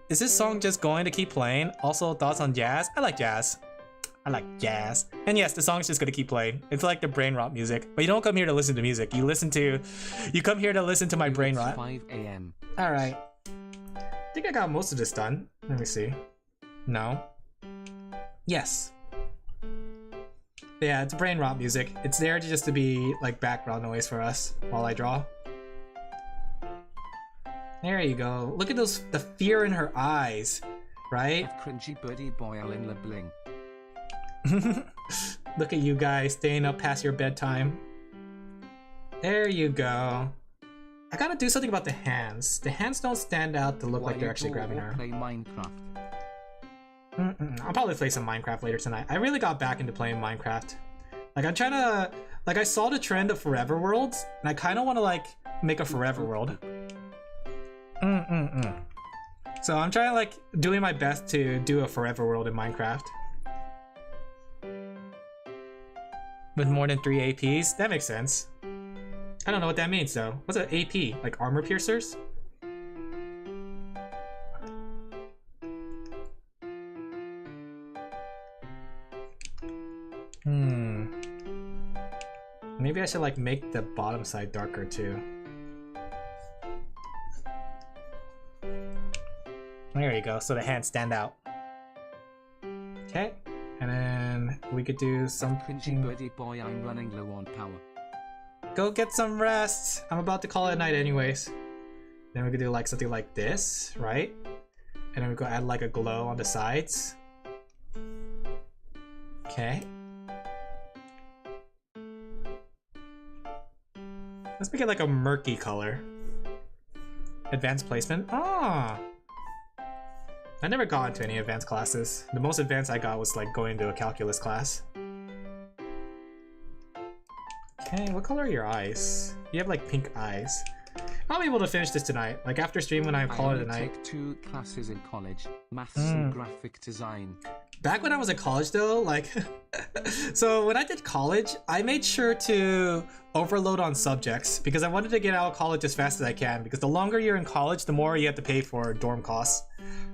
Is this song just going to keep playing? Also, thoughts on jazz? I like jazz. I like jazz. And yes, the song's just gonna keep playing. It's like the brain rot music. But you don't come here to listen to music. You come here to listen to my brain rot.
5 a.m.
Alright. I think I got most of this done. Let me see. No. Yes. Yeah, it's brain rot music. It's there just to be like background noise for us while I draw. There you go. Look at the fear in her eyes, right?
Cringy buddy boy Alin Laphel.
Look at you guys staying up past your bedtime. There you go. I gotta do something about the hands. The hands don't stand out to look like they're actually grabbing her.
Play Minecraft.
I'll probably play some Minecraft later tonight. I really got back into playing Minecraft. Like I'm trying to, like I saw the trend of forever worlds, and I kind of want to like make a forever world. So I'm trying like doing my best to do a forever world in Minecraft. With more than 3 APs? That makes sense. I don't know what that means though. What's an AP? Like armor piercers? Maybe I should like make the bottom side darker too. There you go, so the hands stand out. Okay, and then we could do some
Cringy buddy boy, I'm running low on power.
Go get some rest. I'm about to call it night anyways. Then we could do like something like this, right? And then we go add like a glow on the sides. Okay. Let's make it like a murky color. Advanced placement. Ah. I never got into any advanced classes. The most advanced I got was like going to a calculus class. Okay, what color are your eyes? You have like pink eyes. I'll be able to finish this tonight. Like after stream when I call it a night.
I take 2 classes in college, maths and graphic design.
Back when I was in college though, like, so when I did college, I made sure to overload on subjects because I wanted to get out of college as fast as I can, because the longer you're in college, the more you have to pay for dorm costs,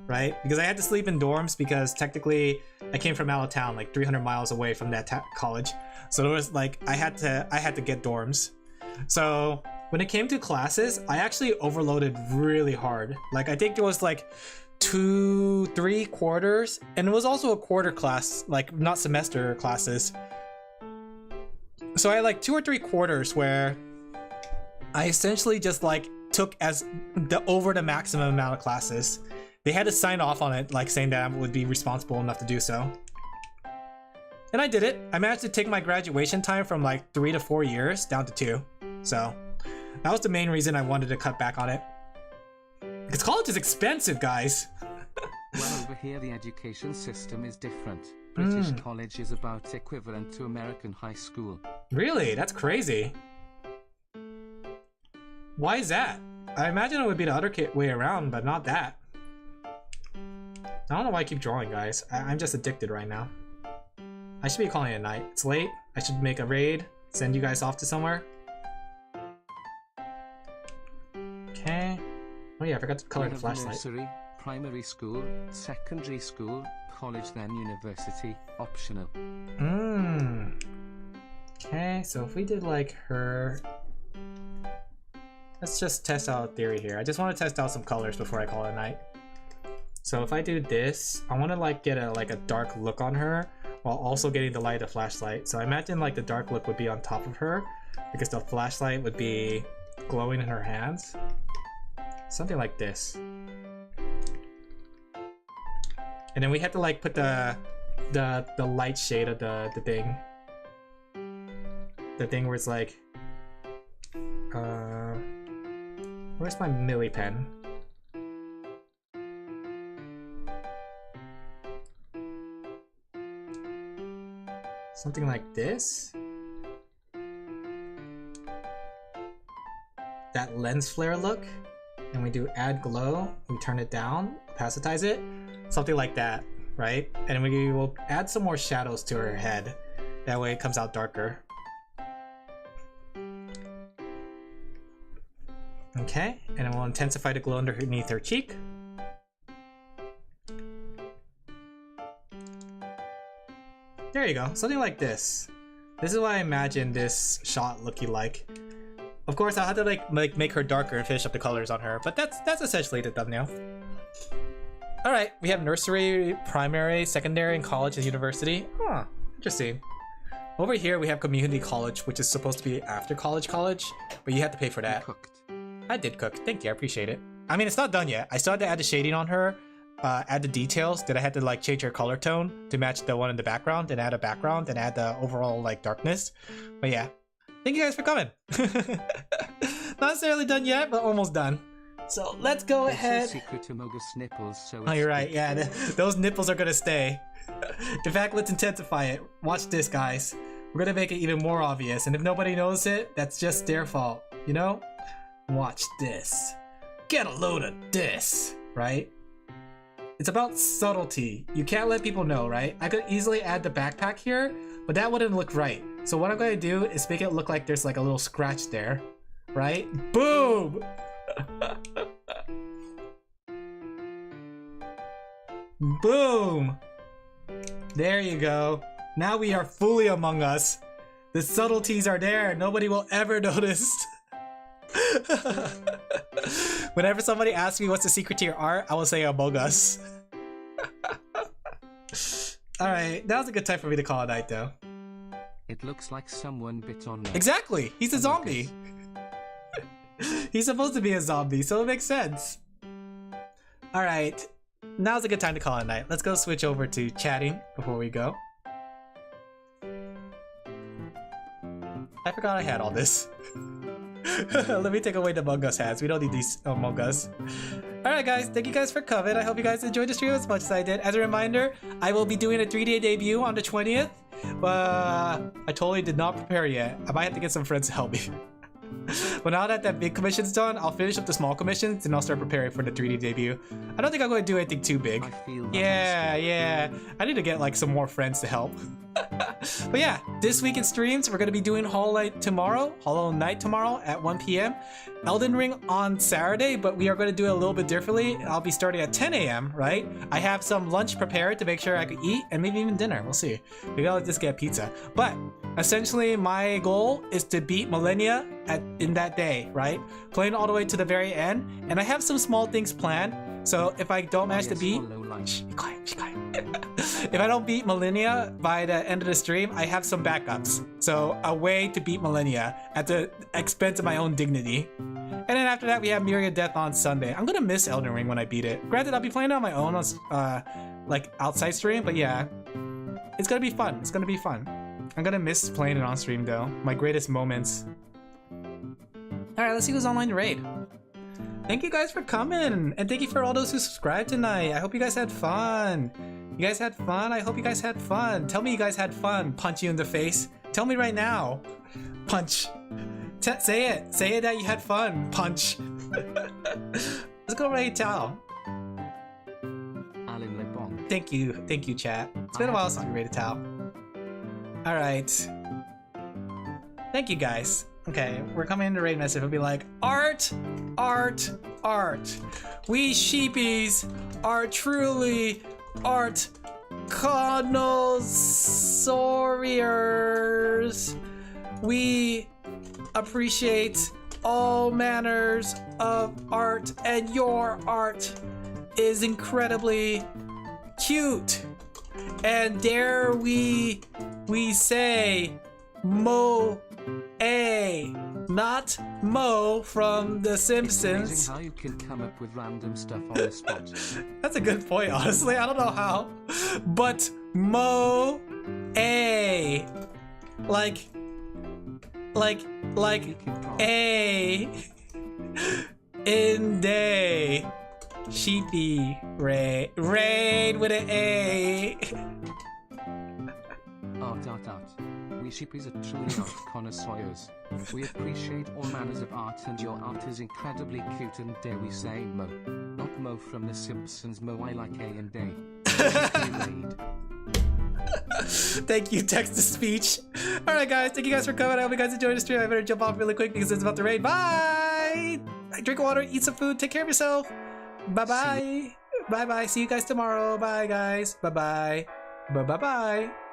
right? Because I had to sleep in dorms because technically I came from out of town, like 300 miles away from that college. So it was like, I had to get dorms. So when it came to classes, I actually overloaded really hard. Like I think there was like 2-3 quarters, and it was also a quarter class, like not semester classes. So I had like 2 or 3 quarters where I essentially just like took as over the maximum amount of classes. They had to sign off on it, like saying that I would be responsible enough to do so. And I did it. I managed to take my graduation time from like 3 to 4 years down to 2. So that was the main reason I wanted to cut back on it. Because college is expensive, guys.
Well, over here the education system is different. British college is about equivalent to American high school.
Really? That's crazy. Why is that? I imagine it would be the other way around, but not that. I don't know why I keep drawing, guys. I'm just addicted right now. I should be calling it a night. It's late. I should make a raid, send you guys off to somewhere. Okay. Oh yeah, I forgot to color the flashlight.
Nursery, primary school, secondary school, college, then university, optional.
Okay, so if we did like her... Let's just test out a theory here. I just want to test out some colors before I call it a night. So if I do this, I want to like get a dark look on her while also getting the light of the flashlight. So I imagine like the dark look would be on top of her because the flashlight would be glowing in her hands. Something like this. And then we have to like put the light shade of the thing. The thing where it's like where's my Millie pen? Something like this. That lens flare look. And we do add glow, we turn it down, opacitize it. Something like that, right? And we will add some more shadows to her head. That way it comes out darker. Okay, and then we'll intensify the glow underneath her cheek. There you go, something like this. This is what I imagine this shot looking like. Of course, I'll have to like make her darker and finish up the colors on her, but that's essentially the thumbnail. All right, we have nursery, primary, secondary, and college and university. Huh, interesting. Over here, we have community college, which is supposed to be after college, but you have to pay for that.
Cooked.
I did cook. Thank you. I appreciate it. I mean, it's not done yet. I still had to add the shading on her, add the details. Then I had to like change her color tone to match the one in the background, and add a background, and add the overall like darkness. But yeah, thank you guys for coming. Not necessarily done yet, but almost done. So let's go ahead.
Secret to Mogus nipples, so
oh, you're right. Yeah, those nipples are gonna stay. In fact, let's intensify it. Watch this, guys. We're gonna make it even more obvious, and if nobody knows it, that's just their fault. You know? Watch this. Get a load of this, right? It's about subtlety. You can't let people know, right? I could easily add the backpack here, but that wouldn't look right. So what I'm gonna do is make it look like there's like a little scratch there, right? Boom! Boom! There you go. Now we are fully Among Us. The subtleties are there. Nobody will ever notice. Whenever somebody asks me what's the secret to your art, I will say Among Us. Alright, that was a good time for me to call it a night though.
It looks like someone bit on me.
Exactly! He's a zombie! He's supposed to be a zombie, so it makes sense. Alright, now's a good time to call it a night. Let's go switch over to chatting before we go. I forgot I had all this. Let me take away the Among Us hats. We don't need these Among Us. Alright guys, thank you guys for coming. I hope you guys enjoyed the stream as much as I did. As a reminder, I will be doing a 3-day debut on the 20th. I totally did not prepare yet. I might have to get some friends to help me. But now that that big commission's done, I'll finish up the small commissions and I'll start preparing for the 3D debut. I don't think I'm going to do anything too big. Yeah. I need to get like some more friends to help. But yeah, this week in streams, we're going to be doing Hollow Knight tomorrow at 1 p.m. Elden Ring on Saturday, but we are going to do it a little bit differently. I'll be starting at 10 a.m., right? I have some lunch prepared to make sure I could eat, and maybe even dinner. We'll see. Maybe I'll just get pizza. But essentially, my goal is to beat Millennia in that day, right? Playing all the way to the very end, and I have some small things planned. So if I don't manage to beat... Shh, be quiet, be quiet. If I don't beat Millennia by the end of the stream, I have some backups. So a way to beat Millennia at the expense of my own dignity. And then after that, we have Myriad Death on Sunday. I'm gonna miss Elden Ring when I beat it. Granted, I'll be playing it on my own on like outside stream, but yeah, it's gonna be fun. It's gonna be fun. I'm gonna miss playing it on stream though. My greatest moments. All right, let's see who's online to raid. Thank you guys for coming, and thank you for all those who subscribed tonight. I hope you guys had fun. You guys had fun? I hope you guys had fun. Tell me you guys had fun. Punch you in the face. Tell me right now. Punch. Say it. Say it that you had fun. Punch. Let's go raid Tao.
Alin Laphel.
Thank you, chat. It's been a while since we raided Tao. Alright. Thank you guys. Okay, we're coming into raid message. It'll be like, art, art, art. We sheepies are truly art connoisseurs. We appreciate all manners of art, and your art is incredibly cute. And dare we say Mo A, not Mo from The Simpsons.
It's amazing how you can come up with random stuff on the spot.
That's a good point, honestly. I don't know how. But Mo A. Like A. In day. Sheepy Ray. Raid with an A.
Art. We sheepies are truly art connoisseurs. We appreciate all manners of art, and your art is incredibly cute, and dare we say Mo. Not Mo from The Simpsons, Mo I like A and A.
Thank you, text-to-speech. Alright guys, thank you guys for coming. I hope you guys enjoyed the stream. I better jump off really quick because it's about to raid. Bye! Drink water, eat some food, take care of yourself. Bye-bye. Bye-bye. See you guys tomorrow. Bye guys. Bye-bye. Bye-bye-bye.